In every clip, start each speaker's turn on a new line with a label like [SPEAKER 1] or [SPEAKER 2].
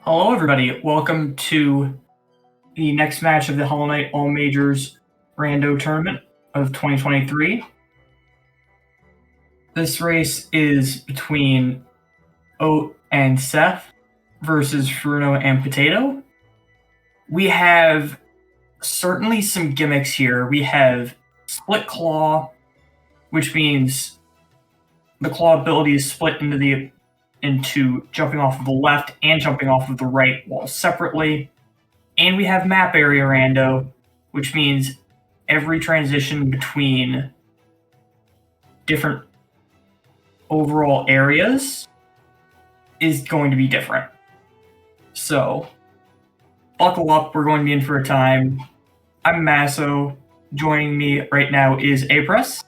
[SPEAKER 1] Hello, everybody. Welcome to the next match of the Hollow Knight All Majors Rando tournament of 2023. This race is between Oat and Seth versus Fruno and Potato. We have certainly some gimmicks here. We have Split Claw, which means the claw ability is split into jumping off of the left and jumping off of the right walls separately. And we have Map Area Rando, which means every transition between different overall areas is going to be different. So, buckle up, we're going to be in for a time. I'm Masso. Joining me right now is Apress.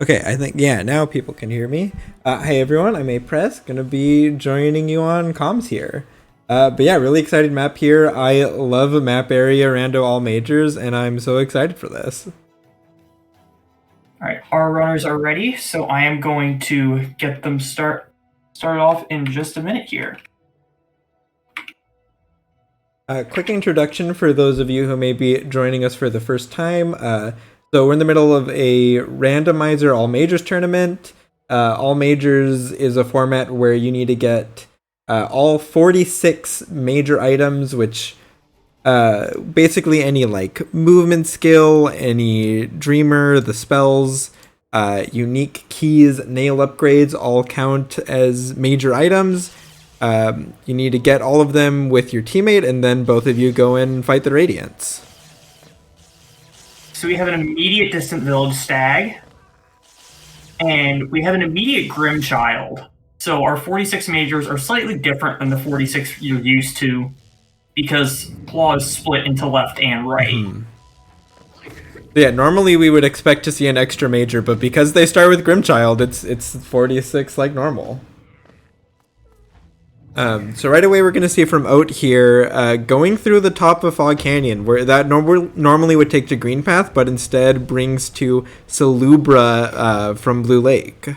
[SPEAKER 2] Okay, I think, now people can hear me. Hey everyone, I'm Apress, gonna be joining you on comms here. But yeah, really excited map here. I love a map area Rando all majors, and I'm so excited for this.
[SPEAKER 1] Alright, our runners are ready, so I am going to get them started off in just a minute here.
[SPEAKER 2] Quick introduction for those of you who may be joining us for the first time. So we're in the middle of a randomizer all majors tournament. All majors is a format where you need to get all 46 major items, which basically any like movement skill, any dreamer, the spells, unique keys, nail upgrades all count as major items. You need to get all of them with your teammate, and then both of you go in and fight the Radiants.
[SPEAKER 1] So we have an immediate distant village stag, and we have an immediate grim child. So our 46 majors are slightly different than the 46 you're used to, because claw is split into left and right.
[SPEAKER 2] Mm-hmm. Yeah, normally we would expect to see an extra major, but because they start with Grimchild, it's 46 like normal. So right away we're going to see from Oat here, going through the top of Fog Canyon, where that normally would take to Green Path, but instead brings to Salubra from Blue Lake.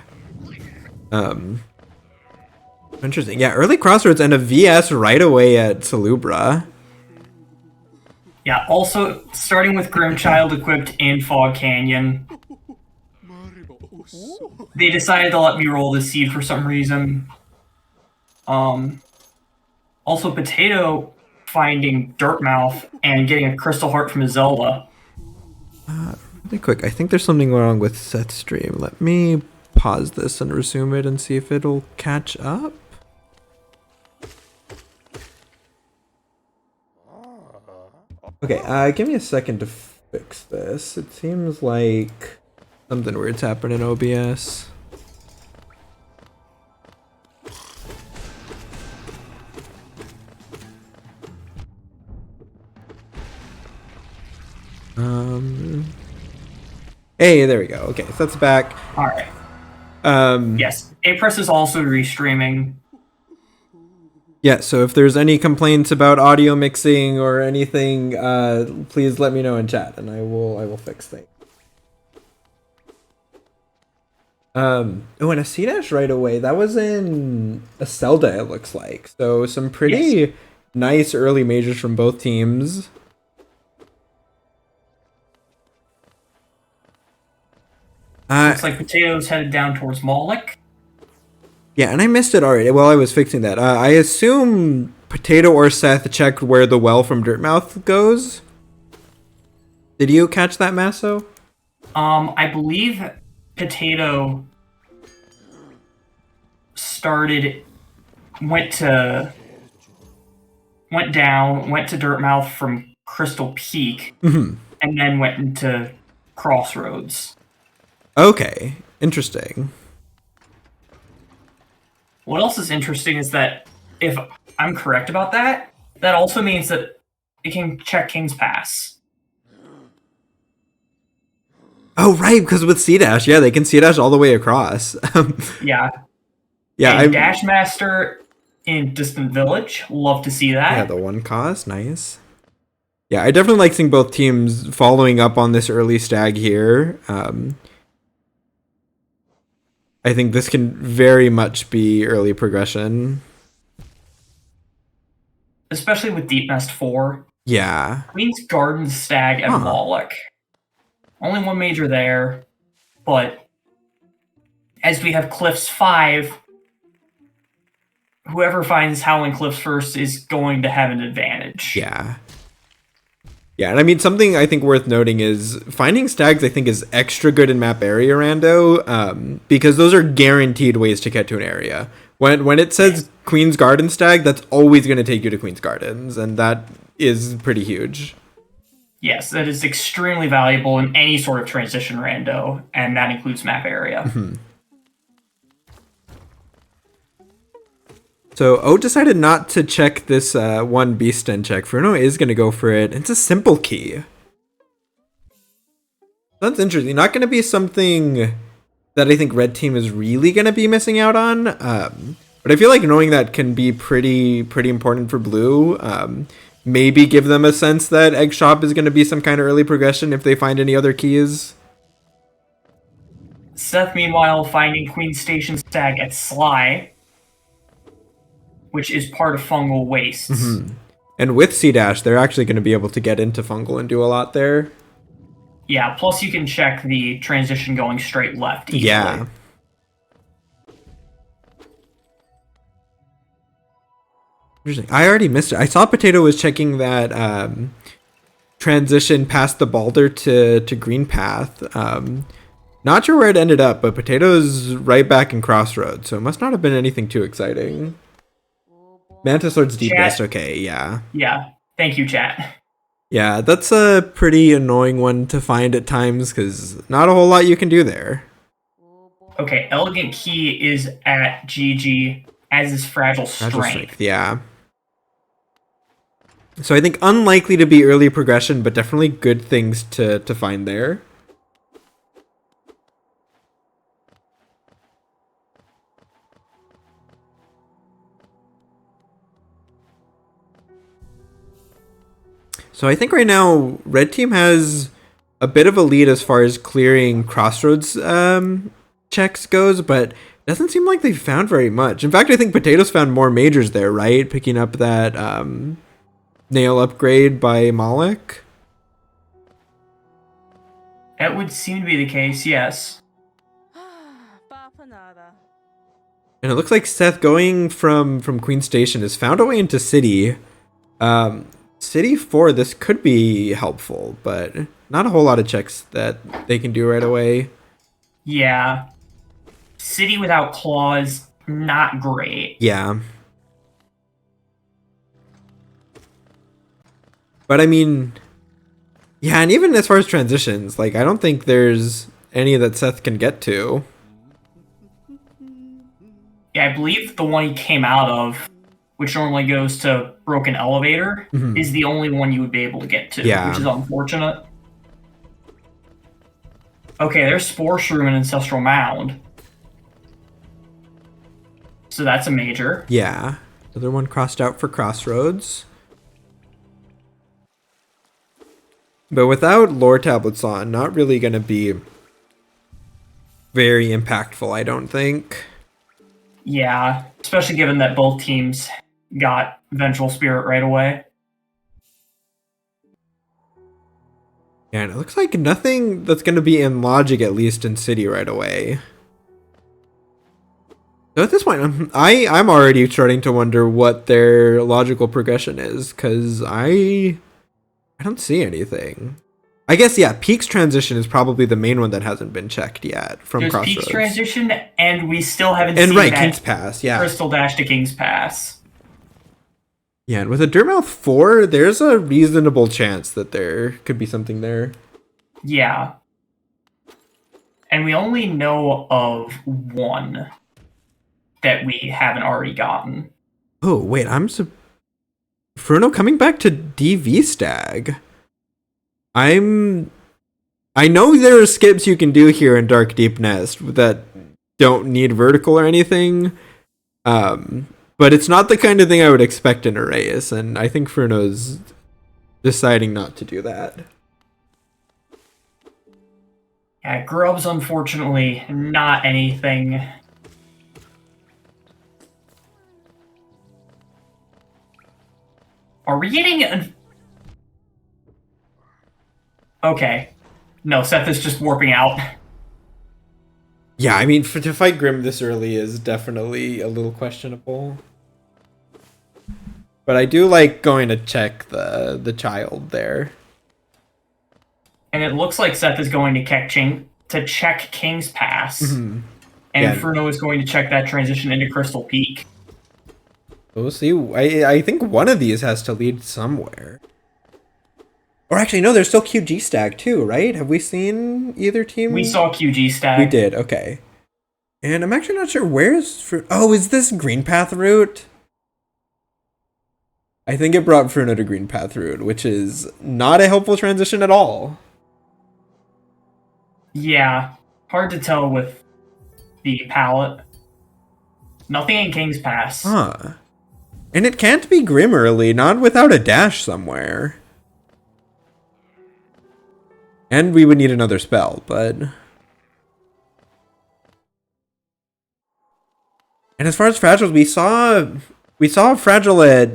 [SPEAKER 2] Interesting. Yeah, early crossroads and a VS right away at Salubra.
[SPEAKER 1] Yeah, also starting with Grimchild equipped in Fog Canyon. They decided to let me roll the seed for some reason. Also Potato finding Dirtmouth and getting a Crystal Heart from Zelda.
[SPEAKER 2] Really quick, I think there's something wrong with Seth's stream. Let me pause this and resume it and see if it'll catch up. Okay, give me a second to fix this. It seems like something weird's happened in OBS. Hey, there we go. Okay, so that's back.
[SPEAKER 1] All right. Yes, Apress is also restreaming.
[SPEAKER 2] Yeah, so if there's any complaints about audio mixing or anything, please let me know in chat, and I will fix things. Oh, and a C-Dash right away. That was in a Zelda, it looks like. So some pretty nice early majors from both teams.
[SPEAKER 1] Looks like Potato's headed down towards Moloch.
[SPEAKER 2] Yeah, and I missed it already while I was fixing that. I assume Potato or Seth checked where the well from Dirtmouth goes. Did you catch that, Masso?
[SPEAKER 1] I believe Potato went to Dirtmouth from Crystal Peak, and then went into Crossroads.
[SPEAKER 2] Okay, interesting.
[SPEAKER 1] What else is interesting is that if I'm correct about that, that also means that it can check King's Pass.
[SPEAKER 2] Oh, right, because with C-Dash, yeah, they can C-Dash all the way across.
[SPEAKER 1] Yeah.
[SPEAKER 2] Yeah,
[SPEAKER 1] and Dash Master in Distant Village, love to see that.
[SPEAKER 2] Yeah, the one cost, nice. Yeah, I definitely like seeing both teams following up on this early stag here. I think this can very much be early progression.
[SPEAKER 1] Especially with Deep Nest 4.
[SPEAKER 2] Yeah.
[SPEAKER 1] Queen's Garden, Stag, and Moloch. Only one major there, but as we have Cliffs 5, whoever finds Howling Cliffs first is going to have an advantage.
[SPEAKER 2] Yeah. Yeah, and I mean, something I think worth noting is finding stags, I think, is extra good in map area rando, because those are guaranteed ways to get to an area. When it says Queen's Garden stag, that's always going to take you to Queen's Gardens, and that is pretty huge.
[SPEAKER 1] Yes, that is extremely valuable in any sort of transition rando, and that includes map area.
[SPEAKER 2] Mm-hmm. So O decided not to check this one beast den check. Fruno is going to go for it. It's a simple key. That's interesting. Not going to be something that I think red team is really going to be missing out on. But I feel like knowing that can be pretty important for blue. Maybe give them a sense that Egg Shop is going to be some kind of early progression if they find any other keys.
[SPEAKER 1] Seth, meanwhile, finding Queen Station Stag at Sly, which is part of Fungal Wastes.
[SPEAKER 2] Mm-hmm. And with C-Dash, they're actually going to be able to get into Fungal and do a lot there.
[SPEAKER 1] Yeah, plus you can check the transition going straight left easily.
[SPEAKER 2] Yeah. Interesting. I already missed it. I saw Potato was checking that transition past the Balder to Green Path. Not sure where it ended up, but Potato's right back in Crossroads, so it must not have been anything too exciting. Mantis Lord's deepest, okay, yeah.
[SPEAKER 1] Yeah, thank you, chat.
[SPEAKER 2] Yeah, that's a pretty annoying one to find at times, because not a whole lot you can do there.
[SPEAKER 1] Okay, Elegant Key is at GG, as is Fragile Strength.
[SPEAKER 2] Yeah. So I think unlikely to be early progression, but definitely good things to find there. So I think right now, red team has a bit of a lead as far as clearing Crossroads checks goes, but doesn't seem like they've found very much. In fact, I think Potatoes found more majors there, right? Picking up that nail upgrade by Moloch.
[SPEAKER 1] That would seem to be the case, yes.
[SPEAKER 2] And it looks like Seth going from Queen Station has found a way into City. City 4, this could be helpful, but not a whole lot of checks that they can do right away.
[SPEAKER 1] Yeah. City without claws, not great.
[SPEAKER 2] Yeah. But I mean, yeah, and even as far as transitions, like, I don't think there's any that Seth can get to.
[SPEAKER 1] Yeah, I believe the one he came out of, which normally goes to Broken Elevator, is the only one you would be able to get to, which is unfortunate. Okay, there's Spore Shroom and Ancestral Mound. So that's a major.
[SPEAKER 2] Yeah. Another one crossed out for Crossroads. But without lore tablets on, not really going to be very impactful, I don't think.
[SPEAKER 1] Yeah, especially given that both teams got Vengeful Spirit right away.
[SPEAKER 2] Yeah, and it looks like nothing that's going to be in Logic, at least in City right away. So at this point, I'm already starting to wonder what their logical progression is, because I don't see anything. I guess, yeah, Peak's transition is probably the main one that hasn't been checked yet from Crossroads.
[SPEAKER 1] There's Peak's transition, and we still haven't seen
[SPEAKER 2] that King's Pass, yeah.
[SPEAKER 1] Crystal Dash to King's Pass.
[SPEAKER 2] Yeah, and with a Dirtmouth 4, there's a reasonable chance that there could be something there.
[SPEAKER 1] Yeah. And we only know of one that we haven't already gotten.
[SPEAKER 2] Oh, wait, Fruno coming back to DV Stag. I know there are skips you can do here in Dark Deep Nest that don't need vertical or anything. But it's not the kind of thing I would expect in a race, and I think Fruno's deciding not to do that.
[SPEAKER 1] Yeah, grubs, unfortunately, not anything. Are we getting an... Okay. No, Seth is just warping out.
[SPEAKER 2] Yeah, I mean, to fight Grim this early is definitely a little questionable. But I do like going to check the child there.
[SPEAKER 1] And it looks like Seth is going to check King's Pass.
[SPEAKER 2] Mm-hmm.
[SPEAKER 1] And
[SPEAKER 2] Yeah.
[SPEAKER 1] Fruno is going to check that transition into Crystal Peak.
[SPEAKER 2] We'll see. I think one of these has to lead somewhere. Or actually, no, there's still QG Stag too, right? Have we seen either team?
[SPEAKER 1] We saw QG Stag.
[SPEAKER 2] We did, okay. And I'm actually not sure where's Oh, is this Green Path route? I think it brought Fruno to Green Path route, which is not a helpful transition at all.
[SPEAKER 1] Yeah, hard to tell with the palette. Nothing in King's Pass.
[SPEAKER 2] Huh. And it can't be Grim early, not without a dash somewhere. And we would need another spell, but... And as far as Fragiles, we saw Fragile at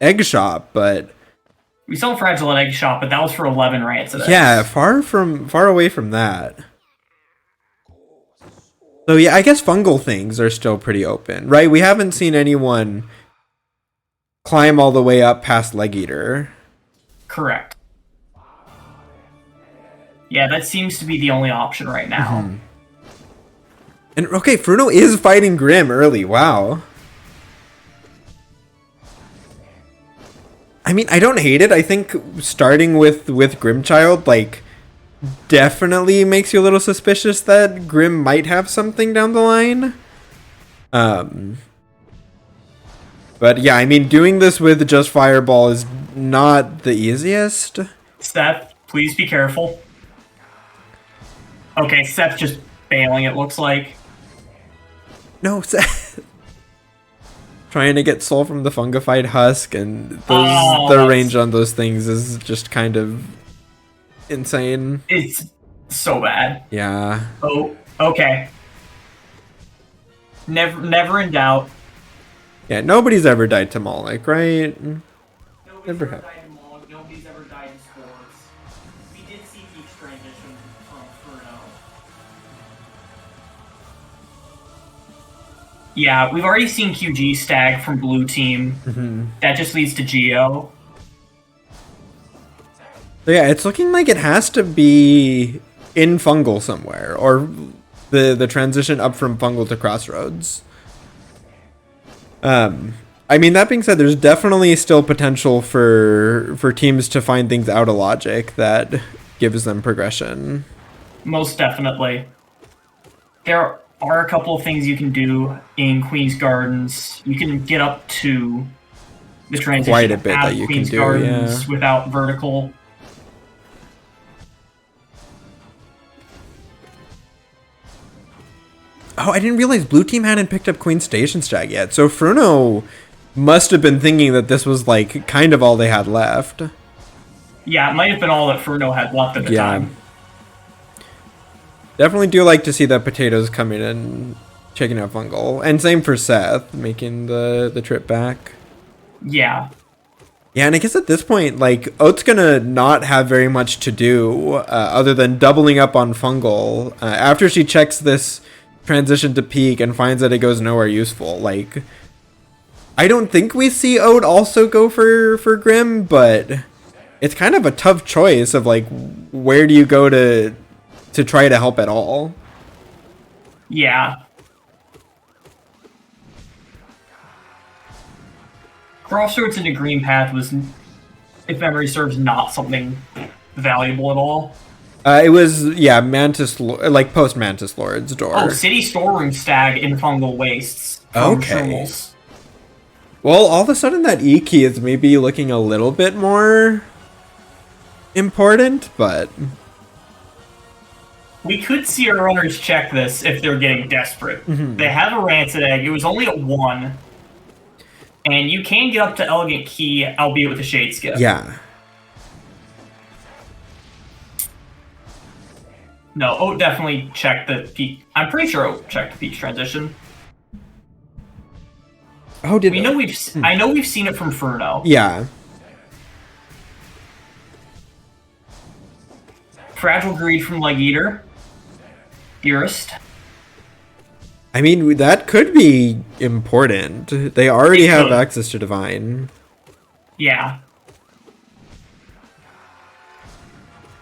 [SPEAKER 2] Egg Shop, but...
[SPEAKER 1] We saw Fragile at Egg Shop, but that was for 11 Rancidax.
[SPEAKER 2] Yeah, far away from that. So yeah, I guess fungal things are still pretty open, right? We haven't seen anyone climb all the way up past Leg Eater.
[SPEAKER 1] Correct. Yeah, that seems to be the only option right now.
[SPEAKER 2] Mm-hmm. And okay, Fruno is fighting Grim early. Wow. I mean, I don't hate it. I think starting with Grimchild, like, definitely makes you a little suspicious that Grim might have something down the line. But yeah, I mean, doing this with just Fireball is not the easiest.
[SPEAKER 1] Seth, please be careful. Okay, Seth just bailing, it looks like.
[SPEAKER 2] No, Seth. Trying to get soul from the fungified husk, and the range on those things is just kind of insane.
[SPEAKER 1] It's so bad.
[SPEAKER 2] Yeah.
[SPEAKER 1] Oh, okay. Never in doubt.
[SPEAKER 2] Yeah, nobody's ever died to Moloch, right? Never have.
[SPEAKER 1] Nobody's ever died in sports. We did see each transition from Fruno. Yeah, we've already seen QG Stag from Blue Team.
[SPEAKER 2] Mm-hmm.
[SPEAKER 1] That just leads to Geo.
[SPEAKER 2] So yeah, it's looking like it has to be in Fungal somewhere, or the transition up from Fungal to Crossroads. I mean, that being said, there's definitely still potential for teams to find things out of logic that gives them progression.
[SPEAKER 1] Most definitely. There are a couple of things you can do in Queen's Gardens. You can get up to the transition
[SPEAKER 2] Quite a bit
[SPEAKER 1] out
[SPEAKER 2] that
[SPEAKER 1] of
[SPEAKER 2] you
[SPEAKER 1] Queen's
[SPEAKER 2] can do,
[SPEAKER 1] Gardens
[SPEAKER 2] yeah.
[SPEAKER 1] without vertical.
[SPEAKER 2] Oh, I didn't realize Blue Team hadn't picked up Queen Station Stag yet. So Fruno must have been thinking that this was like kind of all they had left.
[SPEAKER 1] Yeah, it might have been all that Fruno had left at the time.
[SPEAKER 2] Definitely do like to see that Potatoes coming and checking out Fungal. And same for Seth, making the trip back.
[SPEAKER 1] Yeah.
[SPEAKER 2] Yeah, and I guess at this point, like, Oat's gonna not have very much to do other than doubling up on Fungal. After she checks this transition to Peak and finds that it goes nowhere useful, like, I don't think we see Oat also go for Grim, but it's kind of a tough choice of, like, where do you go to try to help at all.
[SPEAKER 1] Yeah. Crossroads into Green Path was, if memory serves, not something valuable at all.
[SPEAKER 2] It was, yeah, like post Mantis Lord's door.
[SPEAKER 1] Oh, City Storeroom Stag in Fungal Wastes.
[SPEAKER 2] Okay. Well, all of a sudden that E key is maybe looking a little bit more important, but
[SPEAKER 1] we could see our runners check this if they're getting desperate.
[SPEAKER 2] Mm-hmm.
[SPEAKER 1] They have a Rancid Egg. It was only at 1. And you can get up to Elegant Key, albeit with a Shade Skip.
[SPEAKER 2] yeah.
[SPEAKER 1] No, Oat definitely checked the peak. I'm pretty sure Oat checked the peak transition.
[SPEAKER 2] Oh, did
[SPEAKER 1] We know I know we've seen it from Fruno.
[SPEAKER 2] Yeah.
[SPEAKER 1] Fragile Greed from Leg Eater. Dearest.
[SPEAKER 2] I mean, that could be important. They already
[SPEAKER 1] It
[SPEAKER 2] have
[SPEAKER 1] could.
[SPEAKER 2] access to Divine.
[SPEAKER 1] Yeah.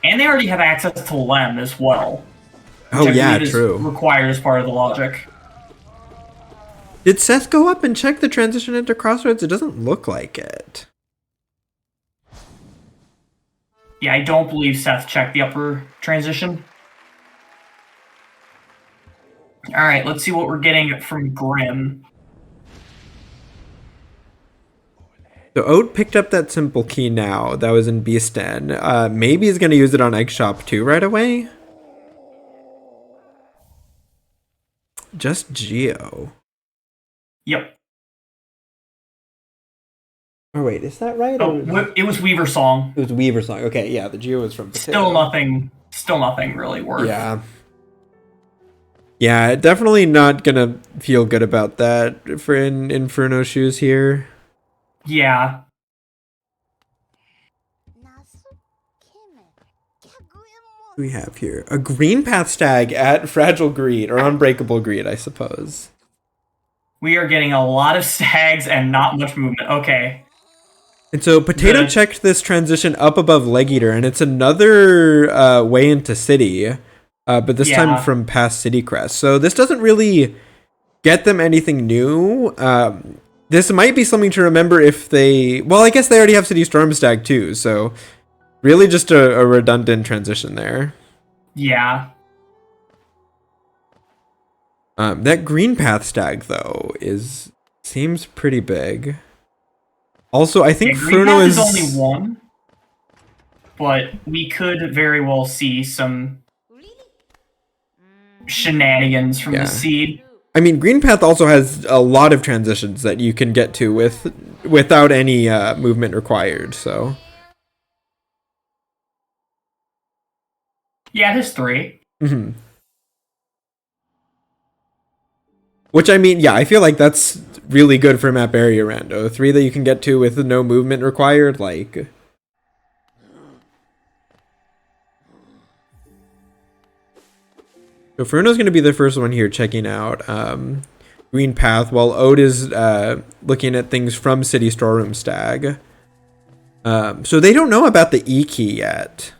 [SPEAKER 1] And they already have access to Lem as well.
[SPEAKER 2] Oh,
[SPEAKER 1] Which I
[SPEAKER 2] yeah,
[SPEAKER 1] believe is
[SPEAKER 2] true.
[SPEAKER 1] required as part of the logic.
[SPEAKER 2] Did Seth go up and check the transition into Crossroads? It doesn't look like it.
[SPEAKER 1] Yeah, I don't believe Seth checked the upper transition. Alright, let's see what we're getting from Grim.
[SPEAKER 2] So Oat picked up that simple key now that was in Beast Den. Maybe he's going to use it on Egg Shop too right away. Just Geo.
[SPEAKER 1] Yep.
[SPEAKER 2] Oh wait, is that right?
[SPEAKER 1] Oh, it was Weaver Song.
[SPEAKER 2] It was Weaver Song. Okay, yeah, the Geo was from Potato.
[SPEAKER 1] Still nothing really worth.
[SPEAKER 2] Yeah. Yeah, definitely not gonna feel good about that for in Fruno shoes here.
[SPEAKER 1] Yeah.
[SPEAKER 2] What do we have here? A Green Path Stag at Fragile Greed, or Unbreakable Greed, I suppose.
[SPEAKER 1] We are getting a lot of stags and not much movement. Okay.
[SPEAKER 2] And so Potato checked this transition up above Leg Eater, and it's another way into City, but this time from past City Crest. So this doesn't really get them anything new. This might be something to remember if they... Well, I guess they already have City Stormstag too, so really just a redundant transition there.
[SPEAKER 1] Yeah.
[SPEAKER 2] That Green Path Stag, though, seems pretty big. Also, I think Fruno is
[SPEAKER 1] only one, but we could very well see some shenanigans from the seed.
[SPEAKER 2] I mean, Green Path also has a lot of transitions that you can get to without any movement required. So
[SPEAKER 1] yeah, there's 3.
[SPEAKER 2] Mm-hmm. Which, I mean, yeah, I feel like that's really good for map area rando. 3 that you can get to with no movement required, like... So Fruno's going to be the first one here checking out Green Path, while Oat is looking at things from City Storeroom Stag. So they don't know about the E key yet.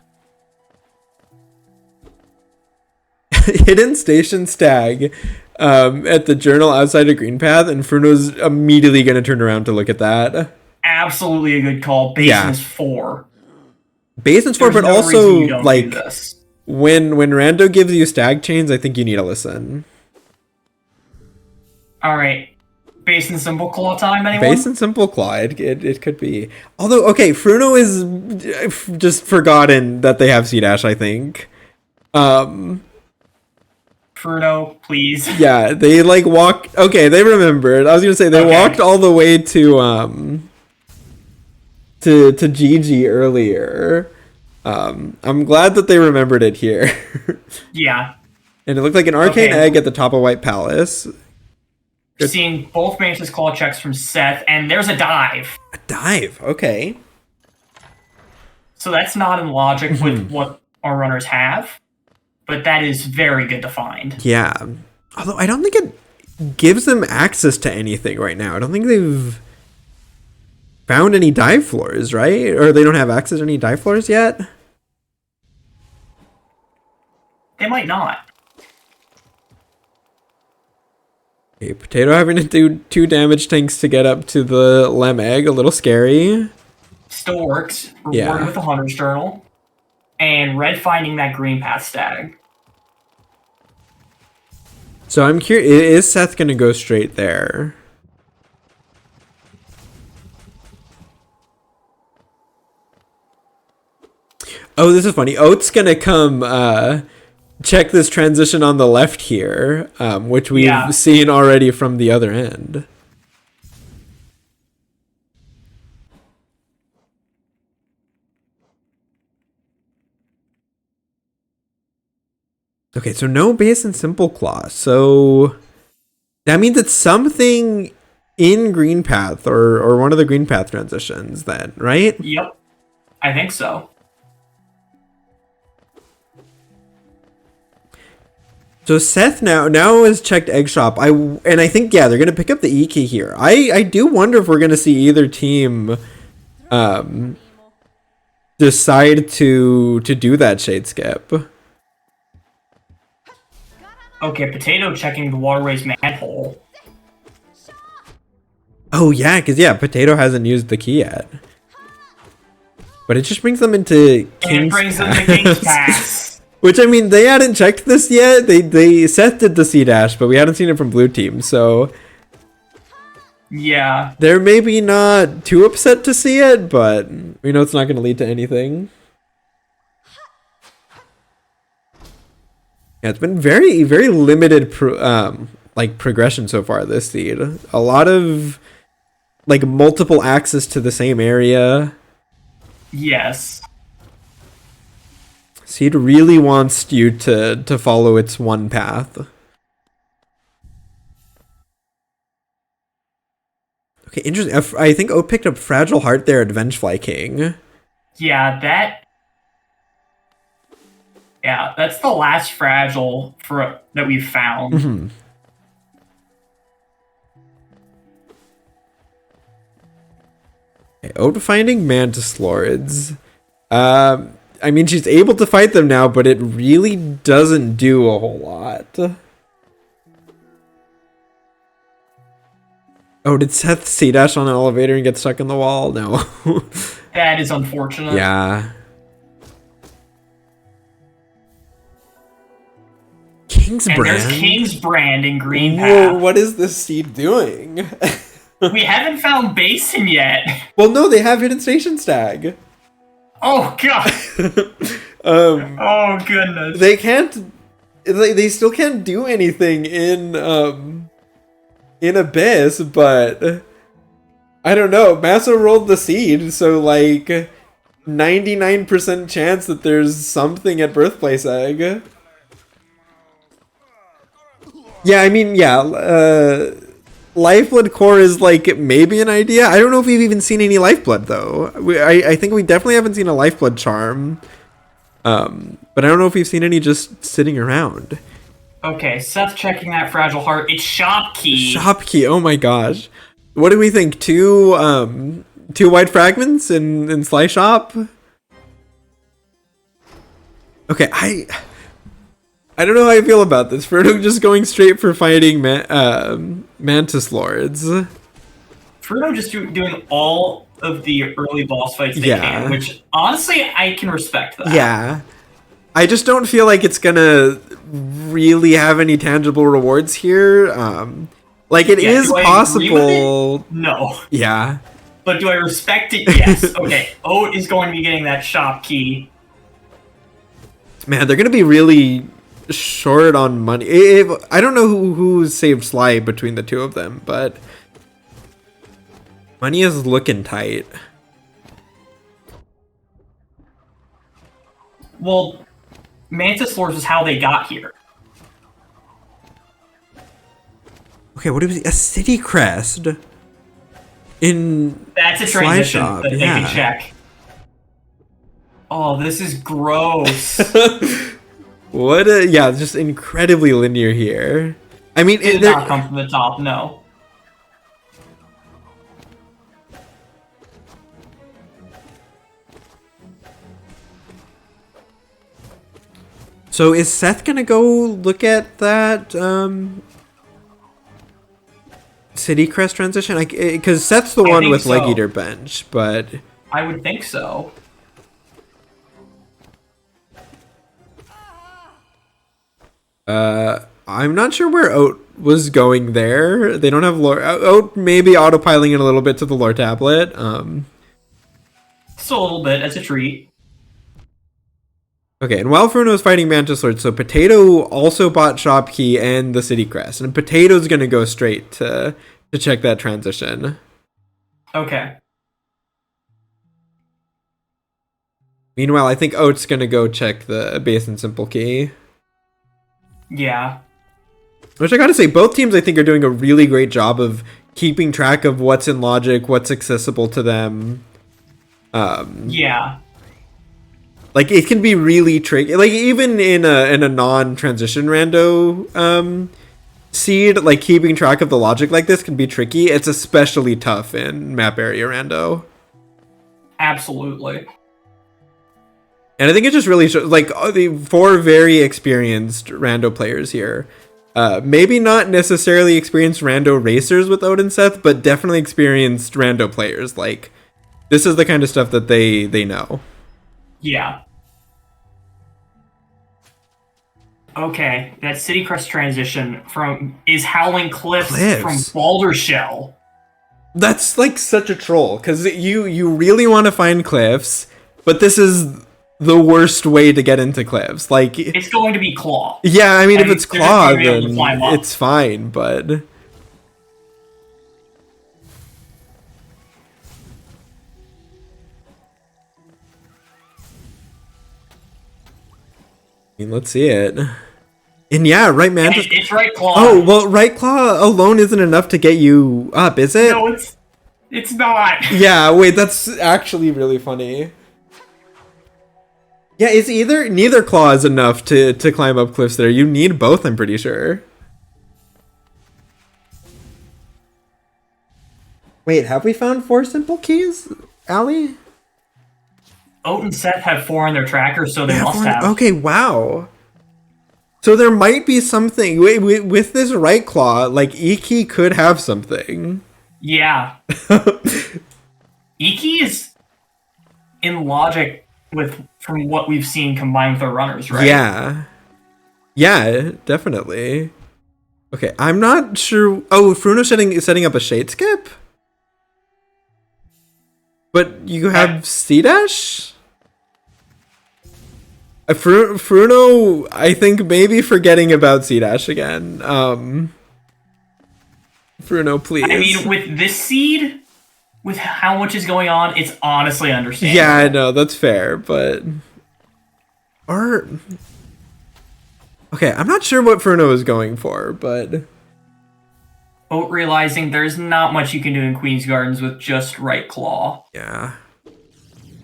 [SPEAKER 2] Hidden Station Stag at the journal outside of Green Path, and Fruno's immediately going to turn around to look at that.
[SPEAKER 1] Absolutely a good call. Basin is 4.
[SPEAKER 2] Basin's 4, but also, like, when Rando gives you stag chains, I think you need to listen.
[SPEAKER 1] Alright. Basin Simple Claw time, anyone?
[SPEAKER 2] Basin Simple Claw, it could be. Although, okay, Fruno is just forgotten that they have C-Dash, I think.
[SPEAKER 1] Fruno, please.
[SPEAKER 2] Yeah, they like walked. Okay, they remembered. I was gonna say they walked all the way to Gigi earlier. I'm glad that they remembered it here.
[SPEAKER 1] Yeah.
[SPEAKER 2] And it looked like an arcane egg at the top of White Palace.
[SPEAKER 1] We're seeing both Mantis Claw checks from Seth, and there's a dive.
[SPEAKER 2] A dive, okay.
[SPEAKER 1] So that's not in logic with what our runners have. But that is very good to find.
[SPEAKER 2] Yeah. Although I don't think it gives them access to anything right now. I don't think they've found any dive floors, right? Or they don't have access to any dive floors yet?
[SPEAKER 1] They might not.
[SPEAKER 2] Okay, Potato having to do 2 damage tanks to get up to the Lem Egg. A little scary.
[SPEAKER 1] Still works. Rewarded with the Hunter's Journal. And Red finding that Green Path Stag.
[SPEAKER 2] So I'm curious, is Seth going to go straight there? Oh, this is funny. Oat's going to come check this transition on the left here, which we've seen already from the other end. Okay, so no base and simple claw. So that means it's something in green path or one of the green path transitions then, right?
[SPEAKER 1] Yep, I think so.
[SPEAKER 2] So Seth now has checked Egg Shop. I think yeah, they're gonna pick up the E key here. I do wonder if we're gonna see either team decide to do that shade skip.
[SPEAKER 1] Okay, Potato checking the waterway's manhole.
[SPEAKER 2] Oh yeah, because yeah, Potato hasn't used the key yet. But it just brings them into King's
[SPEAKER 1] them to King's
[SPEAKER 2] Pass.
[SPEAKER 1] Pass.
[SPEAKER 2] Which, I mean, they hadn't checked this yet. They Seth did the C dash, but we hadn't seen it from blue team, so
[SPEAKER 1] Yeah.
[SPEAKER 2] they're maybe not too upset to see it, but we know it's not going to lead to anything. Yeah, it's been very, very limited progression so far this seed. A lot of like multiple access to the same area.
[SPEAKER 1] Yes.
[SPEAKER 2] Seed really wants you to follow its one path. Okay, interesting. I think O picked up Fragile Heart there at Vengefly King.
[SPEAKER 1] Yeah, that's the last fragile that we've found.
[SPEAKER 2] Mm-hmm. Okay, O finding Mantis Lords. I mean, she's able to fight them now, but it really doesn't do a whole lot. Oh, did Seth C-dash on an elevator and get stuck in the wall? No.
[SPEAKER 1] That is unfortunate.
[SPEAKER 2] Yeah. King's
[SPEAKER 1] And
[SPEAKER 2] Brand?
[SPEAKER 1] there's King's Brand in Green
[SPEAKER 2] Whoa,
[SPEAKER 1] Path.
[SPEAKER 2] what is this seed doing?
[SPEAKER 1] We haven't found Basin yet.
[SPEAKER 2] Well, no, they have Hidden Station Stag.
[SPEAKER 1] Oh, God. Oh, goodness.
[SPEAKER 2] They can't... They still can't do anything in Abyss, but... I don't know. Massa rolled the seed, so, like... 99% chance that there's something at Birthplace Egg. Yeah, I mean, yeah, Lifeblood Core is, like, maybe an idea. I don't know if we've even seen any Lifeblood, though. I think we definitely haven't seen a Lifeblood charm. But I don't know if we've seen any just sitting around.
[SPEAKER 1] Okay, Seth checking that Fragile Heart. It's Shop Key.
[SPEAKER 2] Shop Key, oh my gosh. What do we think? Two white fragments in Sly Shop? Okay, I don't know how I feel about this. Fruno just going straight for fighting Mantis Lords.
[SPEAKER 1] Fruno just doing all of the early boss fights they can, which honestly I can respect that.
[SPEAKER 2] Yeah. I just don't feel like it's gonna really have any tangible rewards here. Like it is possible.
[SPEAKER 1] No.
[SPEAKER 2] Yeah.
[SPEAKER 1] But do I respect it? Yes. Okay. Oat is going to be getting that shop key.
[SPEAKER 2] Man, they're gonna be really short on money. I don't know who saved Sly between the two of them, but money is looking tight.
[SPEAKER 1] Well, Mantis Lords is how they got here.
[SPEAKER 2] Okay, what is a city crest?
[SPEAKER 1] That's a transition that they can check. Oh, this is gross.
[SPEAKER 2] Yeah, just incredibly linear here. I mean,
[SPEAKER 1] it did not come from the top, no.
[SPEAKER 2] So is Seth gonna go look at that City Crest transition? Because Seth's the one with Leg Eater Bench, but
[SPEAKER 1] I would think so.
[SPEAKER 2] I'm not sure where Oat was going there. They don't have lore. Oat maybe autopiling it a little bit to the lore tablet.
[SPEAKER 1] Still a little bit as a treat.
[SPEAKER 2] Okay, and while Fruno is fighting Mantis Lord, so Potato also bought Shop Key and the City Crest, and Potato's gonna go straight to check that transition.
[SPEAKER 1] Okay.
[SPEAKER 2] Meanwhile, I think Oat's gonna go check the base and simple key.
[SPEAKER 1] Yeah.
[SPEAKER 2] Which I gotta say, both teams I think are doing a really great job of keeping track of what's in logic, what's accessible to them.
[SPEAKER 1] Yeah.
[SPEAKER 2] Like it can be really tricky. Like even in a non-transition rando seed, like keeping track of the logic like this can be tricky. It's especially tough in map area rando.
[SPEAKER 1] Absolutely.
[SPEAKER 2] And I think it just really shows, like, the 4 very experienced rando players here. Maybe not necessarily experienced rando racers with Odin Seth, but definitely experienced rando players. Like, this is the kind of stuff that they know.
[SPEAKER 1] Yeah. Okay, that City Crest transition is Howling Cliffs from Boulder Shell.
[SPEAKER 2] That's like such a troll, because you really want to find cliffs, but this is the worst way to get into cliffs. Like,
[SPEAKER 1] it's going to be Claw.
[SPEAKER 2] Yeah, I mean, if it's Claw, then it's fine, but... I mean, let's see it. And yeah, right Mantis...
[SPEAKER 1] It's right Claw.
[SPEAKER 2] Oh, well, right Claw alone isn't enough to get you up, is it?
[SPEAKER 1] No, it's not.
[SPEAKER 2] Yeah, wait, that's actually really funny. Yeah, it's neither claw is enough to climb up cliffs there. You need both, I'm pretty sure. Wait, have we found 4 simple keys, Allie?
[SPEAKER 1] Oat and Seth have 4 on their tracker, so they must have.
[SPEAKER 2] Okay, wow. So there might be something with this right claw. Like Iki could have something.
[SPEAKER 1] Yeah. Iki is in logic from what we've seen combined with our runners, right?
[SPEAKER 2] Yeah, definitely. Okay, I'm not sure. Oh, Fruno setting up a shade skip, but you have C-Dash. Fruno, I think maybe forgetting about C-Dash again. Fruno, please.
[SPEAKER 1] I mean, with this seed, with how much is going on, it's honestly understandable.
[SPEAKER 2] Yeah, I know, that's fair, but... Okay, I'm not sure what Fruno is going for, but...
[SPEAKER 1] Oat realizing there's not much you can do in Queen's Gardens with just right claw.
[SPEAKER 2] Yeah.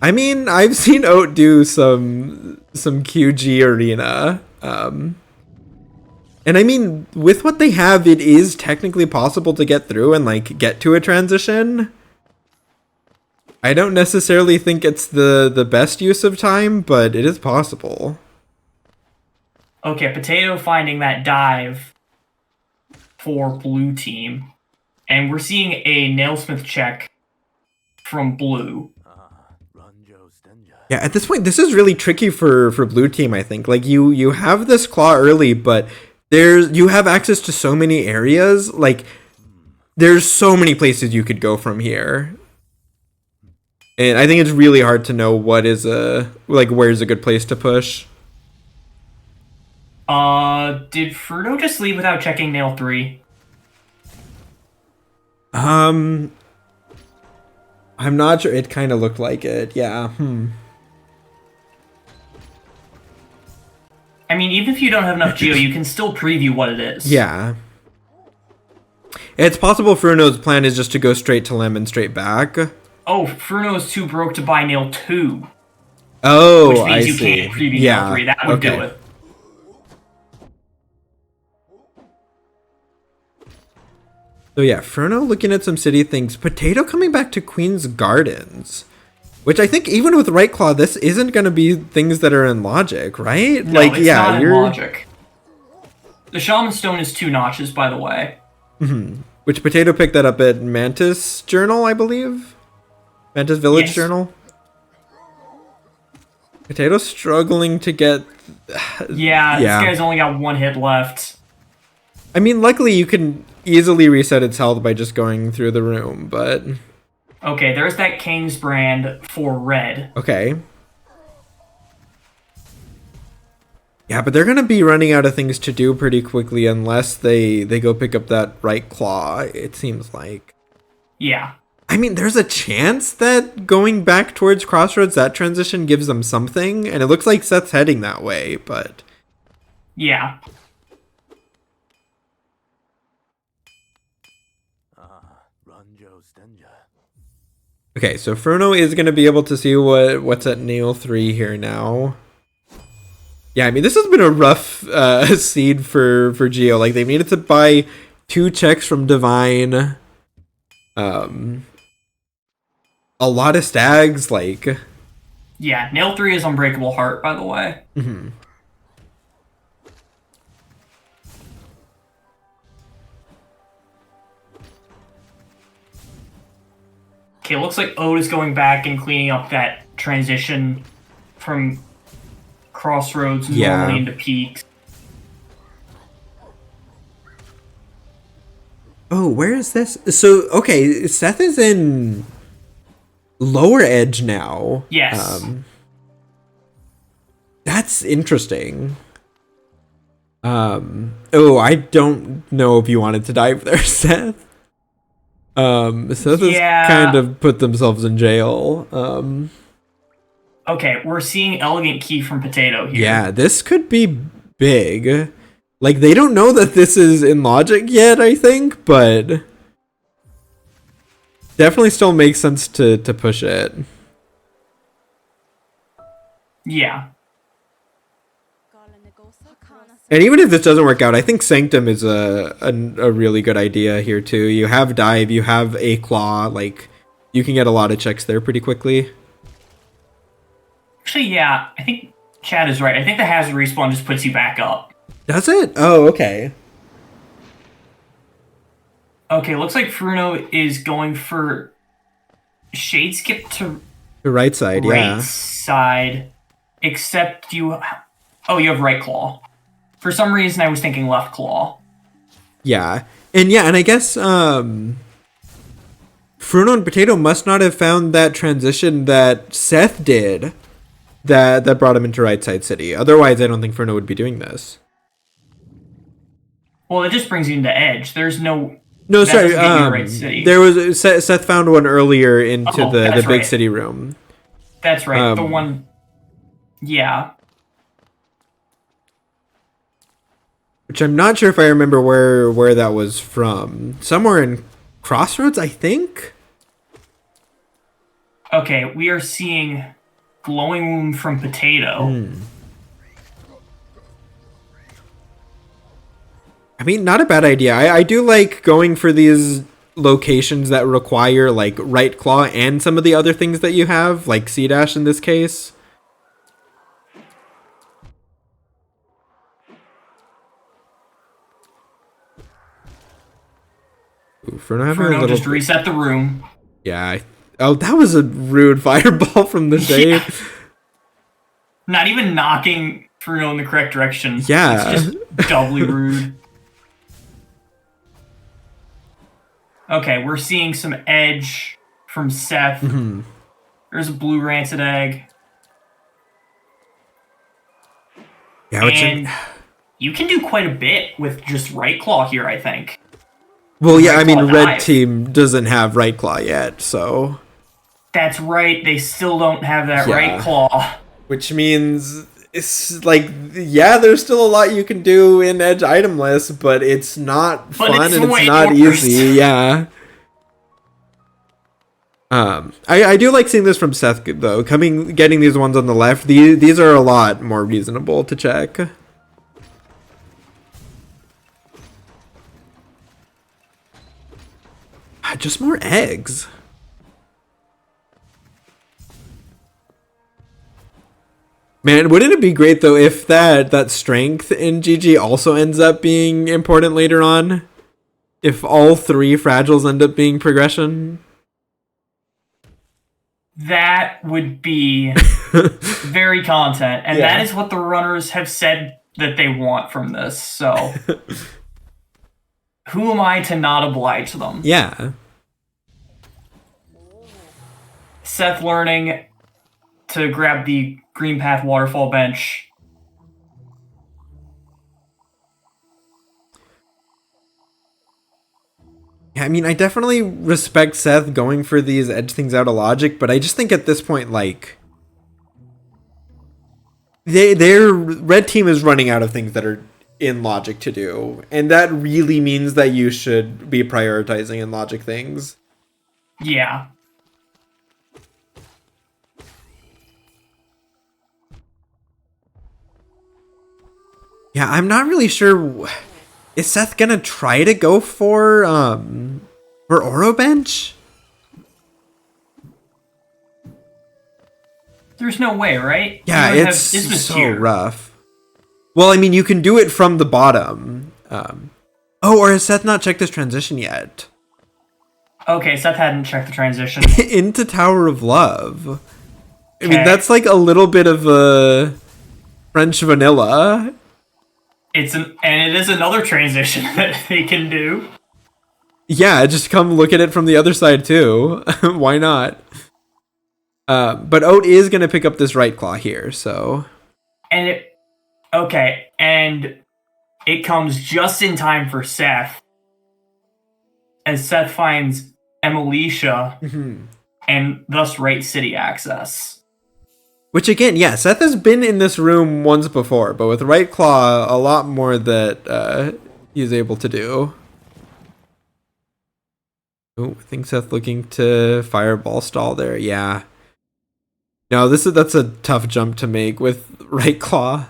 [SPEAKER 2] I mean, I've seen Oat do some QG arena. And I mean, with what they have, it is technically possible to get through and, like, get to a transition. I don't necessarily think it's the best use of time, but it is possible.
[SPEAKER 1] Okay, Potato finding that dive for blue team. And we're seeing a Nailsmith check from blue.
[SPEAKER 2] Yeah, at this point, this is really tricky for blue team, I think. Like, you have this claw early, but you have access to so many areas. Like, there's so many places you could go from here. And I think it's really hard to know where's a good place to push.
[SPEAKER 1] Did Fruno just leave without checking nail 3?
[SPEAKER 2] I'm not sure. It kind of looked like it. Yeah.
[SPEAKER 1] I mean, even if you don't have enough geo, you can still preview what it is.
[SPEAKER 2] Yeah. It's possible Fruno's plan is just to go straight to Lem and straight back.
[SPEAKER 1] Oh, Fruno is too broke to buy nail 2.
[SPEAKER 2] Oh,
[SPEAKER 1] which means
[SPEAKER 2] I
[SPEAKER 1] you
[SPEAKER 2] see.
[SPEAKER 1] can't preview nail 3. That would do it.
[SPEAKER 2] So yeah, Fruno looking at some city things. Potato coming back to Queen's Gardens. Which I think even with Right Claw, this isn't going to be things that are in logic, right?
[SPEAKER 1] No, like, it's not in logic. The Shaman Stone is 2 notches, by the way.
[SPEAKER 2] Mm-hmm. Which Potato picked that up at Mantis Journal, I believe? Mantis Village Journal? Potato's struggling to get...
[SPEAKER 1] Yeah, this guy's only got 1 hit left.
[SPEAKER 2] I mean, luckily you can easily reset its health by just going through the room, but...
[SPEAKER 1] Okay, there's that King's Brand for red.
[SPEAKER 2] Okay. Yeah, but they're going to be running out of things to do pretty quickly unless they go pick up that Right Claw, it seems like.
[SPEAKER 1] Yeah.
[SPEAKER 2] I mean, there's a chance that going back towards Crossroads, that transition gives them something, and it looks like Seth's heading that way, but...
[SPEAKER 1] Yeah.
[SPEAKER 2] Okay, so Fruno is going to be able to see what's at nail 3 here now. Yeah, I mean, this has been a rough seed for Geo. Like, they needed to buy 2 checks from Divine. A lot of stags, like...
[SPEAKER 1] Yeah, nail 3 is Unbreakable Heart, by the way.
[SPEAKER 2] Mm-hmm.
[SPEAKER 1] Okay, looks like Ode is going back and cleaning up that transition from Crossroads normally into Peaks.
[SPEAKER 2] Oh, where is this? So, okay, Seth is in Lower Edge now.
[SPEAKER 1] Yes.
[SPEAKER 2] That's interesting. Oh, I don't know if you wanted to dive there, Seth. Seth has kind of put themselves in jail.
[SPEAKER 1] Okay, we're seeing Elegant Key from Potato here.
[SPEAKER 2] Yeah, this could be big. Like, they don't know that this is in Logic yet, I think, but definitely still makes sense to push it.
[SPEAKER 1] Yeah.
[SPEAKER 2] And even if this doesn't work out, I think Sanctum is a really good idea here too. You have Dive, you have a Claw, like you can get a lot of checks there pretty quickly.
[SPEAKER 1] Actually, yeah, I think Chad is right. I think the Hazard Respawn just puts you back up.
[SPEAKER 2] Does it? Oh, okay.
[SPEAKER 1] Okay, looks like Fruno is going for Shade Skip to
[SPEAKER 2] the right side,
[SPEAKER 1] right side, except you... Oh, you have right claw. For some reason, I was thinking left claw.
[SPEAKER 2] Yeah. And I guess Fruno and Potato must not have found that transition that Seth did that brought him into Right Side City. Otherwise, I don't think Fruno would be doing this.
[SPEAKER 1] Well, it just brings you into Edge. There's no...
[SPEAKER 2] No, sorry.
[SPEAKER 1] Right City.
[SPEAKER 2] There was Seth found one earlier into the big city room.
[SPEAKER 1] That's right. The one... Yeah.
[SPEAKER 2] Which I'm not sure if I remember where that was from. Somewhere in Crossroads, I think?
[SPEAKER 1] Okay, we are seeing Glowing Wound from Potato.
[SPEAKER 2] I mean, not a bad idea. I do like going for these locations that require, like, Right Claw and some of the other things that you have, like C-Dash in this case. Ooh,
[SPEAKER 1] Fruno just reset the room.
[SPEAKER 2] Yeah. Oh, that was a rude fireball from the shade. Yeah.
[SPEAKER 1] Not even knocking Fruno in the correct direction.
[SPEAKER 2] Yeah.
[SPEAKER 1] It's just doubly rude. Okay, we're seeing some Edge from Seth.
[SPEAKER 2] Mm-hmm.
[SPEAKER 1] There's a blue Rancid Egg.
[SPEAKER 2] Yeah,
[SPEAKER 1] and you can do quite a bit with just Right Claw here, I think.
[SPEAKER 2] Well, yeah, I mean, Red Team doesn't have Right Claw yet, so...
[SPEAKER 1] That's right, they still don't have that Right Claw.
[SPEAKER 2] Which means, it's like, yeah, there's still a lot you can do in Edge itemless, but it's not fun and it's not easy, yeah. I do like seeing this from Seth, though. Getting these ones on the left, these are a lot more reasonable to check. Just more eggs. Man, wouldn't it be great though if that strength in GG also ends up being important later on? If all 3 fragiles end up being progression?
[SPEAKER 1] That would be very content, and that is what the runners have said that they want from this, so... Who am I to not oblige them?
[SPEAKER 2] Yeah.
[SPEAKER 1] Seth learning to grab the Green Path Waterfall bench.
[SPEAKER 2] Yeah, I mean, I definitely respect Seth going for these edge things out of Logic, but I just think at this point, like... Their Red Team is running out of things that are in Logic to do, and that really means that you should be prioritizing in Logic things.
[SPEAKER 1] Yeah.
[SPEAKER 2] Yeah, I'm not really sure. Is Seth gonna try to go for Oro Bench?
[SPEAKER 1] There's no way, right?
[SPEAKER 2] Yeah,
[SPEAKER 1] You would
[SPEAKER 2] it's
[SPEAKER 1] have Isthmus
[SPEAKER 2] so
[SPEAKER 1] here.
[SPEAKER 2] rough. Well, I mean, you can do it from the bottom. Oh, or has Seth not checked his transition yet?
[SPEAKER 1] Okay, Seth hadn't checked the transition.
[SPEAKER 2] Into Tower of Love. I mean,
[SPEAKER 1] Okay.
[SPEAKER 2] that's like a little bit of a French vanilla.
[SPEAKER 1] And it is another transition that they can do.
[SPEAKER 2] Yeah, just come look at it from the other side too. Why not? But Oat is gonna pick up this right claw here, so
[SPEAKER 1] And it comes just in time for Seth, as Seth finds Emilicia and thus right city access.
[SPEAKER 2] which again, yeah, Seth has been in this room once before, but with right claw, a lot more that he's able to do. Oh, I think Seth looking to fireball stall there. Yeah. No, that's a tough jump to make with right claw.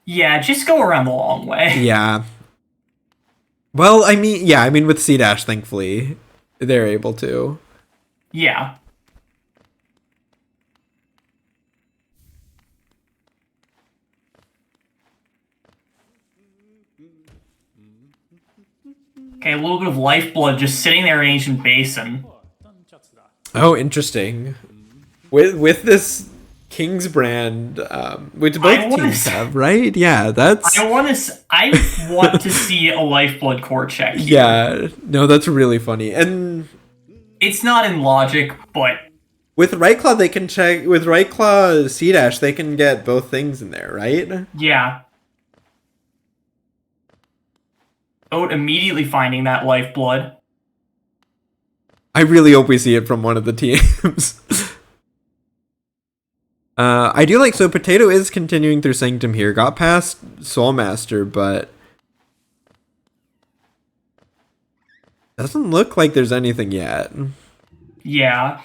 [SPEAKER 1] Yeah, just go around the long way.
[SPEAKER 2] Yeah. Well, I mean with C dash, thankfully, they're able to.
[SPEAKER 1] Yeah. Okay, a little bit of lifeblood just sitting there in Ancient Basin.
[SPEAKER 2] Oh, interesting. With this King's brand, which both teams have, right? Yeah, that's.
[SPEAKER 1] I want to see a lifeblood core check here.
[SPEAKER 2] Yeah, no, that's really funny. And
[SPEAKER 1] it's not in logic, but
[SPEAKER 2] with right claw they can check. With right claw C dash, they can get both things in there, right?
[SPEAKER 1] Yeah. Oat immediately finding that lifeblood.
[SPEAKER 2] I really hope we see it from one of the teams. I do like, so Potato is continuing through Sanctum here. Got past Soulmaster, but doesn't look like there's anything yet.
[SPEAKER 1] Yeah.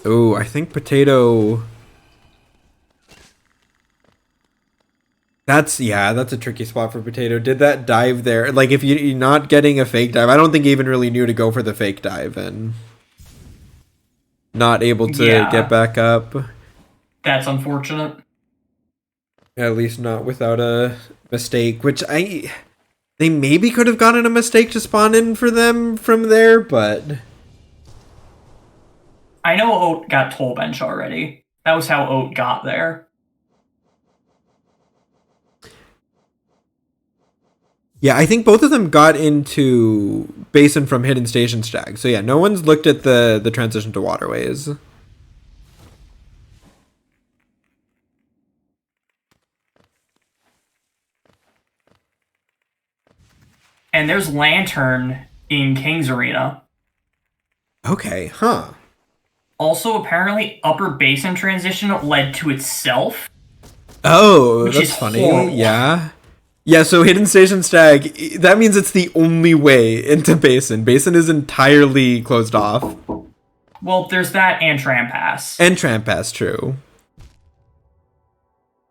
[SPEAKER 2] Oh, I think Potato. That's a tricky spot for Potato. Did that dive there? Like, if you're not getting a fake dive, I don't think he even really knew to go for the fake dive and not able to get back up.
[SPEAKER 1] That's unfortunate.
[SPEAKER 2] At least not without a mistake, which they maybe could have gotten a mistake to spawn in for them from there, but
[SPEAKER 1] I know Oat got Toll Bench already. That was how Oat got there.
[SPEAKER 2] yeah, I think both of them got into Basin from Hidden Station Stag. So yeah, no one's looked at the transition to Waterways.
[SPEAKER 1] And there's Lantern in King's Arena.
[SPEAKER 2] Okay, huh.
[SPEAKER 1] Also, apparently, Upper Basin transition led to itself.
[SPEAKER 2] Oh, that's funny.
[SPEAKER 1] Horrible.
[SPEAKER 2] Yeah. Yeah, so Hidden Station Stag, that means it's the only way into Basin. Basin is entirely closed off.
[SPEAKER 1] Well, there's that and Trampass.
[SPEAKER 2] And Trampass, true.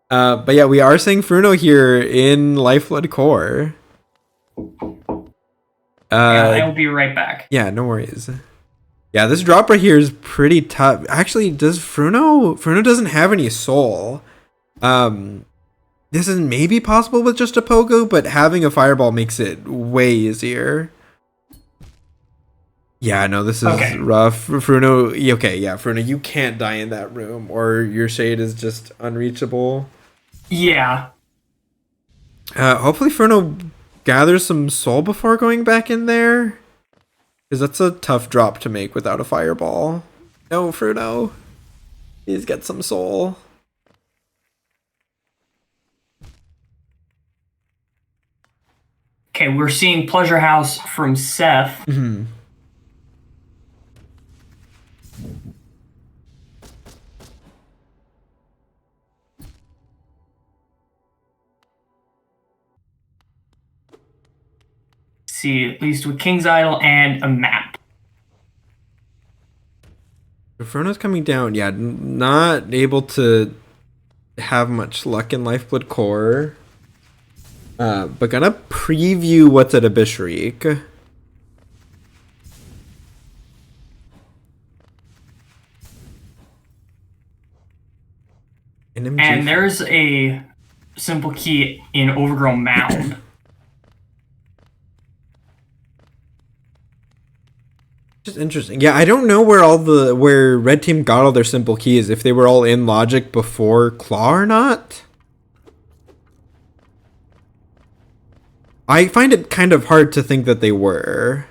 [SPEAKER 2] But yeah, we are seeing Fruno here in Lifeblood Core.
[SPEAKER 1] I will be right back.
[SPEAKER 2] Yeah, no worries. Yeah, this drop right here is pretty tough. Actually, does Fruno doesn't have any soul. This is maybe possible with just a Pogo, but having a Fireball makes it way easier. Yeah, no, this is rough. Fruno, okay, yeah, Fruno, you can't die in that room, or your shade is just unreachable.
[SPEAKER 1] Yeah.
[SPEAKER 2] Hopefully Fruno gathers some soul before going back in there, because that's a tough drop to make without a Fireball. No, Fruno. Please get some soul.
[SPEAKER 1] Okay, we're seeing Pleasure House from Seth.
[SPEAKER 2] Mm-hmm.
[SPEAKER 1] See, at least with King's Idol and a map.
[SPEAKER 2] Fruno's coming down. Yeah, not able to have much luck in Lifeblood Core. But gonna preview what's at Abishreek.
[SPEAKER 1] And there's a simple key in Overgrown Mound.
[SPEAKER 2] Just interesting. Yeah, I don't know where red team got all their simple keys, if they were all in Logic before Claw or not. I find it kind of hard to think that they were.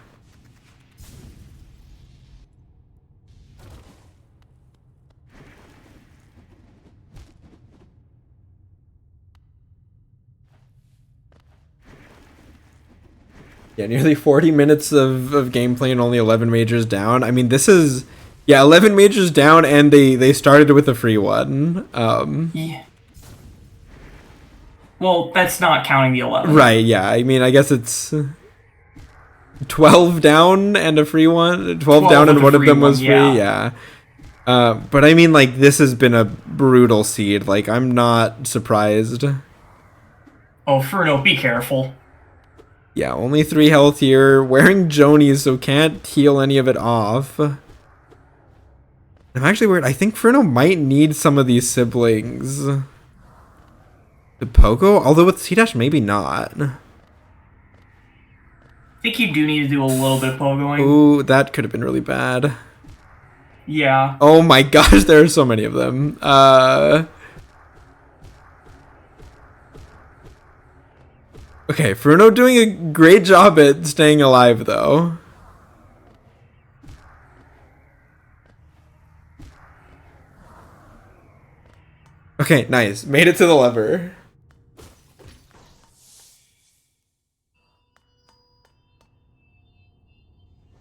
[SPEAKER 2] Yeah, nearly 40 minutes of gameplay and only 11 majors down. I mean, this is... Yeah, 11 majors down, and they started with a free one.
[SPEAKER 1] Yeah. Well, that's not counting the 11.
[SPEAKER 2] Right, yeah. I mean, I guess it's 12 down and a free one. 12 down and one of them was free, yeah. But I mean, like, this has been a brutal seed. Like, I'm not surprised.
[SPEAKER 1] Oh, Fruno, be careful.
[SPEAKER 2] Yeah, only 3 health here. Wearing Jonies, so can't heal any of it off. I'm actually worried. I think Fruno might need some of these siblings. The Pogo? Although with C-Dash, maybe not.
[SPEAKER 1] I think you do need to do a little bit of pogoing.
[SPEAKER 2] Ooh, that could have been really bad.
[SPEAKER 1] Yeah.
[SPEAKER 2] Oh my gosh, there are so many of them. Okay, Fruno doing a great job at staying alive, though. Okay, nice. Made it to the lever.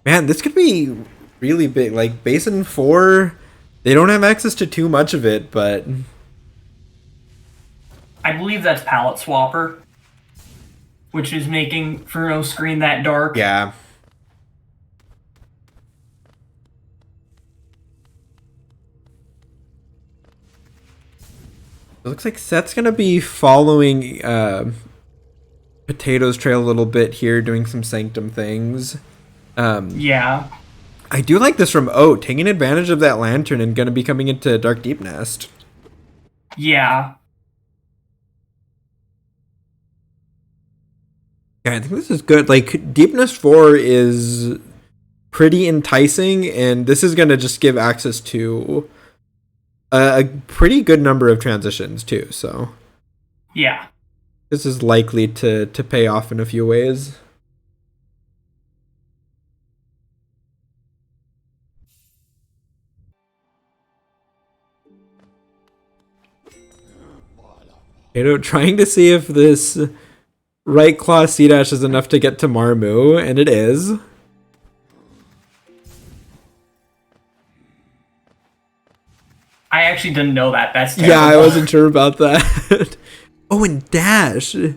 [SPEAKER 2] Man, this could be really big. Like, Basin 4, they don't have access to too much of it, but...
[SPEAKER 1] I believe that's Palette Swapper, which is making Fruno's screen that dark.
[SPEAKER 2] Yeah. It looks like Seth's gonna be following Potato's trail a little bit here, doing some Sanctum things.
[SPEAKER 1] Yeah.
[SPEAKER 2] I do like this from Oat, taking advantage of that lantern and gonna be coming into Dark Deep Nest.
[SPEAKER 1] Yeah.
[SPEAKER 2] Yeah, I think this is good. Like, Deep Nest 4 is pretty enticing, and this is gonna just give access to a pretty good number of transitions too, so
[SPEAKER 1] yeah,
[SPEAKER 2] this is likely to pay off in a few ways. Trying to see if this right claw C-Dash is enough to get to Marmu, and it is.
[SPEAKER 1] I actually didn't know that. That's terrible.
[SPEAKER 2] Yeah, I wasn't sure about that. Oh, and Dash at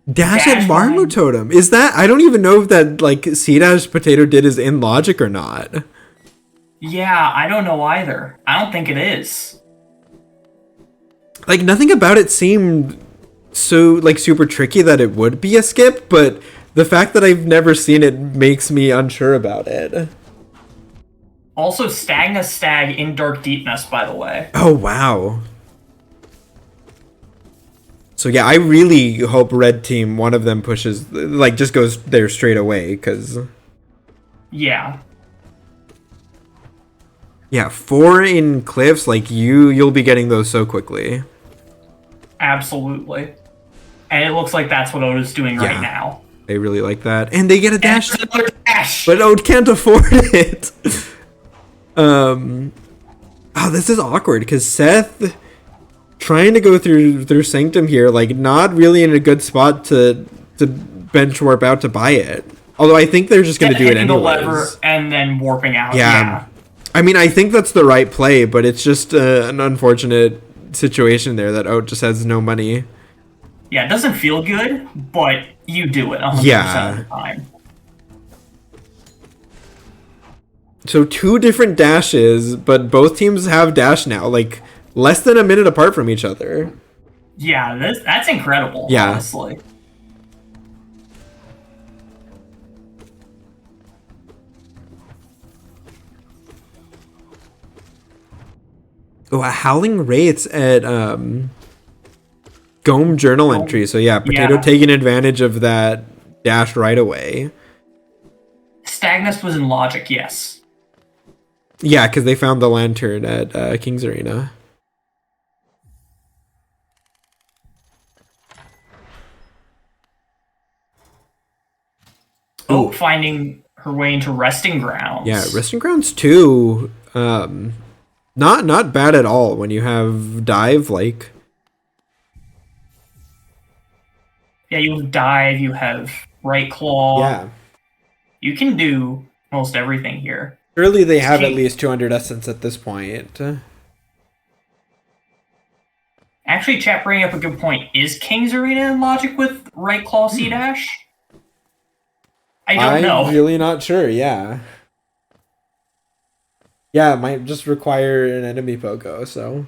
[SPEAKER 2] Marmu Totem. Is that... I don't even know if that, like, C-Dash Potato did is in Logic or not.
[SPEAKER 1] Yeah, I don't know either. I don't think it is.
[SPEAKER 2] Like, nothing about it seemed so, like, super tricky that it would be a skip, but the fact that I've never seen it makes me unsure about it.
[SPEAKER 1] Also, Stagna Stag in Dark Deepness, by the way.
[SPEAKER 2] Oh, wow. So, yeah, I really hope Red Team, one of them pushes, like, just goes there straight away, because...
[SPEAKER 1] Yeah.
[SPEAKER 2] Yeah, 4 in Cliffs, like, you'll be getting those so quickly.
[SPEAKER 1] Absolutely. And it looks like that's what Oda's doing right now.
[SPEAKER 2] They really like that. And they get a dash.
[SPEAKER 1] Dash.
[SPEAKER 2] But Ode can't afford it. Oh, this is awkward, because Seth trying to go through Sanctum here, like, not really in a good spot to bench warp out to buy it. Although I think they're just going to do it anyways.
[SPEAKER 1] The lever and then warping out.
[SPEAKER 2] Yeah. I mean, I think that's the right play, but it's just an unfortunate situation there that Oat just has no money.
[SPEAKER 1] Yeah, it doesn't feel good, but you do it 100% of the time.
[SPEAKER 2] So 2 different dashes, but both teams have dash now, like less than a minute apart from each other.
[SPEAKER 1] Yeah, that's incredible,
[SPEAKER 2] Yeah.
[SPEAKER 1] honestly.
[SPEAKER 2] Oh, Howling Wraiths at Gome journal entry. So yeah, Potato taking advantage of that dash right away.
[SPEAKER 1] Stagnus was in logic, yes.
[SPEAKER 2] Yeah, because they found the lantern at King's Arena.
[SPEAKER 1] Oh, finding her way into Resting Grounds.
[SPEAKER 2] Yeah, Resting Grounds too. Not bad at all when you have dive like.
[SPEAKER 1] Yeah, you have dive, you have right claw.
[SPEAKER 2] Yeah.
[SPEAKER 1] You can do almost everything here.
[SPEAKER 2] Surely they have at least 200 essence at this point.
[SPEAKER 1] Actually, chat bringing up a good point. Is King's Arena in logic with right claw C dash? I don't know.
[SPEAKER 2] I'm really not sure, yeah. Yeah, it might just require an enemy pogo, so.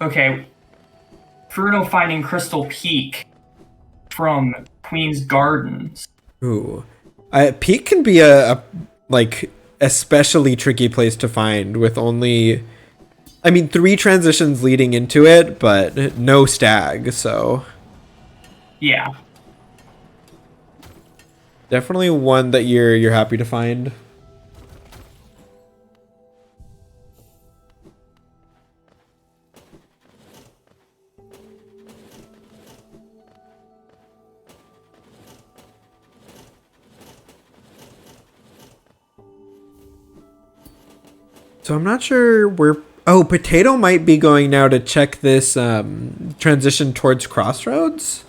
[SPEAKER 1] Okay. Fruno finding Crystal Peak from Queen's Gardens.
[SPEAKER 2] Ooh. Peak can be a like especially tricky place to find with only 3 transitions leading into it, but no stag, so.
[SPEAKER 1] Yeah.
[SPEAKER 2] Definitely one that you're happy to find. So I'm not sure where... Oh, Potato might be going now to check this transition towards Crossroads.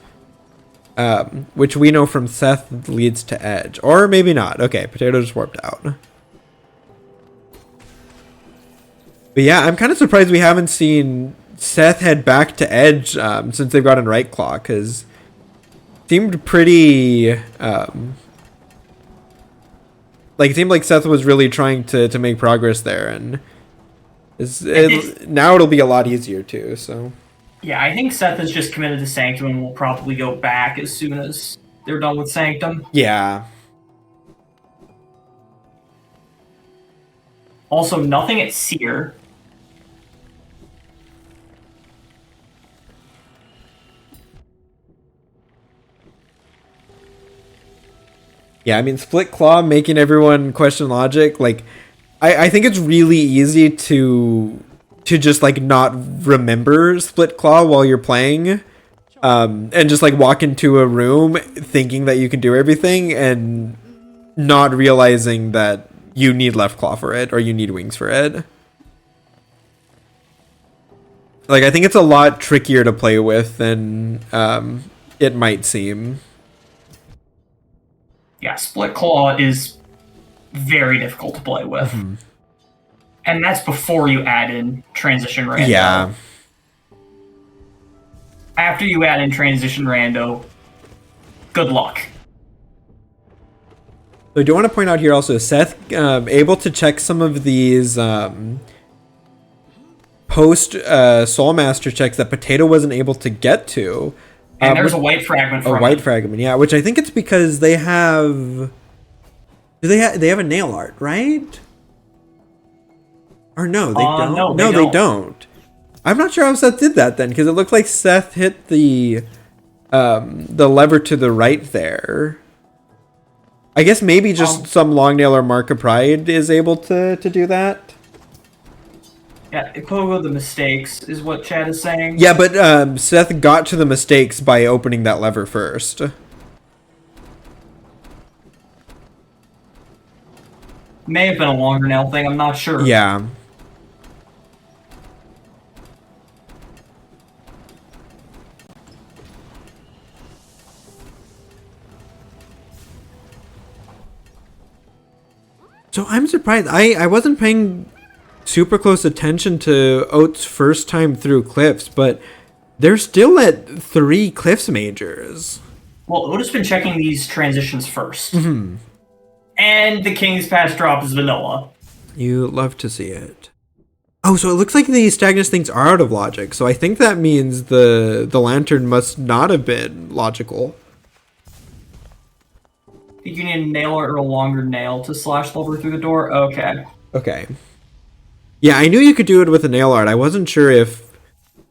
[SPEAKER 2] Which we know from Seth leads to Edge. Or maybe not. Okay, Potato just warped out. But yeah, I'm kind of surprised we haven't seen Seth head back to Edge since they've gotten Right Claw, because it seemed pretty... it seemed like Seth was really trying to make progress there, and now it'll be a lot easier too, so...
[SPEAKER 1] Yeah, I think Seth is just committed to Sanctum and will probably go back as soon as they're done with Sanctum.
[SPEAKER 2] Yeah.
[SPEAKER 1] Also, nothing at Seer.
[SPEAKER 2] Yeah, Split Claw making everyone question logic. Like, I think it's really easy to just not remember Split Claw while you're playing, and just walk into a room thinking that you can do everything and not realizing that you need Left Claw for it or you need Wings for it. I think it's a lot trickier to play with than it might seem.
[SPEAKER 1] Yeah, Split Claw is very difficult to play with. Mm-hmm. And that's before you add in Transition Rando.
[SPEAKER 2] Yeah.
[SPEAKER 1] After you add in Transition Rando, good luck.
[SPEAKER 2] So I do want to point out here also, Seth able to check some of these post Soulmaster checks that Potato wasn't able to get to.
[SPEAKER 1] And there's a white fragment from
[SPEAKER 2] a white fragment, yeah, which I think it's because they have... they have a nail art, right? Or no, they don't. No, they don't. I'm not sure how Seth did that then, because it looked like Seth hit the lever to the right there. I guess maybe just some long nail or Mark of Pride is able to do that.
[SPEAKER 1] Yeah, Pogo the mistakes is what Chad is saying.
[SPEAKER 2] Yeah, but Seth got to the mistakes by opening that lever first.
[SPEAKER 1] May have been a longer nail thing, I'm not sure.
[SPEAKER 2] Yeah. So I'm surprised. I wasn't paying super close attention to Oat's first time through Cliffs, but they're still at 3 Cliffs majors.
[SPEAKER 1] Well, Oat has been checking these transitions first.
[SPEAKER 2] Mm-hmm.
[SPEAKER 1] And the King's Pass drop is vanilla.
[SPEAKER 2] You love to see it. Oh, so it looks like these stagnant things are out of logic. So I think that means the lantern must not have been logical.
[SPEAKER 1] I think you need a nail or a longer nail to slash the lever through the door. Okay.
[SPEAKER 2] Okay. Yeah, I knew you could do it with a nail art. I wasn't sure if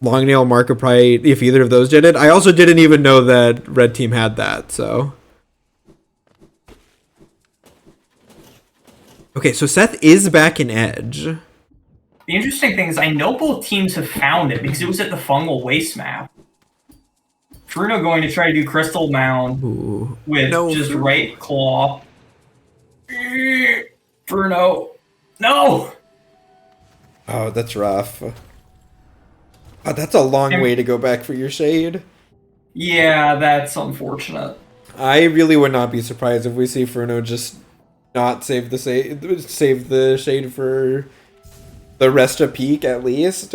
[SPEAKER 2] long nail marker probably if either of those did it. I also didn't even know that red team had that. So. Okay, so Seth is back in Edge.
[SPEAKER 1] The interesting thing is I know both teams have found it because it was at the fungal waste map. Fruno going to try to do Crystal Mound with just right claw. Fruno. No!
[SPEAKER 2] Oh, that's rough. Oh, that's a long way to go back for your shade.
[SPEAKER 1] Yeah, that's unfortunate.
[SPEAKER 2] I really would not be surprised if we see Fruno just not save the shade for the rest of peak at least.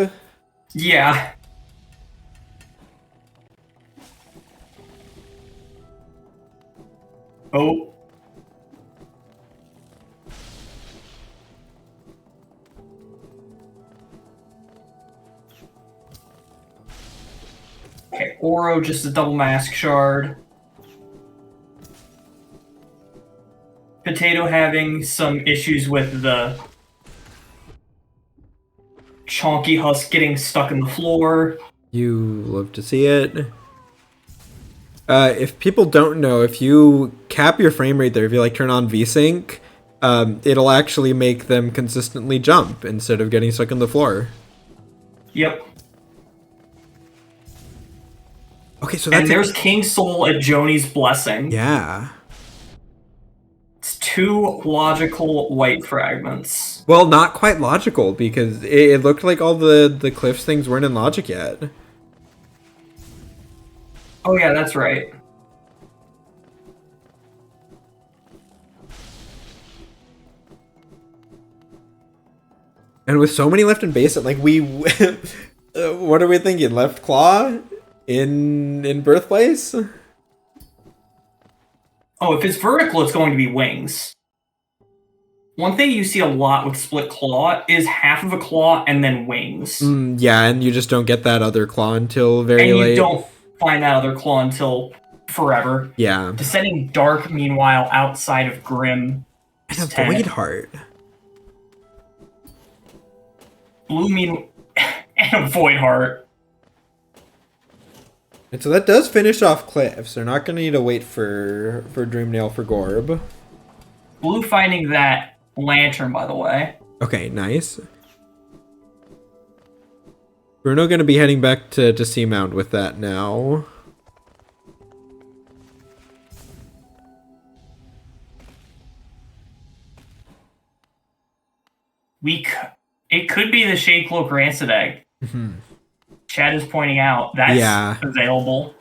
[SPEAKER 1] Yeah. Oh. Okay, Oro just a double mask shard. Potato having some issues with the chonky husk getting stuck in the floor.
[SPEAKER 2] You love to see it. If people don't know, if you cap your frame rate there, if you like turn on VSync, it'll actually make them consistently jump instead of getting stuck on the floor.
[SPEAKER 1] Yep.
[SPEAKER 2] Okay, so that's
[SPEAKER 1] and there's King Soul at Joni's Blessing.
[SPEAKER 2] Yeah.
[SPEAKER 1] It's 2 logical white fragments.
[SPEAKER 2] Well, not quite logical because it looked like all the cliffs things weren't in logic yet.
[SPEAKER 1] Oh yeah, that's right.
[SPEAKER 2] And with so many left in base, like we, what are we thinking? Left claw in birthplace?
[SPEAKER 1] Oh, if it's vertical, it's going to be wings. One thing you see a lot with split claw is half of a claw and then wings.
[SPEAKER 2] Yeah, and you just don't get that other claw until very late.
[SPEAKER 1] And you don't find that other claw until forever.
[SPEAKER 2] Yeah.
[SPEAKER 1] Descending Dark, meanwhile, outside of Grim.
[SPEAKER 2] And a Void Heart.
[SPEAKER 1] Blue and a Void Heart.
[SPEAKER 2] And so that does finish off Cliffs. They're not going to need to wait for Dreamnail for Gorb.
[SPEAKER 1] Blue finding that lantern, by the way.
[SPEAKER 2] Okay, nice. Bruno going to be heading back to Seamound with that now.
[SPEAKER 1] It could be the Shade Cloak Rancid Egg. Chad is pointing out that's available.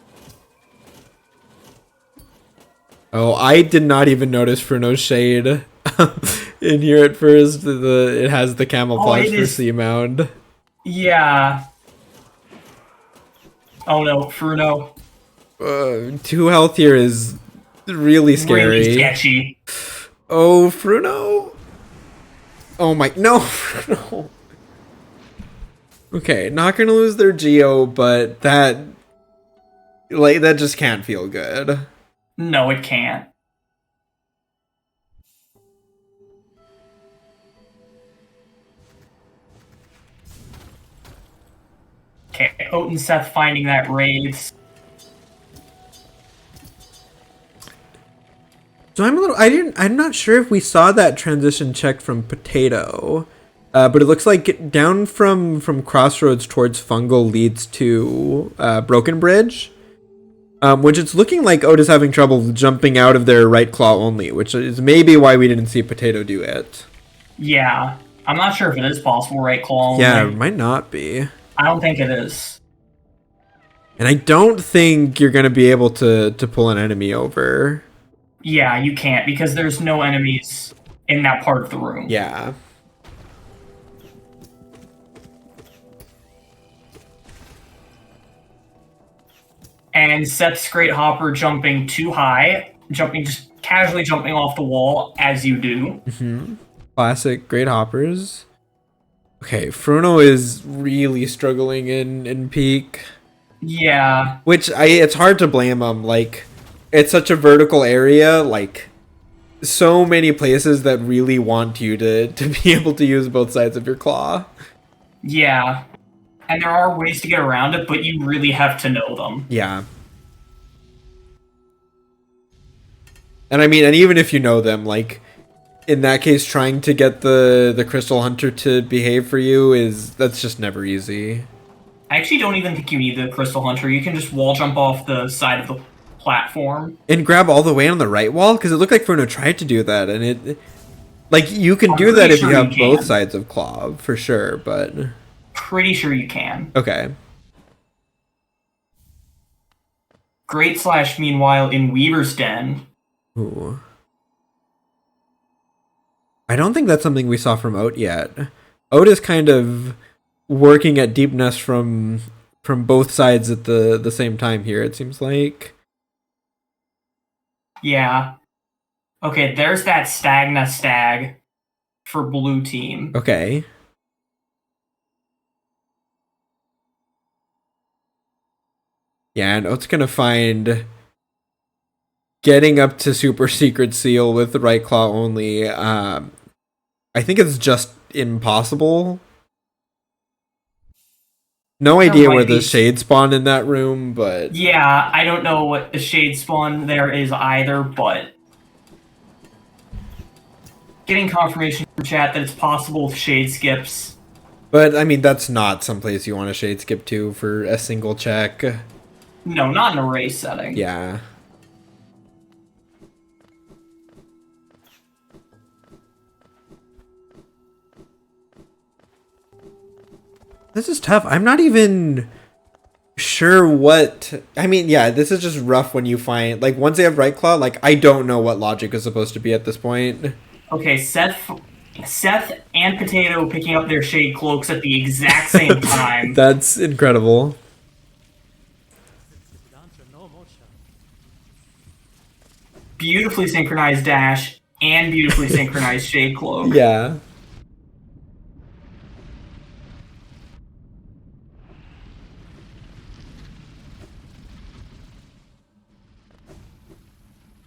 [SPEAKER 2] Oh, I did not even notice Fruno's shade in here at first. It has the camouflage for Seamound.
[SPEAKER 1] Yeah. Oh no, Fruno.
[SPEAKER 2] 2 health here is really scary.
[SPEAKER 1] Really sketchy.
[SPEAKER 2] Oh, Fruno. Oh my, no, Fruno. Okay, not gonna lose their Geo, but that just can't feel good.
[SPEAKER 1] No, it can't. Okay, Oat and Seth finding that Wraiths.
[SPEAKER 2] So I'm not sure if we saw that transition check from Potato. But it looks like down from Crossroads towards Fungal leads to Broken Bridge. Which it's looking like Oat is having trouble jumping out of their right claw only, which is maybe why we didn't see Potato do it.
[SPEAKER 1] Yeah. I'm not sure if it is possible right claw only.
[SPEAKER 2] Yeah, it might not be.
[SPEAKER 1] I don't think it is.
[SPEAKER 2] And I don't think you're going to be able to pull an enemy over.
[SPEAKER 1] Yeah, you can't, because there's no enemies in that part of the room.
[SPEAKER 2] Yeah.
[SPEAKER 1] And Seth's Great Hopper jumping too high, just casually jumping off the wall as you do.
[SPEAKER 2] Classic great hoppers. Okay, Fruno is really struggling in peak.
[SPEAKER 1] Yeah.
[SPEAKER 2] Which it's hard to blame him. Like, it's such a vertical area. Like, so many places that really want you to be able to use both sides of your claw.
[SPEAKER 1] Yeah. And there are ways to get around it, but you really have to know them.
[SPEAKER 2] Yeah. And I mean, and even if you know them, like, in that case, trying to get the Crystal Hunter to behave for you that's just never easy.
[SPEAKER 1] I actually don't even think you need the Crystal Hunter. You can just wall jump off the side of the platform.
[SPEAKER 2] And grab all the way on the right wall? Because it looked like Fruno tried to do that, and it... Like, you can do that if you have both sides of claw, for sure, but...
[SPEAKER 1] Pretty sure you can.
[SPEAKER 2] Okay.
[SPEAKER 1] Great Slash, meanwhile, in Weaver's Den.
[SPEAKER 2] Ooh. I don't think that's something we saw from Oat yet. Oat is kind of working at deepness from both sides at the same time here, it seems like.
[SPEAKER 1] Yeah. Okay, there's that Stagna Stag for blue team.
[SPEAKER 2] Okay. Yeah, and Oat's gonna find getting up to Super Secret Seal with the right claw only. I think it's just impossible. No idea where the shade spawned in that room, but...
[SPEAKER 1] Yeah, I don't know what the shade spawn there is either, but... Getting confirmation from chat that it's possible with shade skips.
[SPEAKER 2] But, I mean, that's not someplace you want to shade skip to for a single check.
[SPEAKER 1] No, not in a race setting.
[SPEAKER 2] Yeah. This is tough. I'm not even sure what... I mean, yeah, this is just rough when you find... Like, once they have right claw, like, I don't know what logic is supposed to be at this point.
[SPEAKER 1] Okay, Seth and Potato picking up their shade cloaks at the exact same time.
[SPEAKER 2] That's incredible.
[SPEAKER 1] Beautifully synchronized dash and beautifully synchronized shade cloak.
[SPEAKER 2] Yeah.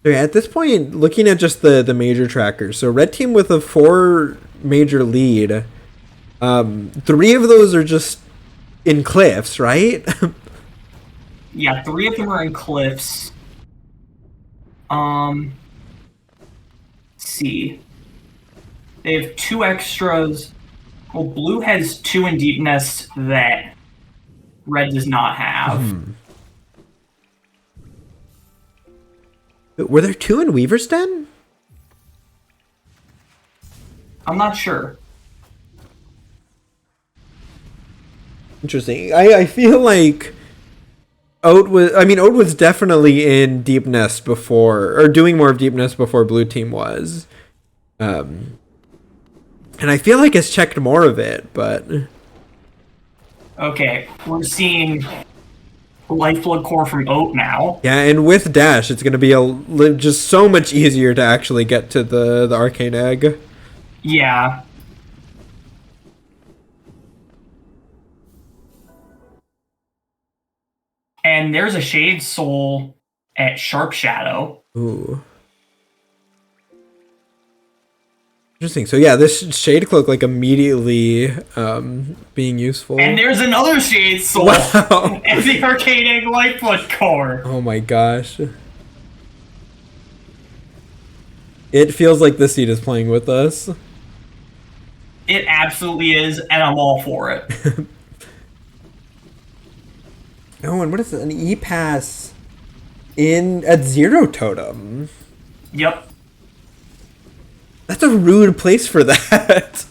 [SPEAKER 2] So yeah, at this point, looking at just the major trackers, so red team with a 4 major lead, 3 of those are just in cliffs, right?
[SPEAKER 1] Yeah, 3 of them are in cliffs. Let's see. They have 2 extras. Well, blue has 2 in deep nest that red does not have.
[SPEAKER 2] Were there 2 in Weaver's Den?
[SPEAKER 1] I'm not sure.
[SPEAKER 2] Interesting. I feel like Oat was definitely in Deep Nest before, or doing more of Deep Nest before Blue Team was. And I feel like it's checked more of it, but...
[SPEAKER 1] Okay, we're seeing Lifeblood Core from Oat now.
[SPEAKER 2] Yeah, and with Dash, it's going to be just so much easier to actually get to the Arcane Egg.
[SPEAKER 1] Yeah. And there's a Shade Soul at Sharp Shadow.
[SPEAKER 2] Ooh. Interesting. So yeah, this Shade Cloak like immediately being useful.
[SPEAKER 1] And there's another Shade Soul at the Arcane Egg Lifeblood Core.
[SPEAKER 2] Oh my gosh. It feels like the seed is playing with us.
[SPEAKER 1] It absolutely is, and I'm all for it.
[SPEAKER 2] Oh, and what is it? An E-Pass at Zero Totem?
[SPEAKER 1] Yep.
[SPEAKER 2] That's a rude place for that.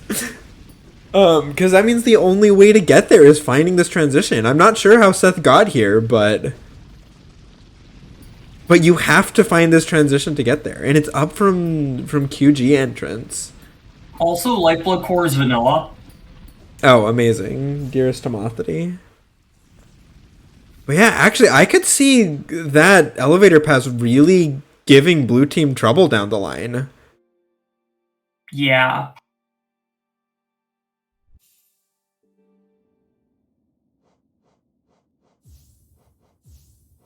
[SPEAKER 2] Because that means the only way to get there is finding this transition. I'm not sure how Seth got here, but you have to find this transition to get there, and it's up from QG entrance.
[SPEAKER 1] Also, Lifeblood Core is vanilla.
[SPEAKER 2] Oh, amazing. Dearest Tomothity. But yeah, actually, I could see that elevator pass really giving blue team trouble down the line.
[SPEAKER 1] Yeah.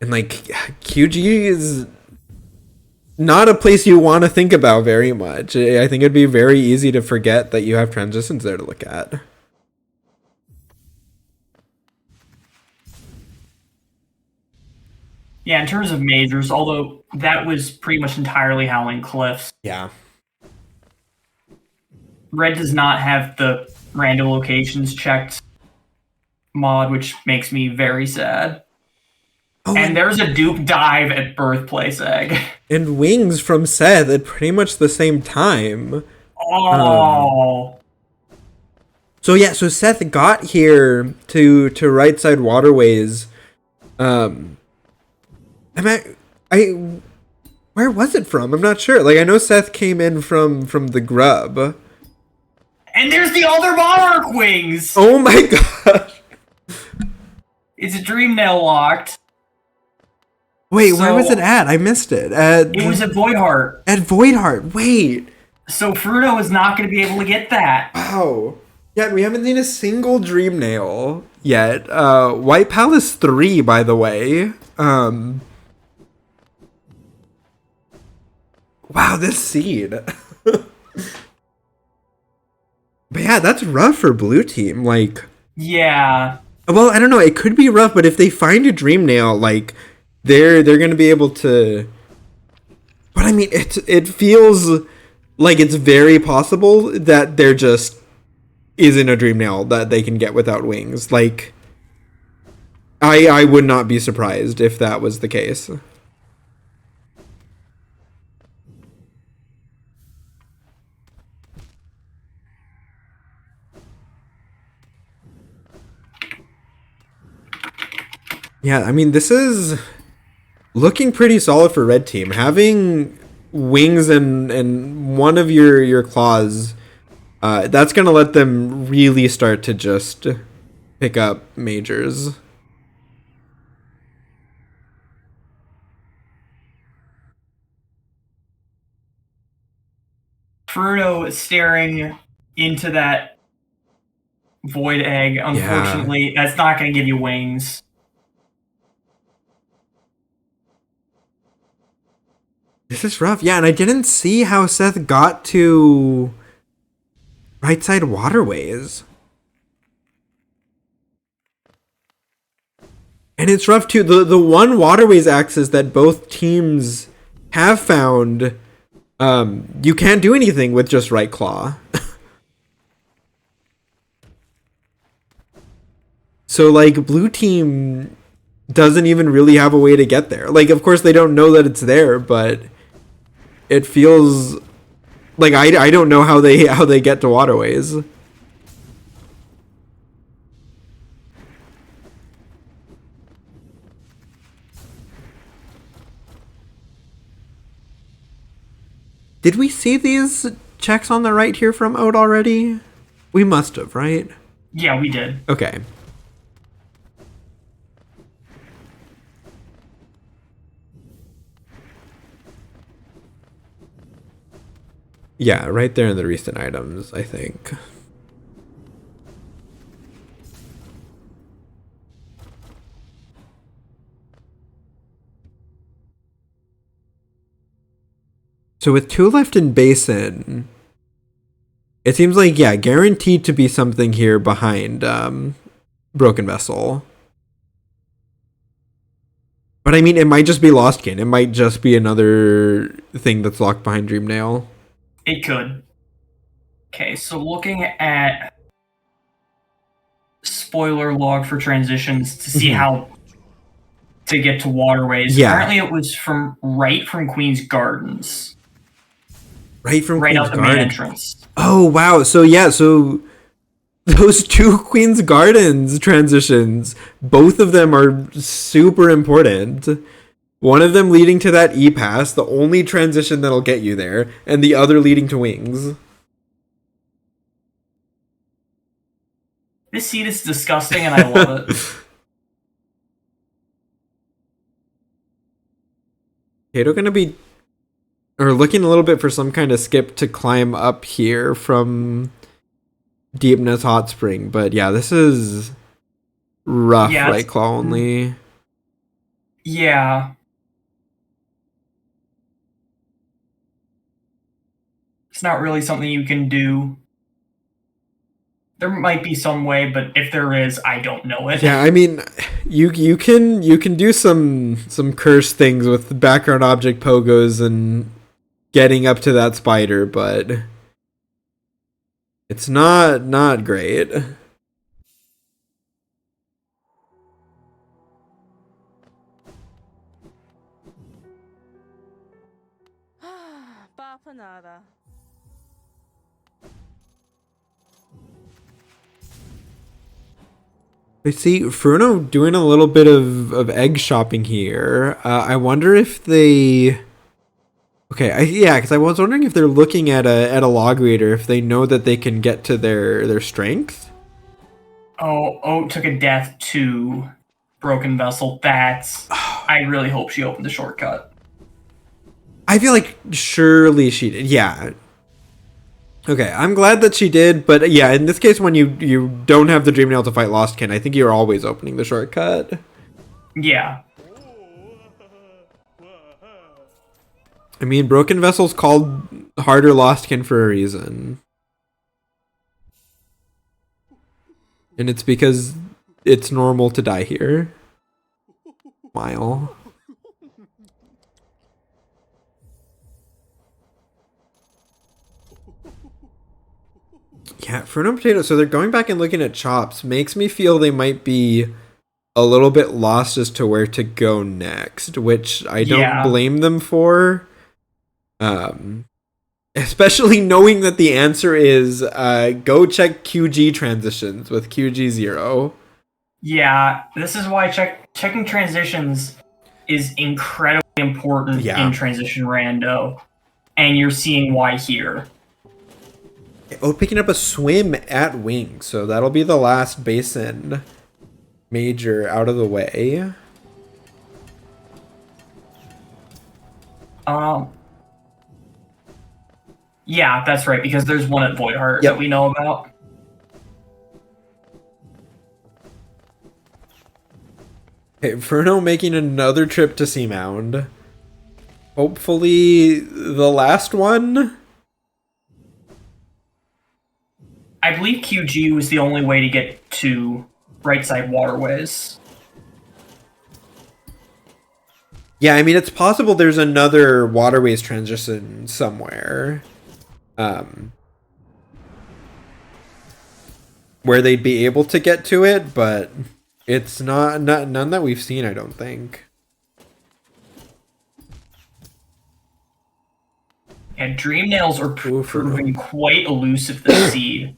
[SPEAKER 2] And like QG is not a place you want to think about very much. I think it'd be very easy to forget that you have transitions there to look at.
[SPEAKER 1] Yeah, in terms of majors, although that was pretty much entirely Howling Cliffs.
[SPEAKER 2] Yeah.
[SPEAKER 1] Red does not have the random locations checked mod, which makes me very sad.
[SPEAKER 2] Oh,
[SPEAKER 1] And there's a Duke dive at Birthplace Egg.
[SPEAKER 2] and wings from Seth at pretty much the same time.
[SPEAKER 1] Oh.
[SPEAKER 2] So yeah, so Seth got here to right side waterways. I where was it from? I'm not sure. Like I know Seth came in from the grub.
[SPEAKER 1] And there's the other Monarch wings!
[SPEAKER 2] Oh my gosh.
[SPEAKER 1] It's Dream Nail locked.
[SPEAKER 2] Wait, where was it at? I missed it.
[SPEAKER 1] It was at Voidheart.
[SPEAKER 2] At Voidheart. Wait.
[SPEAKER 1] So Fruno is not going to be able to get that.
[SPEAKER 2] Wow. Yeah, we haven't seen a single Dream Nail yet. White Palace 3, by the way. Wow, this seed. But yeah, that's rough for blue team. Like,
[SPEAKER 1] Yeah.
[SPEAKER 2] well, I don't know. It could be rough, but if they find a Dream Nail, like, they're gonna be able to. But I mean, it feels like it's very possible that there just isn't a Dream Nail that they can get without wings. Like, I would not be surprised if that was the case. Yeah, I mean, this is looking pretty solid for red team. Having wings and one of your claws, that's gonna let them really start to just pick up majors.
[SPEAKER 1] Fruno is staring into that void egg. Unfortunately, that's not going to give you wings.
[SPEAKER 2] This is rough. Yeah, and I didn't see how Seth got to right side waterways. And it's rough too. The one waterways axis that both teams have found, you can't do anything with just right claw. So like blue team doesn't even really have a way to get there. Like of course they don't know that it's there, but it feels like I don't know how they get to waterways. Did we see these checks on the right here from out already? We must have, right?
[SPEAKER 1] Yeah, we did.
[SPEAKER 2] Okay. Yeah, right there in the recent items, I think. So with 2 left in Basin, it seems like, yeah, guaranteed to be something here behind Broken Vessel. But I mean, it might just be Lost Kin. It might just be another thing that's locked behind Dream Nail.
[SPEAKER 1] It could. Okay, so looking at spoiler log for transitions to see how to get to waterways.
[SPEAKER 2] Yeah.
[SPEAKER 1] Apparently it was from Queen's Gardens.
[SPEAKER 2] Right from
[SPEAKER 1] Right
[SPEAKER 2] Queen's
[SPEAKER 1] out the main
[SPEAKER 2] Garden.
[SPEAKER 1] entrance.
[SPEAKER 2] Oh, wow. So, yeah, so those 2 Queen's Gardens transitions, both of them are super important. One of them leading to that E-Pass, the only transition that'll get you there, and the other leading to Wings.
[SPEAKER 1] This seed is disgusting and I love it.
[SPEAKER 2] Kato gonna be or looking a little bit for some kind of skip to climb up here from Deepness Hot Spring. But yeah, this is rough,
[SPEAKER 1] Yeah,
[SPEAKER 2] right claw only.
[SPEAKER 1] yeah. It's not really something you can do. There might be some way, but if there is, I don't know it.
[SPEAKER 2] Yeah, I mean, you can do some curse things with background object pogos and getting up to that spider, but it's not great.
[SPEAKER 3] Bapanada.
[SPEAKER 2] I see Fruno doing a little bit of egg shopping here. I wonder if they. Okay, yeah, because I was wondering if they're looking at a log reader, if they know that they can get to their strength.
[SPEAKER 1] Oh, Oat took a death to Broken Vessel. That's. I really hope she opened the shortcut.
[SPEAKER 2] I feel like surely she did. Yeah. Okay, I'm glad that she did, but yeah, in this case, when you don't have the Dream Nail to fight Lostkin, I think you're always opening the shortcut.
[SPEAKER 1] Yeah.
[SPEAKER 2] I mean, Broken Vessel's called Harder Lostkin for a reason. And it's because it's normal to die here. Smile. Yeah, Fruno Potato, so they're going back and looking at chops. Makes me feel they might be a little bit lost as to where to go next, which I don't
[SPEAKER 1] Yeah.
[SPEAKER 2] blame them for. Especially knowing that the answer is go check QG transitions with QG0.
[SPEAKER 1] Yeah. This is why checking transitions is incredibly important
[SPEAKER 2] Yeah.
[SPEAKER 1] in transition rando. And you're seeing why here.
[SPEAKER 2] Oh, picking up a swim at wing, so that'll be the last basin major out of the way.
[SPEAKER 1] Yeah, that's right, because there's one at Voidheart
[SPEAKER 2] Yep.
[SPEAKER 1] that we know about.
[SPEAKER 2] Okay, Fruno making another trip to Seamound. Hopefully the last one.
[SPEAKER 1] I believe QG was the only way to get to right side waterways.
[SPEAKER 2] Yeah, I mean, it's possible there's another waterways transition somewhere. Where they'd be able to get to it, but it's not none that we've seen, I don't think.
[SPEAKER 1] And Dream Nails are
[SPEAKER 2] Ooh,
[SPEAKER 1] proving quite elusive this seed.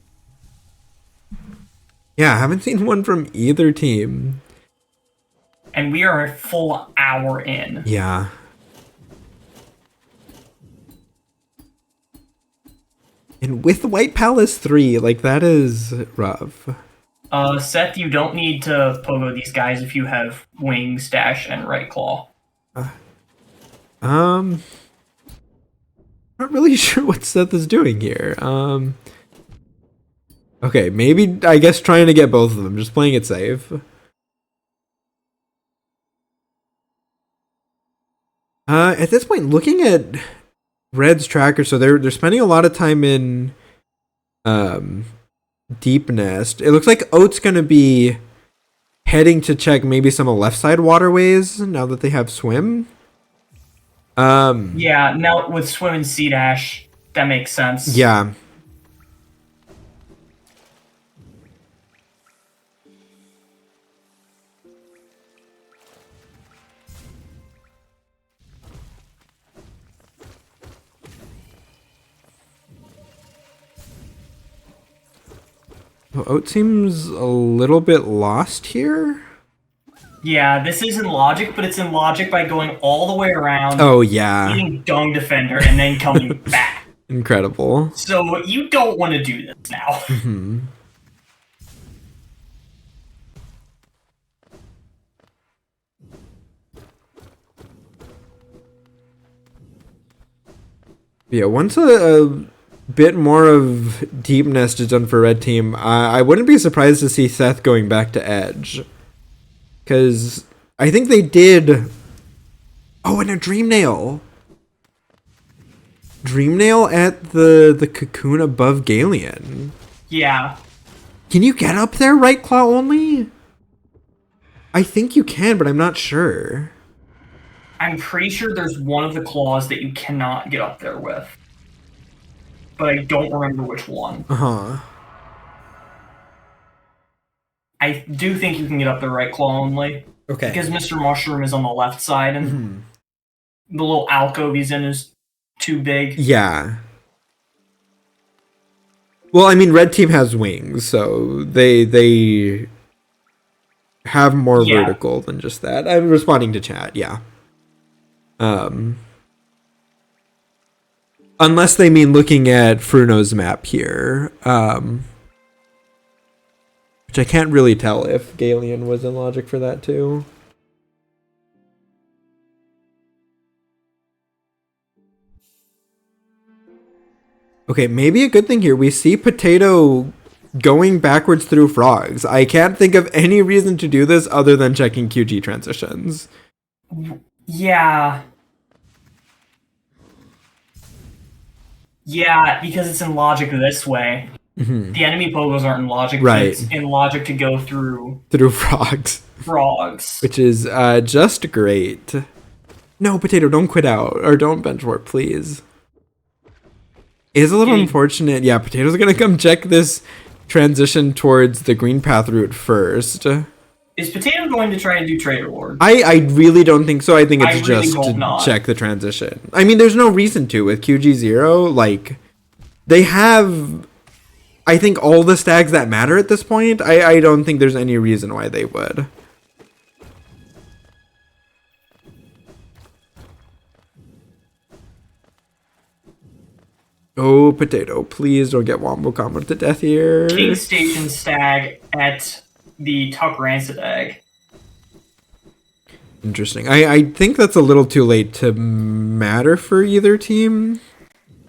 [SPEAKER 2] Yeah, I haven't seen one from either team.
[SPEAKER 1] And we are a full hour in.
[SPEAKER 2] Yeah. And with White Palace 3, like, that is rough.
[SPEAKER 1] Seth, you don't need to pogo these guys if you have Wings, Dash, and Right Claw.
[SPEAKER 2] Not really sure what Seth is doing here. Okay, maybe, I guess, trying to get both of them, just playing it safe. At this point, looking at Red's tracker, so they're spending a lot of time in Deep Nest. It looks like Oat's gonna be heading to check maybe some of left side waterways now that they have swim.
[SPEAKER 1] Yeah, now with Swim and Sea Dash, that makes sense.
[SPEAKER 2] Yeah. Well, Oat seems a little bit lost here.
[SPEAKER 1] Yeah, this is in logic, but it's in logic by going all the way around,
[SPEAKER 2] Oh, yeah.
[SPEAKER 1] eating Dung Defender, and then coming back.
[SPEAKER 2] Incredible.
[SPEAKER 1] So you don't want to do this now.
[SPEAKER 2] Hmm. Yeah, once a bit more of deep nest is done for red team, I wouldn't be surprised to see Seth going back to edge. Because I think they did... Oh, and a dream nail. Dream nail at the cocoon above Galeon.
[SPEAKER 1] Yeah.
[SPEAKER 2] Can you get up there right claw only? I think you can, but I'm not sure.
[SPEAKER 1] I'm pretty sure there's one of the claws that you cannot get up there with. But I don't remember which one.
[SPEAKER 2] Uh-huh.
[SPEAKER 1] I do think you can get up there right claw only.
[SPEAKER 2] Okay.
[SPEAKER 1] Because Mr. Mushroom is on the left side, and the little alcove he's in is too big.
[SPEAKER 2] Yeah. Well, I mean, red team has wings, so they have more vertical than just that. I'm responding to chat, yeah. Unless they mean looking at Fruno's map here, which I can't really tell if Galeon was in logic for that too. Okay, maybe a good thing here. We see Potato going backwards through frogs. I can't think of any reason to do this other than checking QG transitions.
[SPEAKER 1] Yeah. Yeah, because it's in logic this way. The enemy pogos aren't in logic,
[SPEAKER 2] right?
[SPEAKER 1] It's in logic to go through
[SPEAKER 2] frogs.
[SPEAKER 1] Which
[SPEAKER 2] is just great. No, Potato, don't quit out or don't bench warp, please. Is a little unfortunate. Yeah, Potato's gonna come check this transition towards the green path route first.
[SPEAKER 1] Is Potato going to try and do Trader Lord?
[SPEAKER 2] I really don't think so. I think it's
[SPEAKER 1] really
[SPEAKER 2] just to
[SPEAKER 1] not.
[SPEAKER 2] Check the transition. I mean, there's no reason to with QG0. Like, they have, I think, all the stags that matter at this point. I don't think there's any reason why they would. Oh, Potato, please don't get Wombo combo to death here.
[SPEAKER 1] King Station stag at the Tuck Rancid egg.
[SPEAKER 2] Interesting. I think that's a little too late to matter for either team.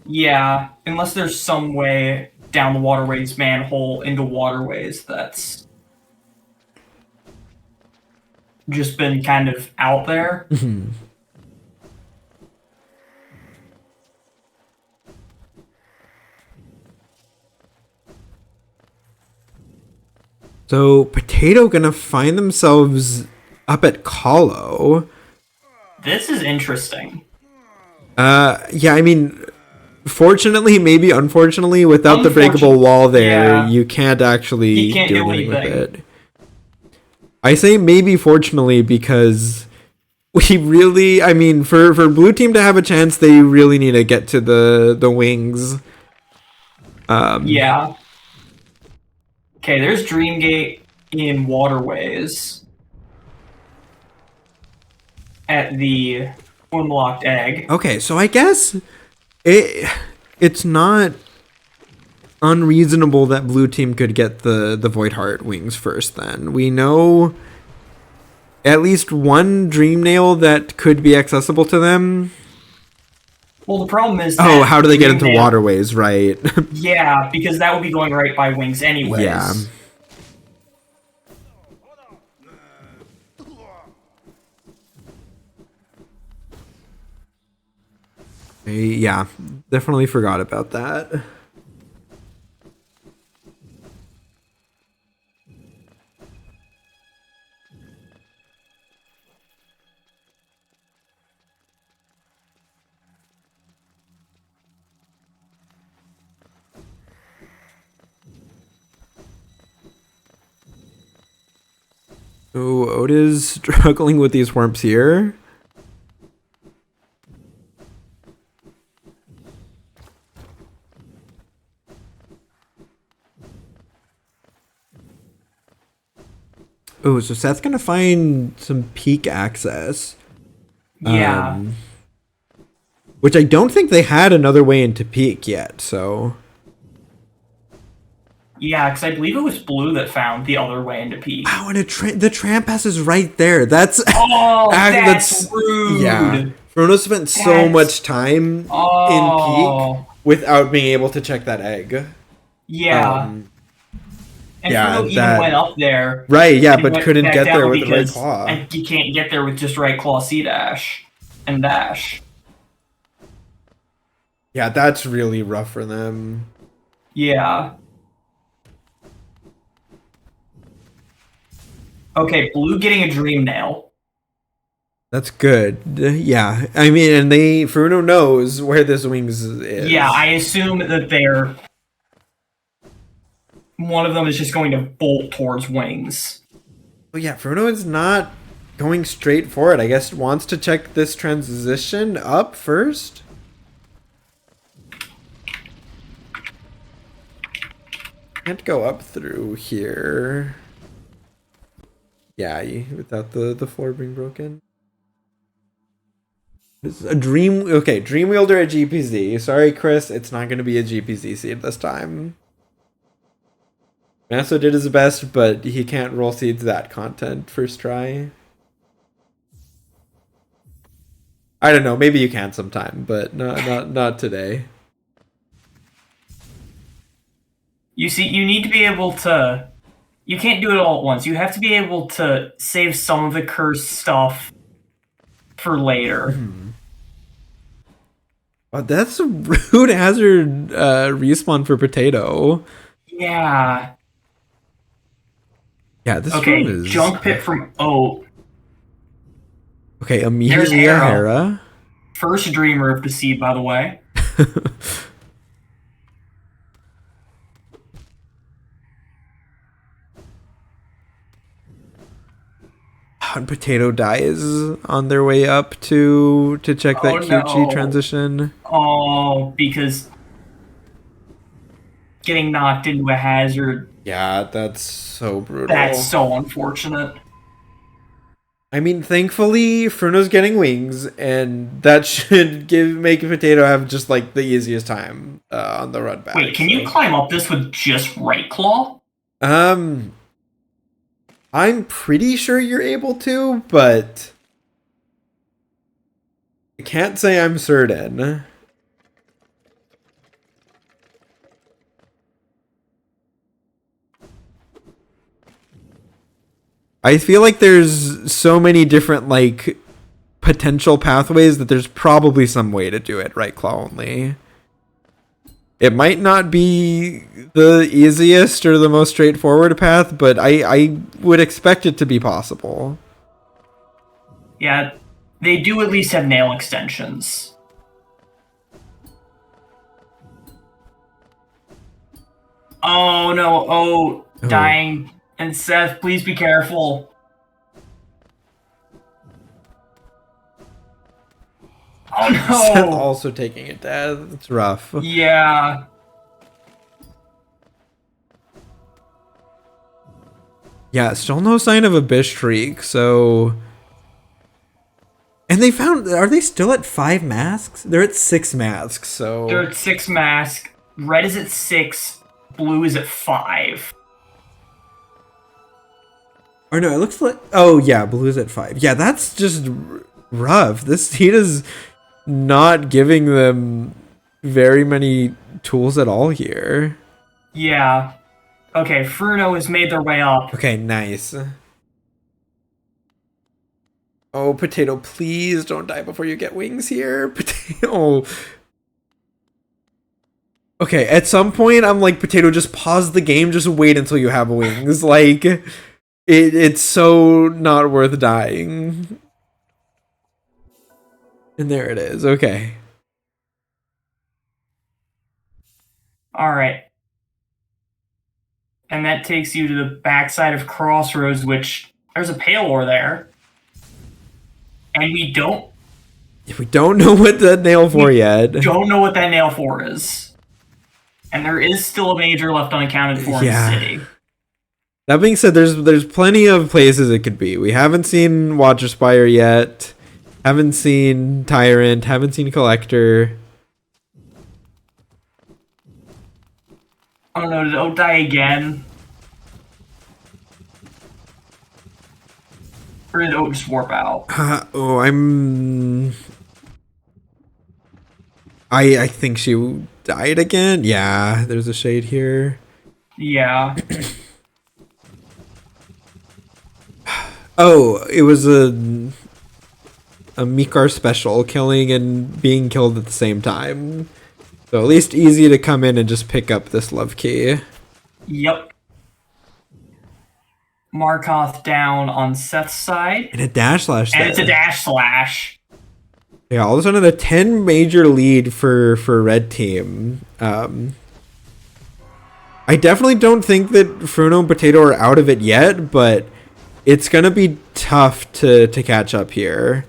[SPEAKER 1] Yeah, unless there's some way down the waterways manhole into waterways that's just been kind of out there.
[SPEAKER 2] So, Potato gonna find themselves up at Kahlo.
[SPEAKER 1] This is interesting.
[SPEAKER 2] Yeah, I mean, fortunately, maybe unfortunately, without the breakable wall there, you can't actually do anything with it. I say maybe fortunately because we really, I mean, for blue team to have a chance, they really need to get to the wings.
[SPEAKER 1] Yeah. Okay, there's Dreamgate in waterways at the unlocked egg.
[SPEAKER 2] Okay, so I guess it's not unreasonable that blue team could get the Void Heart wings first. Then we know at least one Dream Nail that could be accessible to them.
[SPEAKER 1] Well, the problem is
[SPEAKER 2] that how do they get into waterways, right?
[SPEAKER 1] Yeah, because that would be going right by wings anyways.
[SPEAKER 2] Yeah. Yeah, definitely forgot about that. Oh, Oda's struggling with these worms here. Oh, so Seth's gonna find some peak access.
[SPEAKER 1] Yeah.
[SPEAKER 2] Which I don't think they had another way into peak yet, so...
[SPEAKER 1] Yeah, because I believe it was Blue that found the other way into peak.
[SPEAKER 2] Oh, and the Tramp Pass is right there. That's...
[SPEAKER 1] Oh, that's rude!
[SPEAKER 2] Yeah. Fruno spent so
[SPEAKER 1] That's
[SPEAKER 2] much time in peak
[SPEAKER 1] oh
[SPEAKER 2] without being able to check that egg.
[SPEAKER 1] yeah.
[SPEAKER 2] Um,
[SPEAKER 1] And
[SPEAKER 2] yeah,
[SPEAKER 1] Fruno even went
[SPEAKER 2] that
[SPEAKER 1] up there
[SPEAKER 2] right, yeah,
[SPEAKER 1] and
[SPEAKER 2] but
[SPEAKER 1] went
[SPEAKER 2] couldn't
[SPEAKER 1] back
[SPEAKER 2] get there
[SPEAKER 1] down
[SPEAKER 2] with the right
[SPEAKER 1] because
[SPEAKER 2] claw.
[SPEAKER 1] he can't get there with just right claw C dash and dash.
[SPEAKER 2] Yeah, that's really rough for them.
[SPEAKER 1] Yeah. Okay, Blue getting a dream nail.
[SPEAKER 2] That's good. Yeah, I mean, and Fruno knows where this wings
[SPEAKER 1] Yeah, I
[SPEAKER 2] is.
[SPEAKER 1] assume that they're one of them is just going to bolt towards wings.
[SPEAKER 2] Well, yeah, Fruno is not going straight for it. I guess wants to check this transition up first. Can't go up through here. Yeah, without the floor being broken. It's a dream. Okay, Dream Wielder at GPZ. Sorry, Chris, it's not going to be a GPZ seed this time. Masso did his best, but he can't roll seeds that content first try. I don't know. Maybe you can sometime, but not today.
[SPEAKER 1] You see, you need to be able to. You can't do it all at once. You have to be able to save some of the cursed stuff for later.
[SPEAKER 2] Oh, that's a rude hazard respawn for Potato.
[SPEAKER 1] Yeah.
[SPEAKER 2] Yeah, this
[SPEAKER 1] Okay,
[SPEAKER 2] room is
[SPEAKER 1] junk pit from Oat.
[SPEAKER 2] okay.
[SPEAKER 1] There's
[SPEAKER 2] Immediately a Hera.
[SPEAKER 1] First dreamer of the seed, by the way.
[SPEAKER 2] And Potato dies on their way up to check that
[SPEAKER 1] Oh
[SPEAKER 2] QG
[SPEAKER 1] no.
[SPEAKER 2] transition.
[SPEAKER 1] Oh, because getting knocked into a hazard.
[SPEAKER 2] Yeah, that's so brutal.
[SPEAKER 1] That's so unfortunate.
[SPEAKER 2] I mean, thankfully, Fruno's getting wings, and that should make Potato have just like the easiest time on the run back.
[SPEAKER 1] Wait, can you climb up this with just right claw?
[SPEAKER 2] I'm pretty sure you're able to, but I can't say I'm certain. I feel like there's so many different like potential pathways that there's probably some way to do it right claw only. It might not be the easiest or the most straightforward path, but I would expect it to be possible.
[SPEAKER 1] Yeah, they do at least have nail extensions. Oh no, oh, dying. And Seth, please be careful. Oh no!
[SPEAKER 2] Seth also taking a death. It's rough.
[SPEAKER 1] Yeah.
[SPEAKER 2] Yeah, still no sign of a Bish streak, so. And they found. Are they still at 5 masks? They're at 6 masks, so.
[SPEAKER 1] They're at 6 masks. Red is at 6. Blue is at 5.
[SPEAKER 2] Or no, it looks like. Oh, yeah, blue's at 5. Yeah, that's just rough. This heat is not giving them very many tools at all here.
[SPEAKER 1] Yeah. Okay, Fruno has made their way up.
[SPEAKER 2] Okay, nice. Oh, Potato, please don't die before you get wings here. Potato. Okay, at some point, I'm like, Potato, just pause the game. Just wait until you have wings. Like, it's so not worth dying. And there it is. Okay.
[SPEAKER 1] Alright. And that takes you to the backside of Crossroads, which there's a Palor there. And we don't
[SPEAKER 2] know what that nail for yet.
[SPEAKER 1] Don't know what that nail for is. And there is still a major left unaccounted for in the city.
[SPEAKER 2] That being said, there's plenty of places it could be. We haven't seen Watcher Spire yet. Haven't seen Tyrant. Haven't seen Collector.
[SPEAKER 1] Oh no, did Oat die again? Or did Oat just warp out?
[SPEAKER 2] I'm I think she died again. Yeah, there's a shade here.
[SPEAKER 1] Yeah.
[SPEAKER 2] Oh, it was a Mikar special, killing and being killed at the same time. So at least easy to come in and just pick up this love key.
[SPEAKER 1] Yep. Markoth down on Seth's side.
[SPEAKER 2] And a dash slash
[SPEAKER 1] And
[SPEAKER 2] there.
[SPEAKER 1] it's a dash slash.
[SPEAKER 2] Yeah, all of a sudden a 10 major lead for red team. I definitely don't think that Fruno and Potato are out of it yet, but it's gonna be tough to catch up here.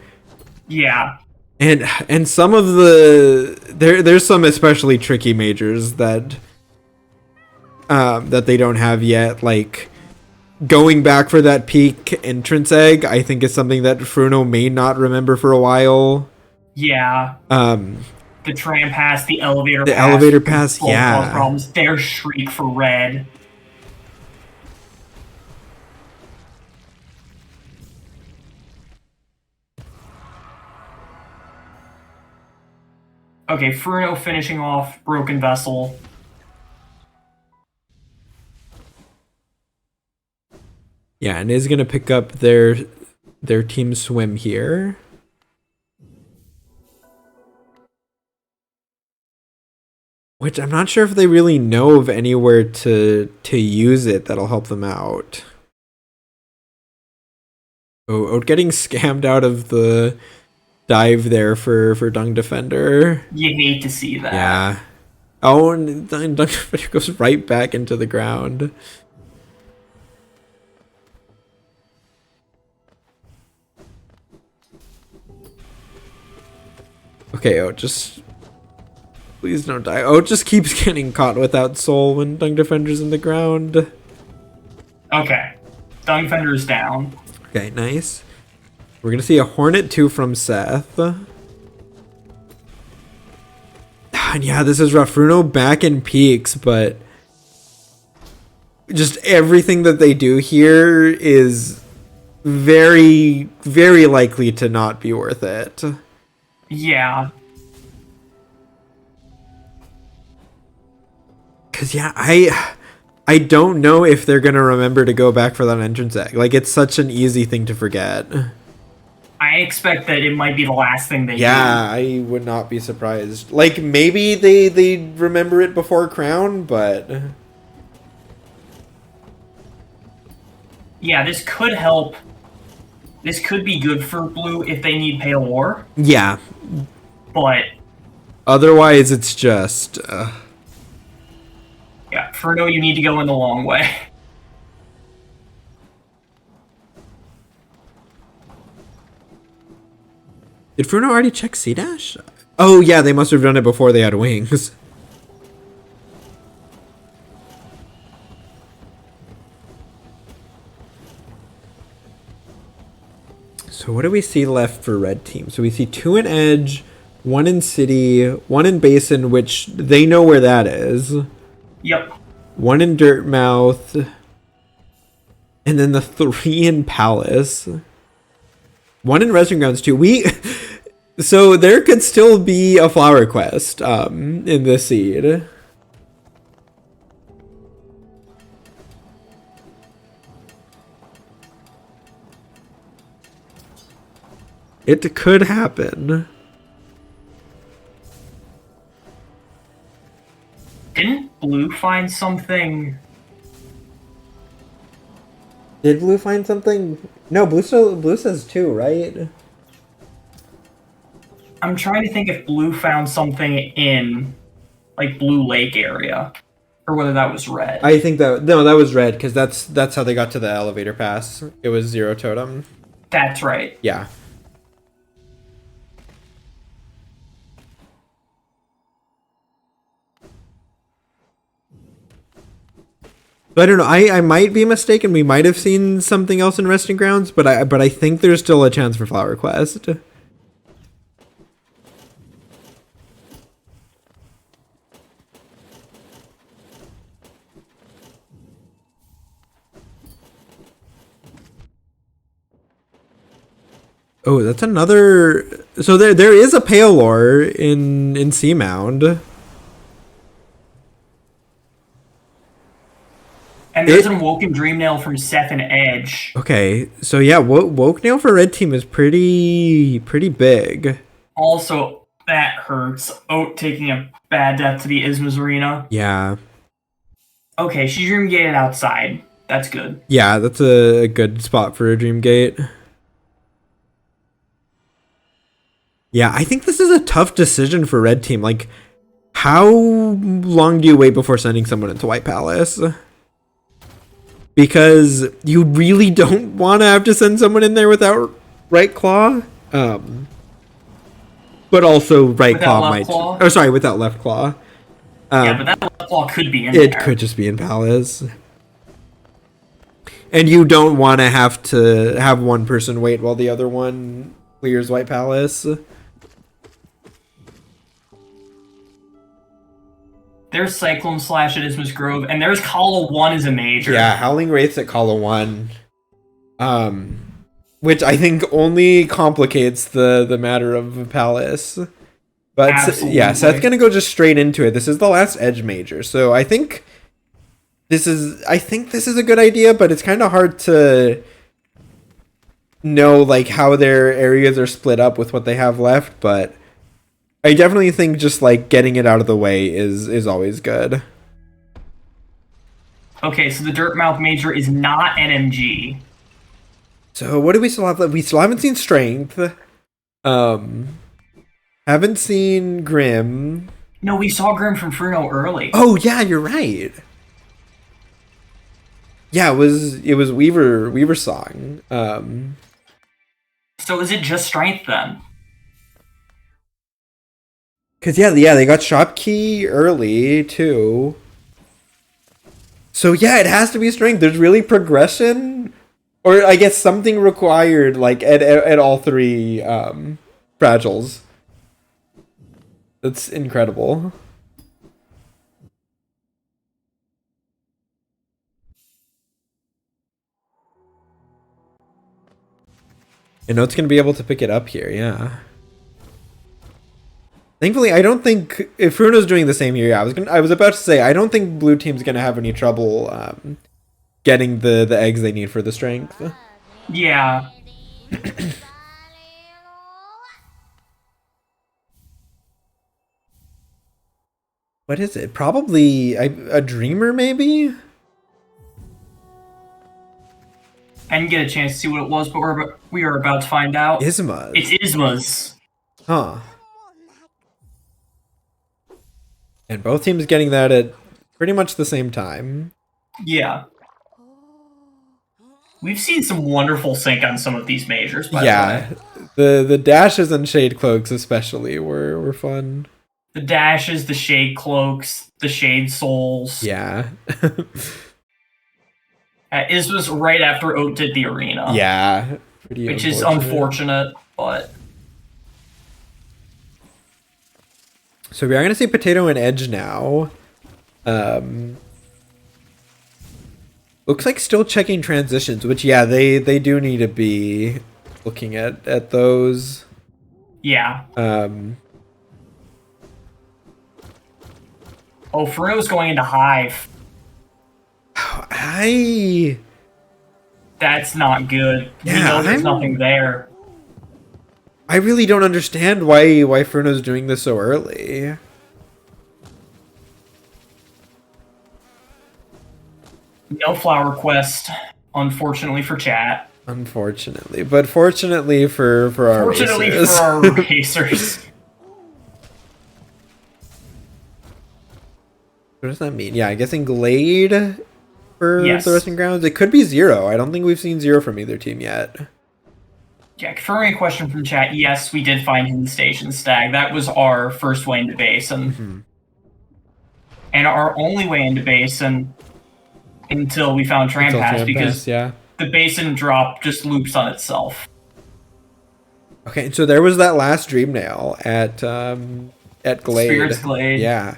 [SPEAKER 1] Yeah.
[SPEAKER 2] And some of the there's some especially tricky majors that that they don't have yet, like going back for that peak entrance egg. I think is something that Fruno may not remember for a while.
[SPEAKER 1] Yeah. The tram pass, the elevator
[SPEAKER 2] The
[SPEAKER 1] pass.
[SPEAKER 2] elevator pass,
[SPEAKER 1] both
[SPEAKER 2] yeah.
[SPEAKER 1] cause problems. Their shriek for red. Okay, Fruno finishing off Broken Vessel.
[SPEAKER 2] Yeah, and is gonna pick up their team swim here. Which I'm not sure if they really know of anywhere to use it that'll help them out. Oh, getting scammed out of the dive there for Dung Defender.
[SPEAKER 1] You hate to see that.
[SPEAKER 2] Yeah. Oh, and Dung Defender goes right back into the ground. Okay, oh, just... Please don't die. Oh, it just keeps getting caught without soul when Dung Defender's in the ground.
[SPEAKER 1] Okay. Dung Defender is down.
[SPEAKER 2] Okay, nice. We're gonna see a Hornet 2 from Seth. And yeah, this is rough. Fruno back in peaks, but just everything that they do here is very, very likely to not be worth it.
[SPEAKER 1] Yeah.
[SPEAKER 2] Cause yeah, I don't know if they're gonna remember to go back for that entrance egg. Like, it's such an easy thing to forget.
[SPEAKER 1] I expect that it might be the last thing they do.
[SPEAKER 2] Yeah, I would not be surprised. Like, maybe they remember it before Crown, but...
[SPEAKER 1] Yeah, this could help. This could be good for Blue if they need Pale War.
[SPEAKER 2] Yeah.
[SPEAKER 1] But...
[SPEAKER 2] Otherwise, it's just...
[SPEAKER 1] Yeah, Fruno, you need to go in the long way.
[SPEAKER 2] Did Fruno already check C-Dash? Oh, yeah, they must have done it before they had wings. So what do we see left for red team? So we see 2 in Edge, 1 in City, 1 in Basin, which they know where that is.
[SPEAKER 1] Yep.
[SPEAKER 2] 1 in Dirtmouth. And then the 3 in Palace. 1 in Resting Grounds too. So there could still be a flower quest in this seed. It could happen.
[SPEAKER 1] Didn't Blue find something?
[SPEAKER 2] Did Blue find something? No, Blue says 2, right?
[SPEAKER 1] I'm trying to think if Blue found something in, like, Blue Lake area. Or whether that was red.
[SPEAKER 2] I think that was red, because that's how they got to the elevator pass. It was 0 totem.
[SPEAKER 1] That's right.
[SPEAKER 2] Yeah. But I don't know. I might be mistaken. We might have seen something else in Resting Grounds, but I think there's still a chance for Flower Quest. Oh, that's another So there is a Paylor in Seamound.
[SPEAKER 1] And there's an Awoken Dreamnail from Seth and Edge.
[SPEAKER 2] Okay, so yeah, woke nail for red team is pretty big.
[SPEAKER 1] Also, that hurts. Oat taking a bad death to the Isma's Arena.
[SPEAKER 2] Yeah.
[SPEAKER 1] Okay, she Dream Gated outside. That's good.
[SPEAKER 2] Yeah, that's a good spot for a Dream Gate. Yeah, I think this is a tough decision for red team. Like, how long do you wait before sending someone into White Palace? Because you really don't want to have to send someone in there without Right Claw. But also Right
[SPEAKER 1] Without
[SPEAKER 2] Claw
[SPEAKER 1] Left
[SPEAKER 2] might...
[SPEAKER 1] Claw?
[SPEAKER 2] Oh, sorry, without Left Claw.
[SPEAKER 1] Yeah, but that Left Claw could be in there.
[SPEAKER 2] It could just be in Palace. And you don't want to have one person wait while the other one clears White Palace.
[SPEAKER 1] There's Cyclone Slash at Isma's Grove, and there's Kala 1 as a major.
[SPEAKER 2] Yeah, Howling Wraiths at Kala 1. Which I think only complicates the matter of Palace. But
[SPEAKER 1] Absolutely.
[SPEAKER 2] yeah, Seth's gonna go just straight into it. This is the last Edge major, so I think this is a good idea, but it's kind of hard to know like how their areas are split up with what they have left, but I definitely think just like getting it out of the way is always good.
[SPEAKER 1] Okay, so the Dirtmouth Major is not NMG.
[SPEAKER 2] So what do we still have left? We still haven't seen Strength. Haven't seen Grim.
[SPEAKER 1] No, we saw Grim from Fruno early.
[SPEAKER 2] Oh yeah, you're right. Yeah, it was Weaver's song.
[SPEAKER 1] So is it just Strength then?
[SPEAKER 2] Cause yeah, they got Shopkey early too. So yeah, it has to be Strength. There's really progression, or I guess something required like at all three fragiles. That's incredible. And Note's gonna be able to pick it up here, yeah. Thankfully, I don't think if Fruno's doing the same here. Yeah, I was about to say I don't think blue team's gonna have any trouble getting the eggs they need for the strength.
[SPEAKER 1] Yeah.
[SPEAKER 2] What is it? Probably a dreamer, maybe.
[SPEAKER 1] I didn't get a chance to see what it was, but we are about to find out.
[SPEAKER 2] Isma's.
[SPEAKER 1] It's Isma's.
[SPEAKER 2] Huh. And both teams getting that at pretty much the same time.
[SPEAKER 1] Yeah. We've seen some wonderful sync on some of these majors, by
[SPEAKER 2] Yeah.
[SPEAKER 1] the way.
[SPEAKER 2] The dashes and shade cloaks especially were fun.
[SPEAKER 1] The dashes, the shade cloaks, the shade souls.
[SPEAKER 2] Yeah.
[SPEAKER 1] Isma's right after Oat did the arena.
[SPEAKER 2] Yeah.
[SPEAKER 1] Which is unfortunate, but...
[SPEAKER 2] So we are going to see Potato and Edge now. Looks like still checking transitions, which, yeah, they do need to be looking at those.
[SPEAKER 1] Yeah. Oh, Fruno's going into Hive. That's not good.
[SPEAKER 2] Yeah,
[SPEAKER 1] We know there's nothing there.
[SPEAKER 2] I really don't understand why Fruno's doing this so early.
[SPEAKER 1] No flower quest, unfortunately for chat.
[SPEAKER 2] Unfortunately, but fortunately for our
[SPEAKER 1] Fortunately
[SPEAKER 2] racers.
[SPEAKER 1] for our racers.
[SPEAKER 2] What does that mean? Yeah, I'm guessing Glade for
[SPEAKER 1] Yes.
[SPEAKER 2] the resting grounds. It could be 0. I don't think we've seen 0 from either team yet.
[SPEAKER 1] Yeah, confirming a question from chat. Yes, we did find him in the station stag. That was our first way into Basin.
[SPEAKER 2] Mm-hmm.
[SPEAKER 1] And our only way into Basin until we found Trampass, because
[SPEAKER 2] yeah.
[SPEAKER 1] the Basin drop just loops on itself.
[SPEAKER 2] Okay, so there was that last Dream Nail at Glade.
[SPEAKER 1] Spirit's Glade.
[SPEAKER 2] Yeah.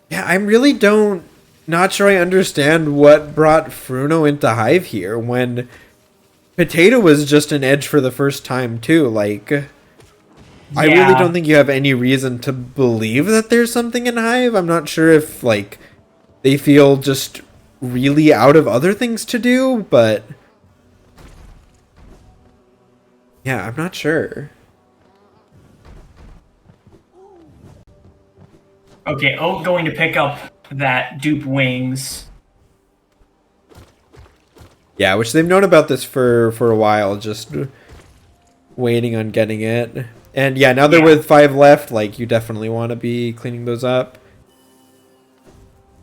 [SPEAKER 2] Yeah, I really don't not sure I understand what brought Fruno into Hive here when Potato was just an edge for the first time too. Like, I really don't think you have any reason to believe that there's something in Hive. I'm not sure if like they feel just really out of other things to do, but yeah, I'm not sure.
[SPEAKER 1] Okay, Oak going to pick up that dupe wings.
[SPEAKER 2] Yeah, which they've known about this for a while, just waiting on getting it. And yeah, now they're with 5 left, like you definitely want to be cleaning those up.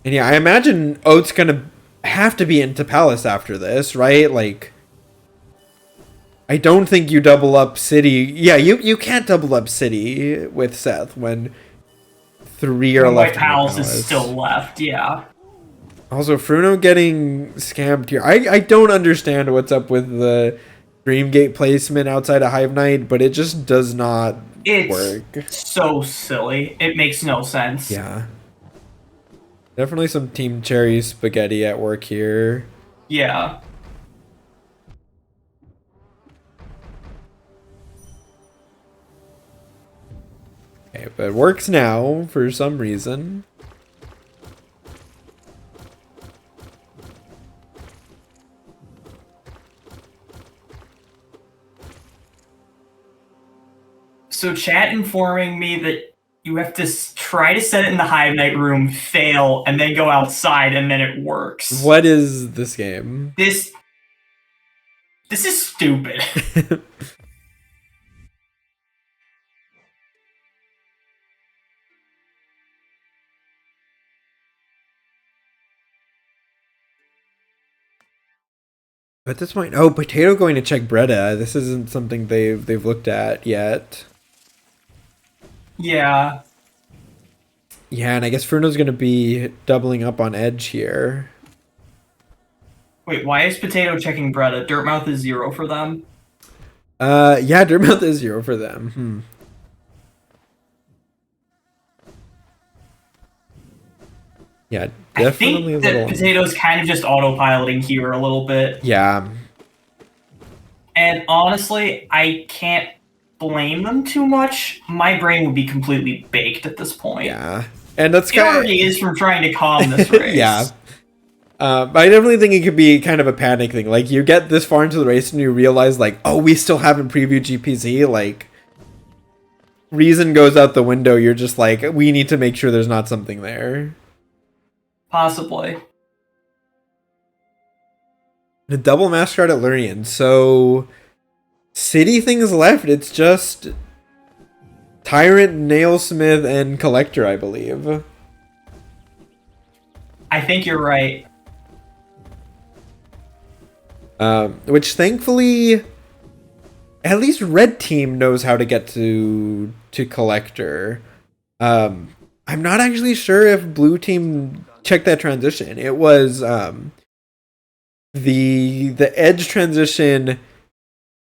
[SPEAKER 2] And yeah, I imagine Oat's gonna have to be into Palace after this, right? Like, I don't think you double up City. Yeah, you can't double up City with Seth when 3 are left.
[SPEAKER 1] White Palace is still left, yeah.
[SPEAKER 2] Also, Fruno getting scammed here. I don't understand what's up with the Dreamgate placement outside of Hive Knight, but it just does not work.
[SPEAKER 1] It's so silly. It makes no sense.
[SPEAKER 2] Yeah. Definitely some Team Cherry spaghetti at work here.
[SPEAKER 1] Yeah.
[SPEAKER 2] Okay, but it works now for some reason.
[SPEAKER 1] So chat informing me that you have to try to set it in the Hive Knight room, fail, and then go outside, and then it works.
[SPEAKER 2] What is this game?
[SPEAKER 1] This is stupid.
[SPEAKER 2] At this point, oh, Potato going to check Bretta. This isn't something they've looked at yet.
[SPEAKER 1] Yeah.
[SPEAKER 2] Yeah, and I guess Fruno's going to be doubling up on Edge here.
[SPEAKER 1] Wait, why is Potato checking Bretta? Dirtmouth is 0 for them?
[SPEAKER 2] Yeah, Dirtmouth is 0 for them. Yeah, definitely
[SPEAKER 1] I think that Potato's kind of just autopiloting here a little bit.
[SPEAKER 2] Yeah.
[SPEAKER 1] And honestly, I can't blame them too much. My brain would be completely baked at this point.
[SPEAKER 2] Yeah. And that's
[SPEAKER 1] it already is from trying to calm this race.
[SPEAKER 2] Yeah. But I definitely think it could be kind of a panic thing. Like, you get this far into the race and you realize, like, oh, we still haven't previewed GPZ. Like, reason goes out the window. You're just like, we need to make sure there's not something there.
[SPEAKER 1] Possibly.
[SPEAKER 2] A double Mascot at Lurian. So, City things left. It's just Tyrant, Nailsmith, and Collector, I believe.
[SPEAKER 1] I think you're right.
[SPEAKER 2] Which thankfully, at least Red Team knows how to get to Collector. I'm not actually sure if Blue Team checked that transition. It was the Edge transition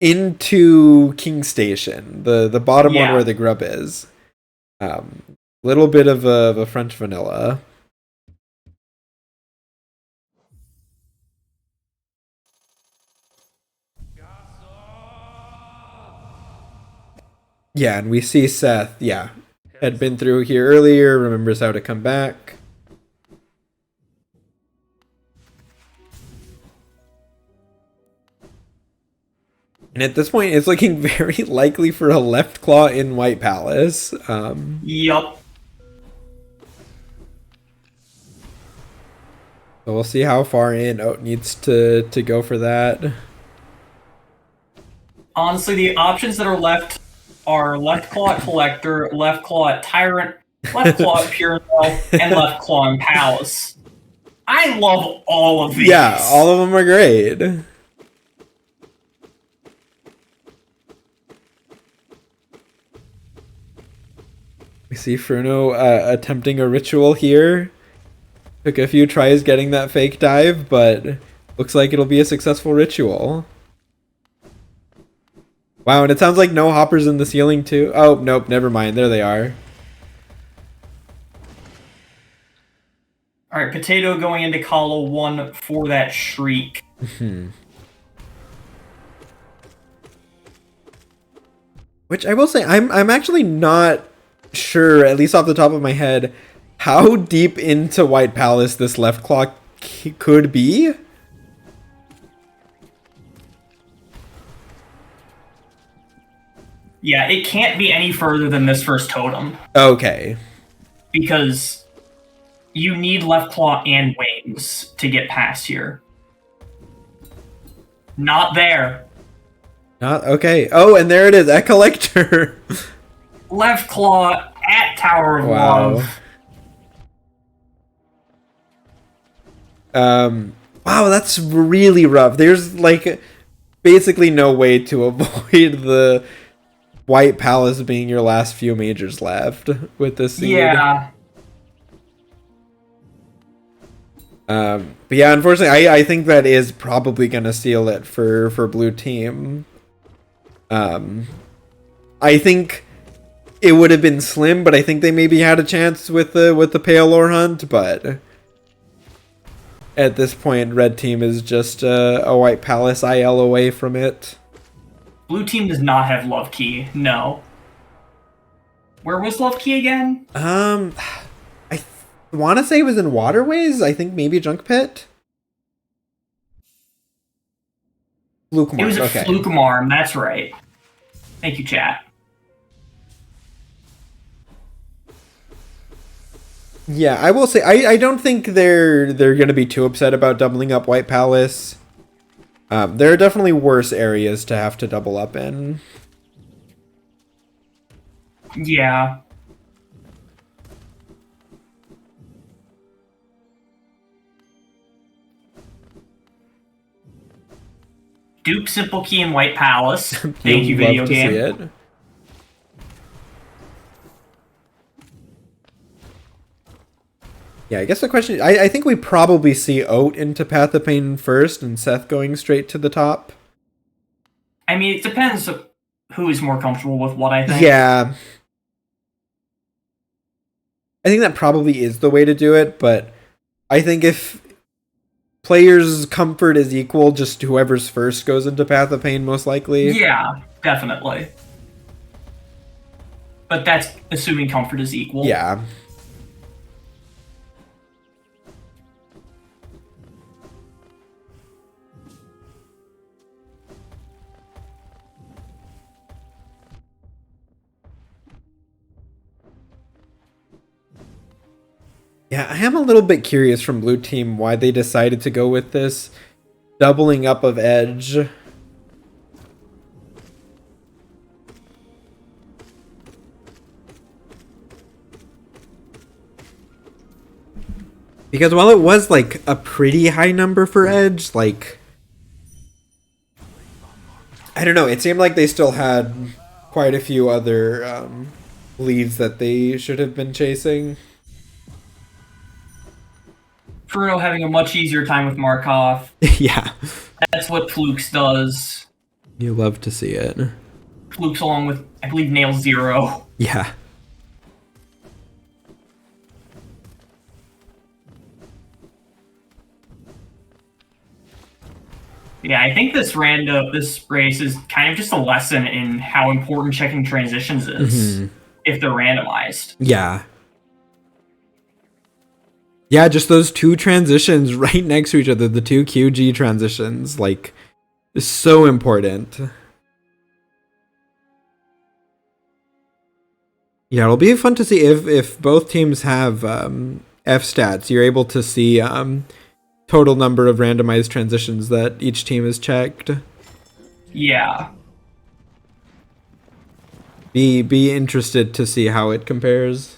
[SPEAKER 2] into King Station, the bottom one where the grub is. Little bit of a French vanilla. Yeah, and we see Seth, had been through here earlier, remembers how to come back. And at this point, it's looking very likely for a left claw in White Palace.
[SPEAKER 1] Yup.
[SPEAKER 2] So we'll see how far in Oat needs to go for that.
[SPEAKER 1] Honestly, the options that are left are left claw at Collector, left claw at Tyrant, left claw at Pure Null, and left claw in Palace. I love all of these.
[SPEAKER 2] Yeah, all of them are great. We see Fruno attempting a ritual here. Took a few tries getting that fake dive, but looks like it'll be a successful ritual. Wow, and it sounds like no hoppers in the ceiling too. Oh, nope, never mind. There they are.
[SPEAKER 1] All right, Potato going into Kalo 1 for that Shriek.
[SPEAKER 2] Which I will say, I'm actually not sure, at least off the top of my head, how deep into White Palace this left claw could be.
[SPEAKER 1] Yeah, it can't be any further than this first totem.
[SPEAKER 2] Okay.
[SPEAKER 1] Because you need left claw and wings to get past here. Not there.
[SPEAKER 2] Not okay. Oh, and there it is, a collector.
[SPEAKER 1] Left claw at Tower of
[SPEAKER 2] Wow.
[SPEAKER 1] Love.
[SPEAKER 2] Wow, that's really rough. There's like basically no way to avoid the White Palace being your last few majors left with this seed.
[SPEAKER 1] Yeah.
[SPEAKER 2] But yeah, unfortunately, I think that is probably gonna seal it for blue team. I think it would have been slim, but I think they maybe had a chance with the Pale Ore Hunt, but at this point, red team is just a White Palace IL away from it.
[SPEAKER 1] Blue team does not have Love Key. No. Where was Love Key again?
[SPEAKER 2] I want to say it was in Waterways. I think maybe Junk Pit. Fluke Marm.
[SPEAKER 1] It was a Fluke Marm. That's right. Thank you, chat.
[SPEAKER 2] Yeah, I will say I don't think they're gonna be too upset about doubling up White Palace. There are definitely worse areas to have to double up in.
[SPEAKER 1] Yeah. Dupe Simple Key in White Palace. Thank you, video game. See it.
[SPEAKER 2] Yeah, I guess the question... I think we probably see Oat into Path of Pain first and Seth going straight to the top.
[SPEAKER 1] I mean, it depends who is more comfortable with what, I think.
[SPEAKER 2] Yeah. I think that probably is the way to do it, but I think if players' comfort is equal, just whoever's first goes into Path of Pain, most likely.
[SPEAKER 1] Yeah, definitely. But that's assuming comfort is equal.
[SPEAKER 2] Yeah. Yeah, I am a little bit curious from Blue Team why they decided to go with this doubling up of Edge. Because while it was like a pretty high number for Edge, like, I don't know, it seemed like they still had quite a few other leads that they should have been chasing.
[SPEAKER 1] Fruno having a much easier time with Markov.
[SPEAKER 2] Yeah.
[SPEAKER 1] That's what Flukes does.
[SPEAKER 2] You love to see it.
[SPEAKER 1] Flukes along with, I believe, Nail Zero.
[SPEAKER 2] Yeah.
[SPEAKER 1] Yeah, I think this race is kind of just a lesson in how important checking transitions is if they're randomized.
[SPEAKER 2] Yeah. Yeah, just those two transitions right next to each other, the two QG transitions, like, is so important. Yeah, it'll be fun to see if both teams have F stats. You're able to see total number of randomized transitions that each team has checked.
[SPEAKER 1] Yeah.
[SPEAKER 2] Be interested to see how it compares.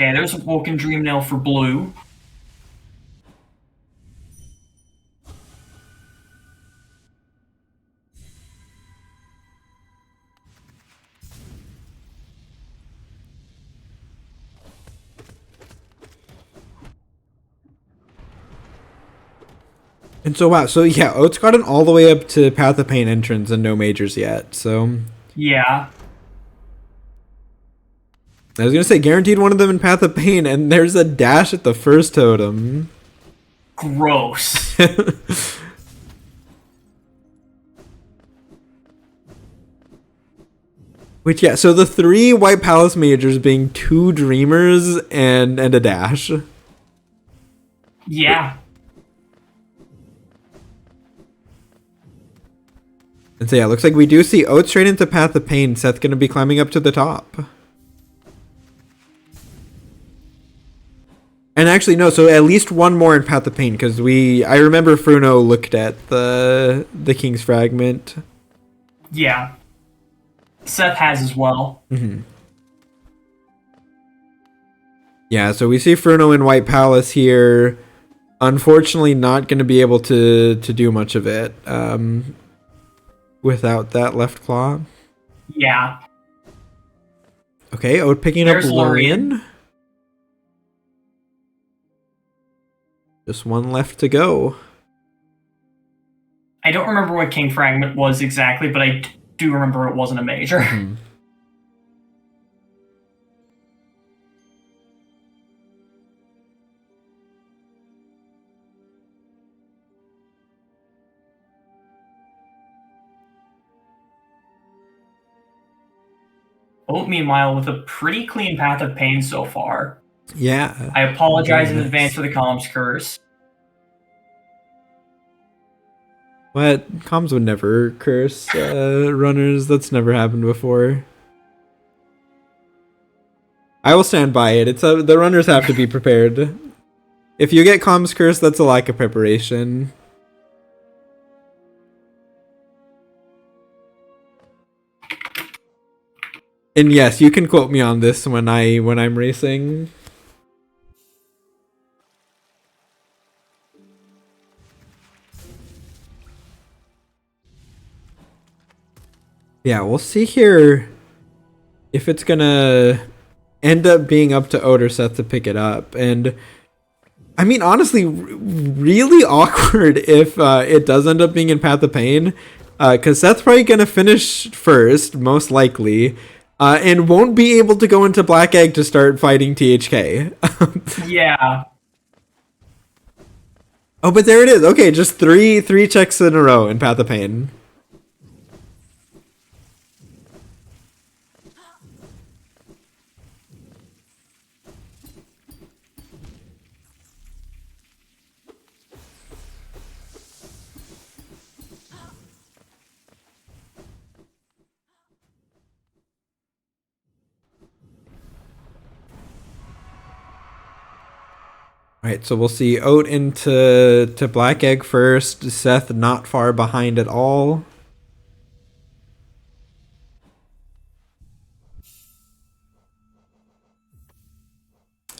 [SPEAKER 1] Okay, there's a Woken Dream Nail for blue.
[SPEAKER 2] And so, wow, so yeah, Oat's gotten all the way up to Path of Pain entrance and no majors yet, so...
[SPEAKER 1] Yeah.
[SPEAKER 2] I was gonna say guaranteed one of them in Path of Pain, and there's a dash at the first totem.
[SPEAKER 1] Gross.
[SPEAKER 2] Which, yeah, so the 3 White Palace Majors being 2 Dreamers and a dash.
[SPEAKER 1] Yeah.
[SPEAKER 2] And so yeah, it looks like we do see Oat straight into Path of Pain. Seth gonna be climbing up to the top. And actually, no, so at least one more in Path of Pain, because I remember Fruno looked at the King's Fragment.
[SPEAKER 1] Yeah. Seth has as well.
[SPEAKER 2] Mm-hmm. Yeah, so we see Fruno in White Palace here. Unfortunately, not going to be able to do much of it without that left claw.
[SPEAKER 1] Yeah.
[SPEAKER 2] Okay, Oat picking
[SPEAKER 1] There's
[SPEAKER 2] up Lorian. Just one left to go.
[SPEAKER 1] I don't remember what King Fragment was exactly, but I do remember it wasn't a major.
[SPEAKER 2] Mm-hmm.
[SPEAKER 1] Oat, meanwhile, with a pretty clean Path of Pain so far.
[SPEAKER 2] Yeah.
[SPEAKER 1] I apologize in advance for the Columns curse.
[SPEAKER 2] What? Comms would never curse runners. That's never happened before. I will stand by it. The runners have to be prepared. If you get comms curse, that's a lack of preparation. And yes, you can quote me on this when I'm racing. Yeah, we'll see here if it's gonna end up being up to Oat or Seth to pick it up. And I mean, honestly, really awkward if it does end up being in Path of Pain, because Seth's probably gonna finish first, most likely, and won't be able to go into Black Egg to start fighting THK.
[SPEAKER 1] Yeah.
[SPEAKER 2] Oh, but there it is. Okay, just three checks in a row in Path of Pain. Alright, so we'll see Oat into Black Egg first. Seth not far behind at all.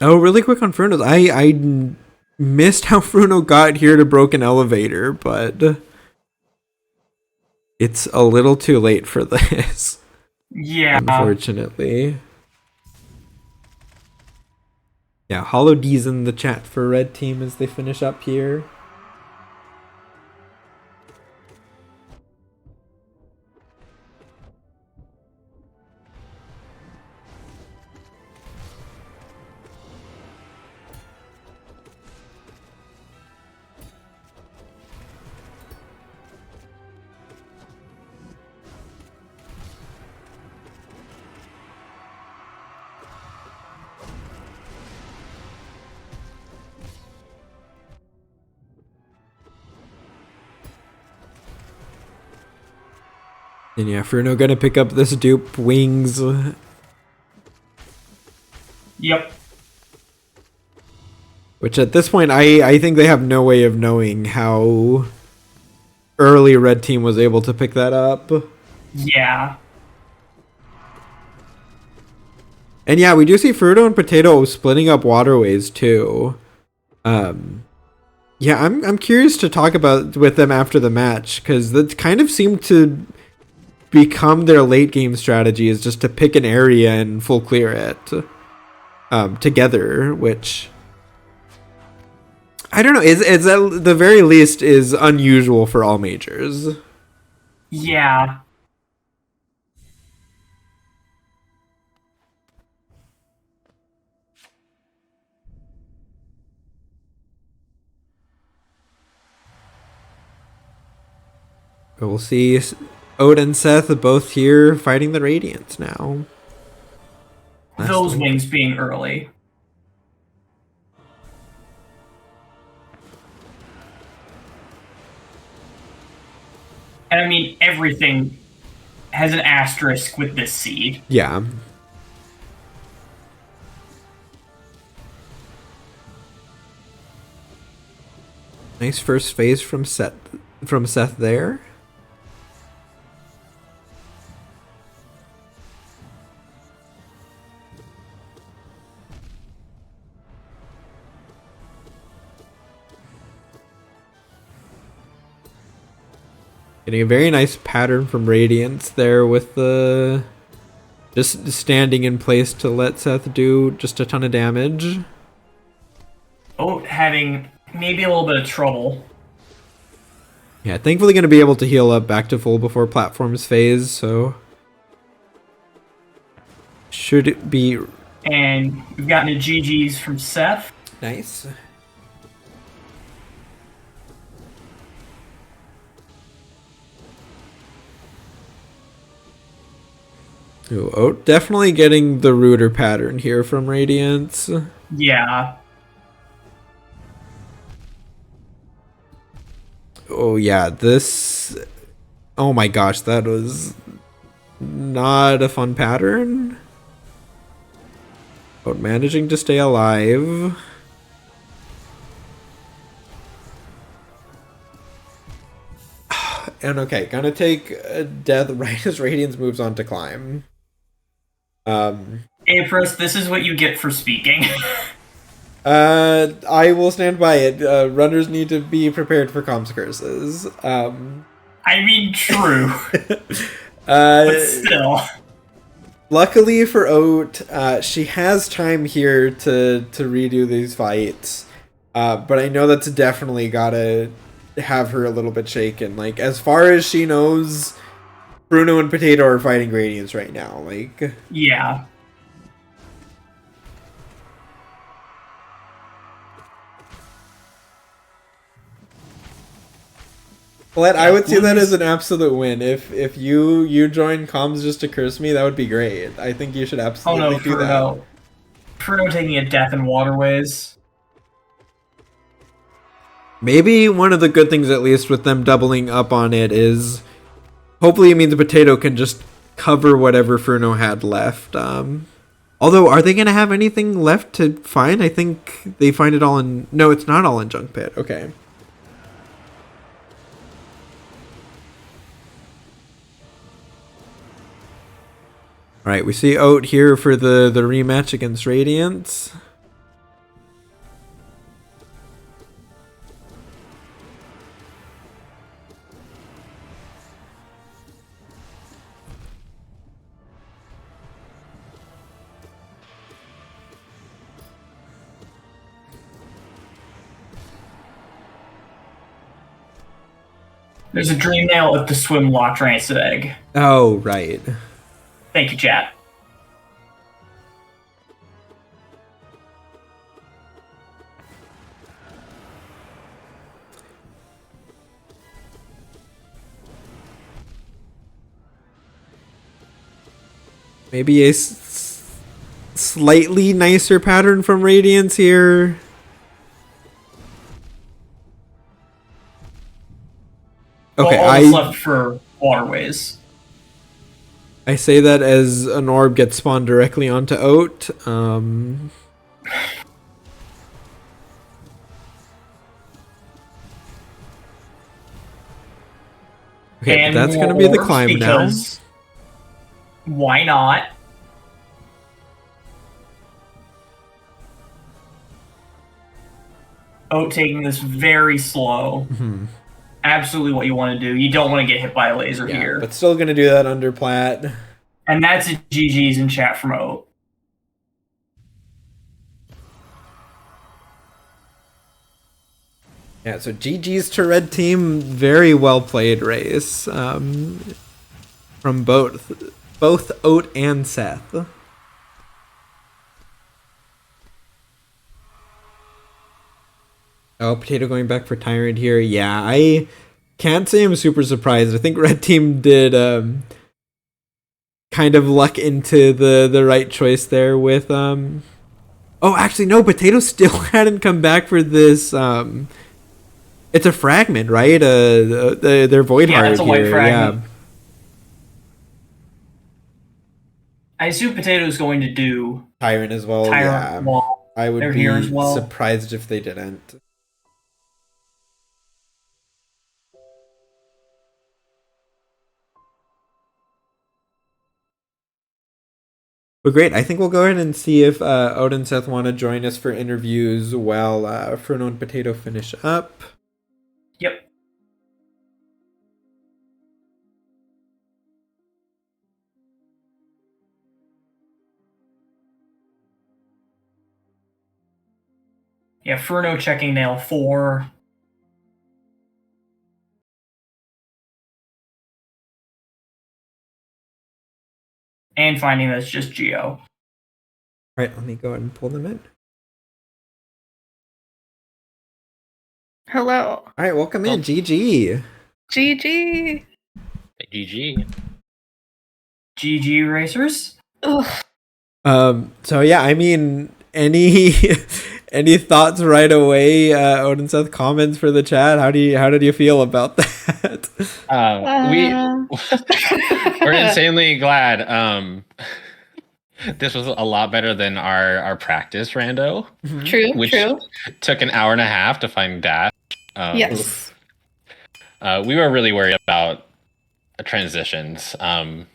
[SPEAKER 2] Oh, really quick on Fruno's. I missed how Fruno got here to Broken Elevator, but it's a little too late for this.
[SPEAKER 1] Yeah.
[SPEAKER 2] Unfortunately. Yeah, Hollow D's in the chat for Red Team as they finish up here. And yeah, Fruno gonna pick up this dupe Wings.
[SPEAKER 1] Yep.
[SPEAKER 2] Which at this point, I think they have no way of knowing how early Red Team was able to pick that up.
[SPEAKER 1] Yeah.
[SPEAKER 2] And yeah, we do see Fruno and Potato splitting up waterways too. Yeah, I'm curious to talk about with them after the match, because that kind of seemed to become their late game strategy, is just to pick an area and full clear it together, which I don't know, is at the very least is unusual for all majors.
[SPEAKER 1] Yeah.
[SPEAKER 2] We'll see Oat and Seth both here fighting the Radiants now.
[SPEAKER 1] Those wings being early. And I mean, everything has an asterisk with this seed.
[SPEAKER 2] Yeah. Nice first phase from Seth there. Getting a very nice pattern from Radiance there with the just standing in place to let Seth do just a ton of damage.
[SPEAKER 1] Oh, having maybe a little bit of trouble.
[SPEAKER 2] Yeah, thankfully going to be able to heal up back to full before platforms phase, so should it be.
[SPEAKER 1] And we've gotten a GG's from Seth.
[SPEAKER 2] Nice. Ooh, oh, definitely getting the rooter pattern here from Radiance.
[SPEAKER 1] Yeah.
[SPEAKER 2] Oh yeah, this. Oh my gosh, that was not a fun pattern. But managing to stay alive. And okay, gonna take a death right as Radiance moves on to climb.
[SPEAKER 1] Apris, this is what you get for speaking.
[SPEAKER 2] I will stand by it. Runners need to be prepared for comms curses.
[SPEAKER 1] I mean, true. But still.
[SPEAKER 2] Luckily for Oat, she has time here to redo these fights. But I know that's definitely gotta have her a little bit shaken. Like, as far as she knows, Fruno and Potato are fighting Gradients right now. Like,
[SPEAKER 1] yeah.
[SPEAKER 2] Colette, I would see that as an absolute win. If you join comms just to curse me, that would be great. I think you should absolutely do that.
[SPEAKER 1] Fruno taking a death in waterways.
[SPEAKER 2] Maybe one of the good things, at least with them doubling up on it, is hopefully it means Potato can just cover whatever Fruno had left. Although, are they going to have anything left to find? I think they find it all in... No, it's not all in Junk Pit. Okay. Alright, we see Oat here for the rematch against Radiance.
[SPEAKER 1] There's a dream nail at the swim locked rancid egg.
[SPEAKER 2] Oh, right.
[SPEAKER 1] Thank you, chat.
[SPEAKER 2] Maybe a slightly nicer pattern from Radiance here. Okay,
[SPEAKER 1] all that's left for waterways.
[SPEAKER 2] I say that as an orb gets spawned directly onto Oat. Okay,
[SPEAKER 1] and
[SPEAKER 2] that's going to be the climb now.
[SPEAKER 1] Why not? Oat taking this very slow.
[SPEAKER 2] Mm-hmm.
[SPEAKER 1] Absolutely what you want to do. You don't want to get hit by a laser here.
[SPEAKER 2] But still going to do that under plat.
[SPEAKER 1] And that's a GG's in chat from Oat.
[SPEAKER 2] Yeah, so GG's to red team. Very well played race from both Oat and Seth. Oh, Potato going back for Tyrant here. Yeah, can't say I'm super surprised. I think Red Team did kind of luck into the right choice there with Oh, actually, no. Potato still hadn't come back for this. It's a fragment, right? Their void
[SPEAKER 1] Yeah,
[SPEAKER 2] heart
[SPEAKER 1] it's a white
[SPEAKER 2] here.
[SPEAKER 1] fragment. I assume Potato's going to do
[SPEAKER 2] Tyrant as well.
[SPEAKER 1] Tyrant
[SPEAKER 2] Yeah,
[SPEAKER 1] while
[SPEAKER 2] I would
[SPEAKER 1] they're here as
[SPEAKER 2] be
[SPEAKER 1] well.
[SPEAKER 2] surprised if they didn't. But great. I think we'll go ahead and see if Odin and Seth want to join us for interviews while Fruno and Potato finish up.
[SPEAKER 1] Yep. Yeah, Fruno checking nail 4. And finding that's just Geo.
[SPEAKER 2] All right, let me go ahead and pull them in.
[SPEAKER 3] Hello.
[SPEAKER 2] All right, welcome in, GG.
[SPEAKER 3] GG.
[SPEAKER 4] GG.
[SPEAKER 1] GG Racers.
[SPEAKER 3] Ugh.
[SPEAKER 2] So yeah, I mean, any any thoughts right away? Odin Seth, comments for the chat. How did you feel about that?
[SPEAKER 4] We're insanely glad. This was a lot better than our practice rando.
[SPEAKER 3] True.
[SPEAKER 4] Which
[SPEAKER 3] true.
[SPEAKER 4] took an hour and a half to find Dash.
[SPEAKER 3] Yes.
[SPEAKER 4] We were really worried about transitions. I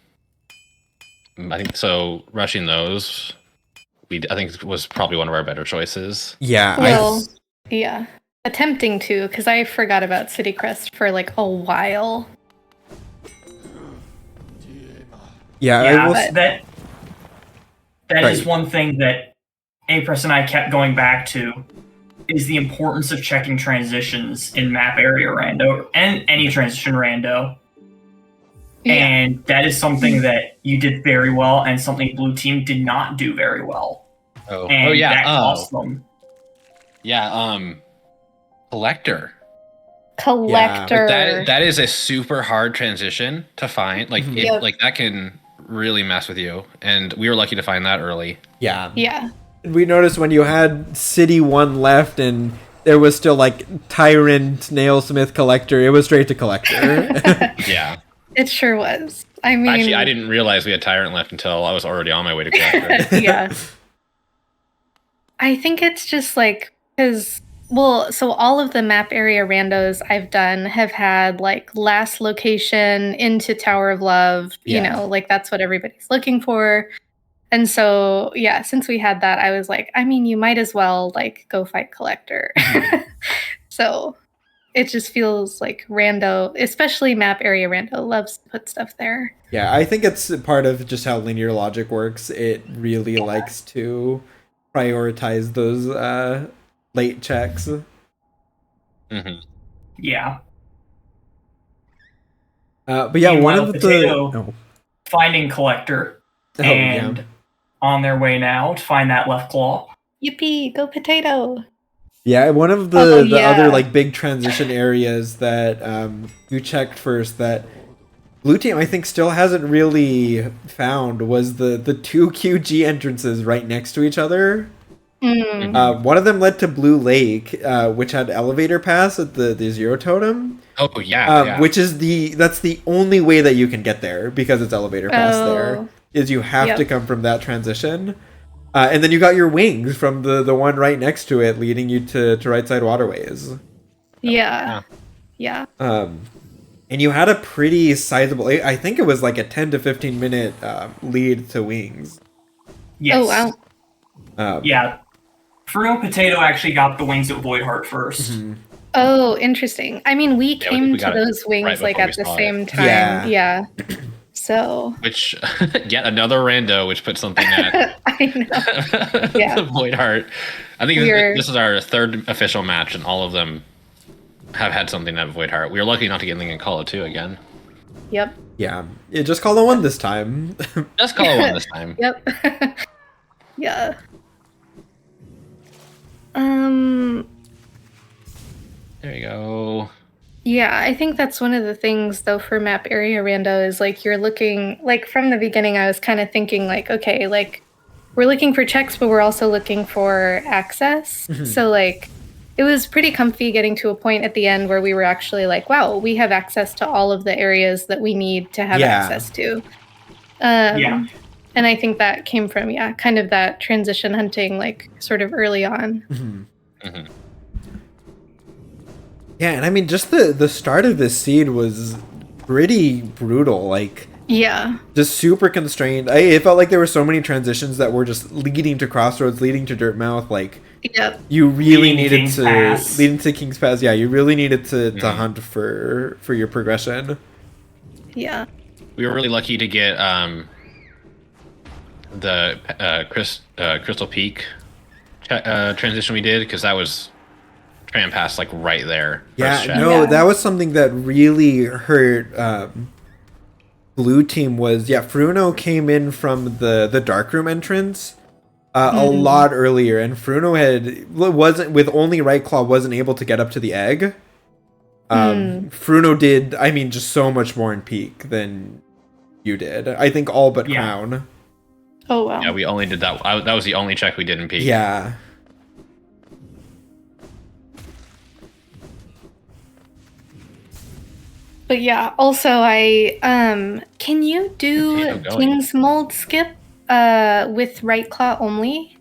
[SPEAKER 4] think so. Rushing those, I think was probably one of our better choices.
[SPEAKER 2] Yeah.
[SPEAKER 3] Well, yeah. Attempting to, because I forgot about City Crest for like a while.
[SPEAKER 1] Yeah,
[SPEAKER 3] But-
[SPEAKER 1] that
[SPEAKER 2] Right.
[SPEAKER 1] is one thing that Apress and I kept going back to, is the importance of checking transitions in map area rando and any transition rando.
[SPEAKER 3] Yeah.
[SPEAKER 1] And that is something that you did very well and something Blue Team did not do very well. And
[SPEAKER 4] yeah.
[SPEAKER 1] that cost them.
[SPEAKER 4] Yeah. Collector.
[SPEAKER 3] Collector.
[SPEAKER 4] That is a super hard transition to find. Like
[SPEAKER 3] Yep.
[SPEAKER 4] like that can really mess with you. And we were lucky to find that early.
[SPEAKER 2] Yeah.
[SPEAKER 3] Yeah.
[SPEAKER 2] We noticed when you had City 1 left and there was still like Tyrant, Nailsmith, Collector, it was straight to Collector.
[SPEAKER 4] Yeah.
[SPEAKER 3] It sure was. I mean,
[SPEAKER 4] Actually, I didn't realize we had Tyrant left until I was already on my way to Collector.
[SPEAKER 3] yeah. I think it's just like, because, well, so all of the map area randos I've done have had like last location into Tower of Love, you
[SPEAKER 2] Yeah.
[SPEAKER 3] know, like that's what everybody's looking for. And so, yeah, since we had that, I was like, I mean, you might as well like go fight Collector. So it just feels like rando, especially map area rando, loves to put stuff there.
[SPEAKER 2] Yeah, I think it's part of just how linear logic works. It really likes to prioritize those late checks.
[SPEAKER 4] Mm-hmm.
[SPEAKER 1] Yeah.
[SPEAKER 2] But yeah, one
[SPEAKER 1] Meanwhile,
[SPEAKER 2] of the
[SPEAKER 1] Potato finding Collector
[SPEAKER 2] Oh,
[SPEAKER 1] and
[SPEAKER 2] yeah.
[SPEAKER 1] on their way now to find that left claw.
[SPEAKER 3] Yippee, go Potato.
[SPEAKER 2] Yeah, one of the,
[SPEAKER 3] Oh,
[SPEAKER 2] the
[SPEAKER 3] yeah.
[SPEAKER 2] other like big transition areas that you checked first that Blue Team I think still hasn't really found was the two QG entrances right next to each other. One of them led to Blue Lake, which had elevator pass at the zero totem.
[SPEAKER 4] Oh yeah,
[SPEAKER 2] Which is that's the only way that you can get there because it's elevator pass there. Is you have to come from that transition. And then you got your wings from the one right next to it, leading you to right side waterways.
[SPEAKER 3] Yeah.
[SPEAKER 2] And you had a pretty sizable, I think it was like a 10 to 15 minute lead to wings.
[SPEAKER 1] Yes.
[SPEAKER 3] Oh,
[SPEAKER 2] wow.
[SPEAKER 1] Yeah. Fruno Potato actually got the wings at Voidheart first.
[SPEAKER 2] Mm-hmm.
[SPEAKER 3] Oh, interesting. I mean, we came
[SPEAKER 4] we
[SPEAKER 3] to
[SPEAKER 4] got it
[SPEAKER 3] those wings
[SPEAKER 4] right
[SPEAKER 3] like
[SPEAKER 4] before
[SPEAKER 3] at
[SPEAKER 4] we
[SPEAKER 3] the
[SPEAKER 4] saw
[SPEAKER 3] same
[SPEAKER 4] it.
[SPEAKER 3] time.
[SPEAKER 2] Yeah.
[SPEAKER 3] So
[SPEAKER 4] Which yet another rando, which put something at
[SPEAKER 3] I know. Yeah.
[SPEAKER 4] Voidheart. I think
[SPEAKER 3] We're-
[SPEAKER 4] this is our third official match, and all of them have had something at Voidheart. We were lucky not to get anything in Call of 2 again.
[SPEAKER 3] Yep.
[SPEAKER 2] Yeah. You just call it one this time.
[SPEAKER 4] Just Call of 1 this time.
[SPEAKER 3] Yep. Yeah.
[SPEAKER 4] There you go.
[SPEAKER 3] Yeah, I think that's one of the things though for map area rando is like you're looking like from the beginning I was kind of thinking like okay, like we're looking for checks but we're also looking for access. So like it was pretty comfy getting to a point at the end where we were actually like, wow, we have access to all of the areas that we need to have
[SPEAKER 2] Yeah.
[SPEAKER 3] access to.
[SPEAKER 1] Yeah.
[SPEAKER 3] And I think that came from kind of that transition hunting like sort of early on.
[SPEAKER 2] Yeah, and I mean, just the start of this seed was pretty brutal. Like,
[SPEAKER 3] Yeah.
[SPEAKER 2] just super constrained. It felt like there were so many transitions that were just leading to crossroads, leading to Dirtmouth. Like,
[SPEAKER 3] Yep.
[SPEAKER 2] you really
[SPEAKER 1] Leading to
[SPEAKER 2] needed
[SPEAKER 1] King's
[SPEAKER 2] to
[SPEAKER 1] Pass.
[SPEAKER 2] leading to King's Pass. Yeah, you really needed to hunt for your progression.
[SPEAKER 3] Yeah.
[SPEAKER 4] We were really lucky to get the Crystal Peak transition we did, because that was tram pass like right there.
[SPEAKER 2] Yeah,
[SPEAKER 4] first check.
[SPEAKER 2] no,
[SPEAKER 3] Yeah.
[SPEAKER 2] that was something that really hurt Blue Team. Was Fruno came in from the darkroom entrance a lot earlier, and Fruno wasn't with only Right Claw wasn't able to get up to the egg. Fruno did, I mean, just so much more in Peak than you did. I think all but
[SPEAKER 1] Yeah.
[SPEAKER 2] Crown.
[SPEAKER 3] Oh wow.
[SPEAKER 4] Yeah, we only did that. That was the only check we did in Peak.
[SPEAKER 2] Yeah.
[SPEAKER 3] But yeah, also I can you do
[SPEAKER 4] Potato going.
[SPEAKER 3] King's Mold skip with Right Claw only?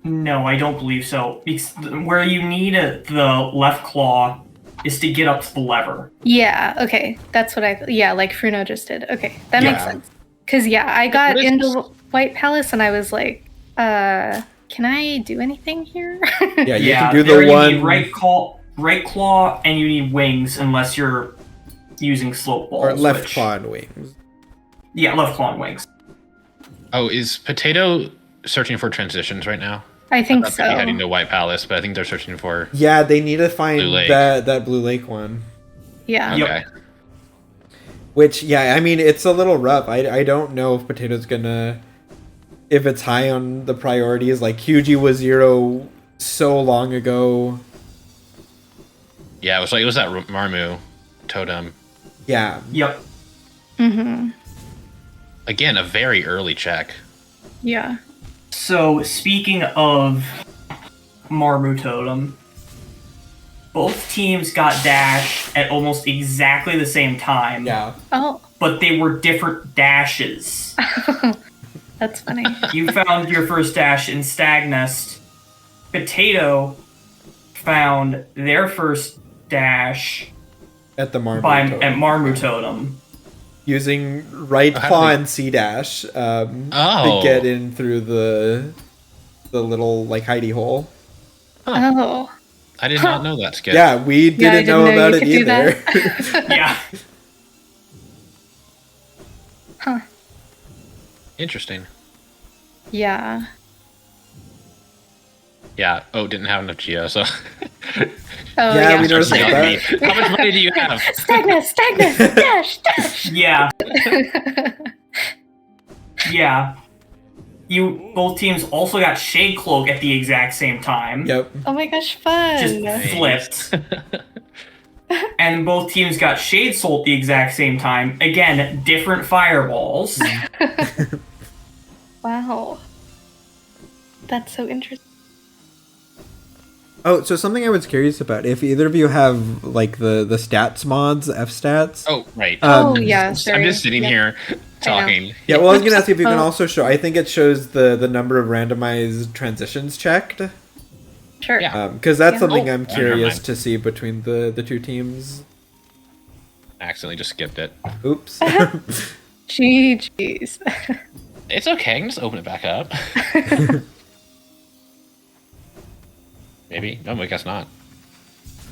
[SPEAKER 1] No, I don't believe so. Because where you need the left claw is to get up to the lever.
[SPEAKER 3] Yeah, okay. That's what like Fruno just did. Okay, that makes
[SPEAKER 2] Yeah.
[SPEAKER 3] sense. Cuz I got
[SPEAKER 4] What is
[SPEAKER 3] into
[SPEAKER 4] this?
[SPEAKER 3] White Palace and I was like, can I do anything here?
[SPEAKER 2] Yeah, you
[SPEAKER 1] Yeah,
[SPEAKER 2] can do
[SPEAKER 1] there
[SPEAKER 2] the
[SPEAKER 1] you
[SPEAKER 2] one.
[SPEAKER 1] need right claw, and you need wings unless you're using slope balls.
[SPEAKER 2] Or left
[SPEAKER 1] which-
[SPEAKER 2] claw and wings.
[SPEAKER 1] Yeah, left claw and wings.
[SPEAKER 4] Oh, is Potato searching for transitions right now?
[SPEAKER 3] I think
[SPEAKER 4] Not
[SPEAKER 3] so.
[SPEAKER 4] that we heading to White Palace, but I think they're searching for.
[SPEAKER 2] Yeah, they need to find
[SPEAKER 4] Blue Lake.
[SPEAKER 2] that Blue Lake one.
[SPEAKER 3] Yeah.
[SPEAKER 1] Yep.
[SPEAKER 4] Okay.
[SPEAKER 2] Which, yeah, I mean, it's a little rough. I don't know if Potato's gonna... If it's high on the priorities. Like, Hyuji was 0 so long ago.
[SPEAKER 4] Yeah, it was that Marmu totem.
[SPEAKER 2] Yeah.
[SPEAKER 1] Yep.
[SPEAKER 3] Mhm.
[SPEAKER 4] Again, a very early check.
[SPEAKER 3] Yeah.
[SPEAKER 1] So, speaking of Marmu Totem, both teams got dash at almost exactly the same time.
[SPEAKER 2] Yeah.
[SPEAKER 3] Oh.
[SPEAKER 1] But they were different dashes.
[SPEAKER 3] That's funny.
[SPEAKER 1] You found your first dash in Stag Nest. Potato found their first dash
[SPEAKER 2] At the Marmu
[SPEAKER 1] at
[SPEAKER 2] totem.
[SPEAKER 1] Marmu Totem.
[SPEAKER 2] Using right
[SPEAKER 4] Oh, how
[SPEAKER 2] claw
[SPEAKER 4] did they-
[SPEAKER 2] and C dash to
[SPEAKER 4] Oh.
[SPEAKER 2] get in through the little, like, hidey hole.
[SPEAKER 3] Oh.
[SPEAKER 4] I did not know that skip.
[SPEAKER 2] Yeah, we didn't,
[SPEAKER 3] I didn't
[SPEAKER 2] know
[SPEAKER 3] know
[SPEAKER 2] about
[SPEAKER 3] you
[SPEAKER 2] it
[SPEAKER 3] could do
[SPEAKER 2] either.
[SPEAKER 3] that.
[SPEAKER 1] Yeah.
[SPEAKER 3] Huh.
[SPEAKER 4] Interesting.
[SPEAKER 3] Yeah.
[SPEAKER 4] Yeah. Oh, didn't have enough Geo, so.
[SPEAKER 3] Oh
[SPEAKER 2] Yeah,
[SPEAKER 3] yeah.
[SPEAKER 2] we noticed
[SPEAKER 4] Starts
[SPEAKER 2] that.
[SPEAKER 4] yelling at me, how much money do you have?
[SPEAKER 3] Stagnus, dash, dash.
[SPEAKER 1] Yeah. Yeah. You both teams also got Shade Cloak at the exact same time.
[SPEAKER 2] Yep.
[SPEAKER 3] Oh my gosh, fun.
[SPEAKER 1] Just flipped. And both teams got Shade Soul at the exact same time. Again, different fireballs.
[SPEAKER 3] Wow. That's so interesting.
[SPEAKER 2] Oh, so something I was curious about, if either of you have, like, the stats mods, F stats.
[SPEAKER 4] Oh, right.
[SPEAKER 3] Oh yeah, sorry.
[SPEAKER 4] I'm just sitting
[SPEAKER 3] Yeah.
[SPEAKER 4] here talking.
[SPEAKER 2] Yeah, well, I was going to ask if you can
[SPEAKER 3] Oh.
[SPEAKER 2] also show, I think it shows the number of randomized transitions checked.
[SPEAKER 3] Sure.
[SPEAKER 4] Yeah.
[SPEAKER 2] Because that's
[SPEAKER 3] Yeah.
[SPEAKER 2] something
[SPEAKER 4] Oh,
[SPEAKER 2] I'm
[SPEAKER 4] never
[SPEAKER 2] curious
[SPEAKER 4] mind.
[SPEAKER 2] to see between the two teams.
[SPEAKER 4] Accidentally just skipped it.
[SPEAKER 2] Oops.
[SPEAKER 3] Jeez.
[SPEAKER 4] It's okay. I can just open it back up. Maybe. No, I guess not.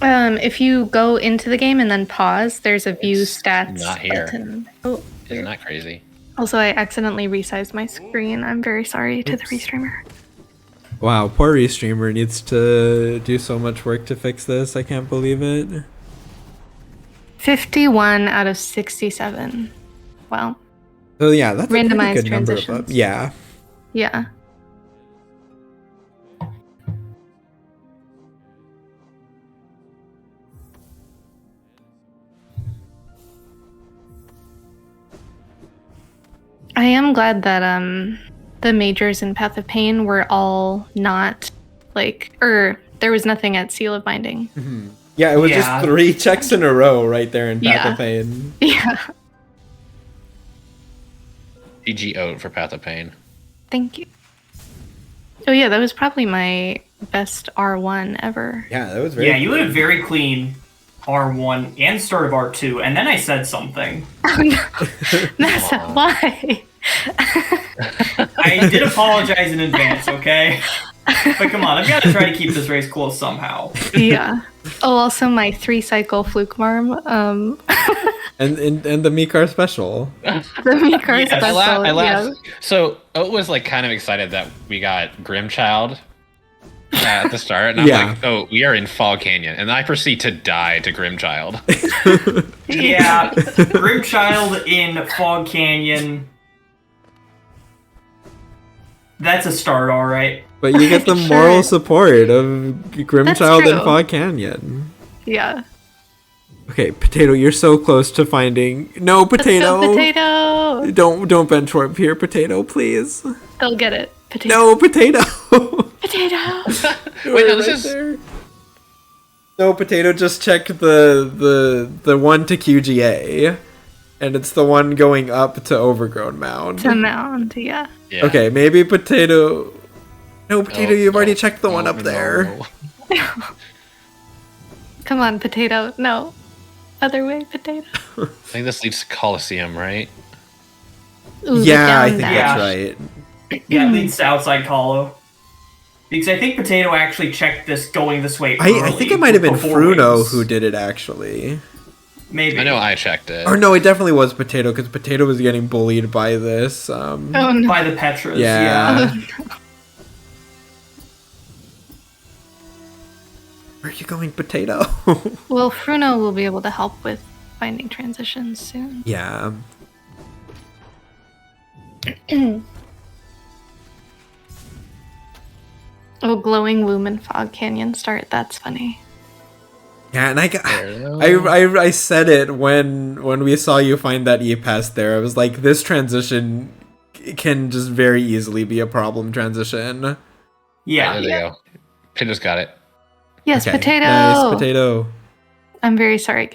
[SPEAKER 3] If you go into the game and then pause, there's a view
[SPEAKER 4] It's
[SPEAKER 3] stats
[SPEAKER 4] not here.
[SPEAKER 3] button. Oh.
[SPEAKER 4] Isn't that crazy?
[SPEAKER 3] Also, I accidentally resized my screen. I'm very sorry to the restreamer.
[SPEAKER 2] Wow, poor Restreamer needs to do so much work to fix this. I can't believe it.
[SPEAKER 3] 51 out of 67. Wow.
[SPEAKER 2] So yeah, that's a pretty
[SPEAKER 3] Randomized
[SPEAKER 2] good number of
[SPEAKER 3] transitions.
[SPEAKER 2] yeah.
[SPEAKER 3] Yeah. I'm glad that the majors in Path of Pain were all not there was nothing at Seal of Binding.
[SPEAKER 2] Mm-hmm. Yeah, it was just 3 checks in a row right there in Path of Pain.
[SPEAKER 3] Yeah.
[SPEAKER 4] GG Oat for Path of Pain.
[SPEAKER 3] Thank you. Oh yeah, that was probably my best R1 ever.
[SPEAKER 2] Yeah, that was very
[SPEAKER 1] you had a very clean R1 and start of R2, and then I said something.
[SPEAKER 3] Oh no. Massa, why?
[SPEAKER 1] I did apologize in advance, okay? But come on, I've got to try to keep this race close somehow.
[SPEAKER 3] Yeah. Oh, also my 3-cycle Fluke Marm.
[SPEAKER 2] and the Mikar special.
[SPEAKER 3] The Mikar special.
[SPEAKER 4] I laughed. So Oat was like kind of excited that we got Grimchild at the start, and I'm like, oh, we are in Fog Canyon, and I proceed to die to Grimchild.
[SPEAKER 1] Yeah, Grimchild in Fog Canyon. That's a start, all right.
[SPEAKER 2] But you get the moral support of Grimchild and Fog Canyon.
[SPEAKER 3] Yeah.
[SPEAKER 2] Okay, Potato, you're so close to finding. No, Potato.
[SPEAKER 3] Let's go, Potato.
[SPEAKER 2] Don't bench warp here, Potato, please.
[SPEAKER 3] They'll get it. Potato.
[SPEAKER 2] No, Potato.
[SPEAKER 3] Potato.
[SPEAKER 4] Wait, no, this is.
[SPEAKER 2] There. No, Potato. Just check the one to QGA, and it's the one going up to Overgrown Mound.
[SPEAKER 3] To Mound, yeah.
[SPEAKER 2] Okay, maybe Potato. No, Potato, you've already checked the one up there.
[SPEAKER 3] Come on, Potato. No. Other way, Potato.
[SPEAKER 4] I think this leads to Coliseum, right?
[SPEAKER 3] Ooh,
[SPEAKER 2] yeah, I think that's right.
[SPEAKER 1] Yeah, it leads to outside Colo. Because I think Potato actually checked this going this way early.
[SPEAKER 2] I think it might have been Fruno who did it, actually.
[SPEAKER 1] Maybe.
[SPEAKER 4] I know I checked it.
[SPEAKER 2] Or no, it definitely was Potato, because Potato was getting bullied by this.
[SPEAKER 3] Oh, no.
[SPEAKER 1] By the Petras,
[SPEAKER 2] yeah. Where are you going, Potato?
[SPEAKER 3] Well, Fruno will be able to help with finding transitions soon.
[SPEAKER 2] Yeah.
[SPEAKER 3] Oh, glowing womb and Fog Canyon start. That's funny.
[SPEAKER 2] Yeah, and I said it when we saw you find that E-Pass there. I was like, this transition can just very easily be a problem transition.
[SPEAKER 1] Yeah.
[SPEAKER 4] There they go. Potato's got it.
[SPEAKER 3] Yes,
[SPEAKER 2] Okay.
[SPEAKER 3] Potato.
[SPEAKER 2] Nice, Potato.
[SPEAKER 3] I'm very sorry.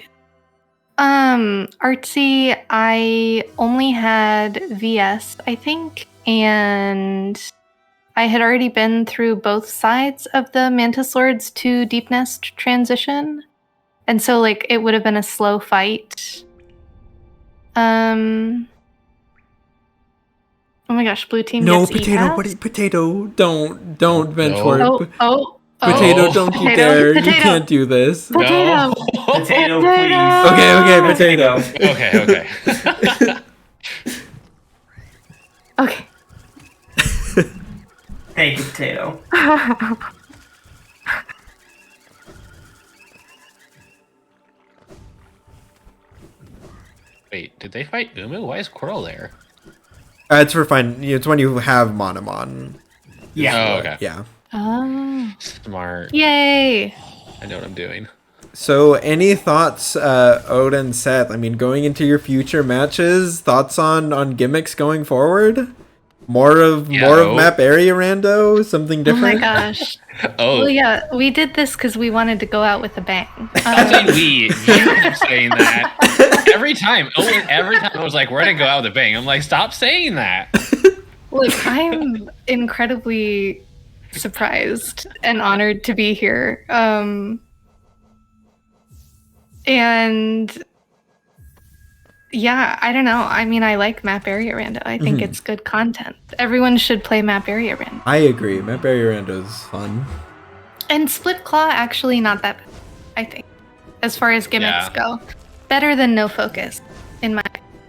[SPEAKER 3] Artsy, I only had VS, I think, and I had already been through both sides of the Mantis Lord's to Deep Nest transition, and so like it would have been a slow fight. Oh my gosh, blue team.
[SPEAKER 2] No,
[SPEAKER 3] gets
[SPEAKER 2] Potato.
[SPEAKER 3] E-Pass?
[SPEAKER 2] What is Potato? Don't bench warp.
[SPEAKER 3] Potato,
[SPEAKER 2] don't you dare! You can't do this.
[SPEAKER 3] Potato.
[SPEAKER 1] Potato, please.
[SPEAKER 2] Okay, Potato.
[SPEAKER 4] Okay.
[SPEAKER 3] Okay.
[SPEAKER 1] Thank you, Potato.
[SPEAKER 4] Wait, did they fight Umu? Why is Quirrell there?
[SPEAKER 2] It's for fun. It's when you have Monomon.
[SPEAKER 1] Yeah.
[SPEAKER 4] Oh, okay.
[SPEAKER 2] Yeah.
[SPEAKER 3] Oh.
[SPEAKER 4] Smart.
[SPEAKER 3] Yay.
[SPEAKER 4] I know what I'm doing.
[SPEAKER 2] So, any thoughts, Ode and Seth? I mean, going into your future matches, thoughts on gimmicks going forward? More of map area rando? Something different?
[SPEAKER 3] Oh my gosh.
[SPEAKER 4] Oh.
[SPEAKER 3] Well, yeah, we did this because we wanted to go out with a bang.
[SPEAKER 4] I'm saying you keep saying that. Every time I was like, we're going to go out with a bang. I'm like, stop saying that.
[SPEAKER 3] Look, I'm incredibly surprised and honored to be here. And yeah, I don't know. I mean, I like map area rando. I think it's good content. Everyone should play map area rando.
[SPEAKER 2] I agree. Map area rando is fun.
[SPEAKER 3] And split claw, actually not that bad, I think, as far as gimmicks go. Better than no focus, in my opinion.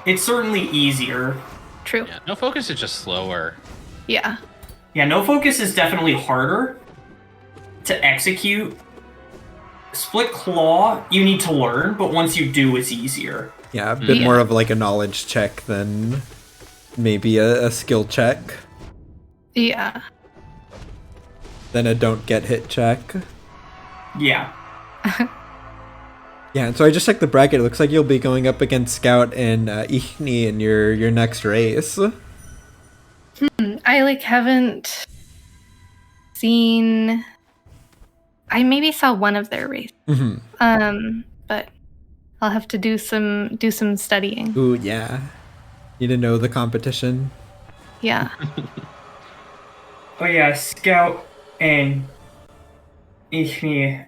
[SPEAKER 1] It's certainly easier.
[SPEAKER 3] True.
[SPEAKER 4] Yeah, no focus is just slower.
[SPEAKER 3] Yeah.
[SPEAKER 1] Yeah, no focus is definitely harder to execute. Split claw, you need to learn, but once you do, it's easier.
[SPEAKER 2] Yeah, a bit more of like a knowledge check than maybe a skill check.
[SPEAKER 3] Yeah.
[SPEAKER 2] Then a don't get hit check.
[SPEAKER 1] Yeah.
[SPEAKER 2] Yeah, and so I just checked the bracket. It looks like you'll be going up against Scout and Ichni in your next race.
[SPEAKER 3] I haven't seen. I maybe saw one of their races. But I'll have to do some studying.
[SPEAKER 2] Ooh, yeah. Need to know the competition.
[SPEAKER 3] Yeah.
[SPEAKER 1] Oh yeah, Scout and Ishmi.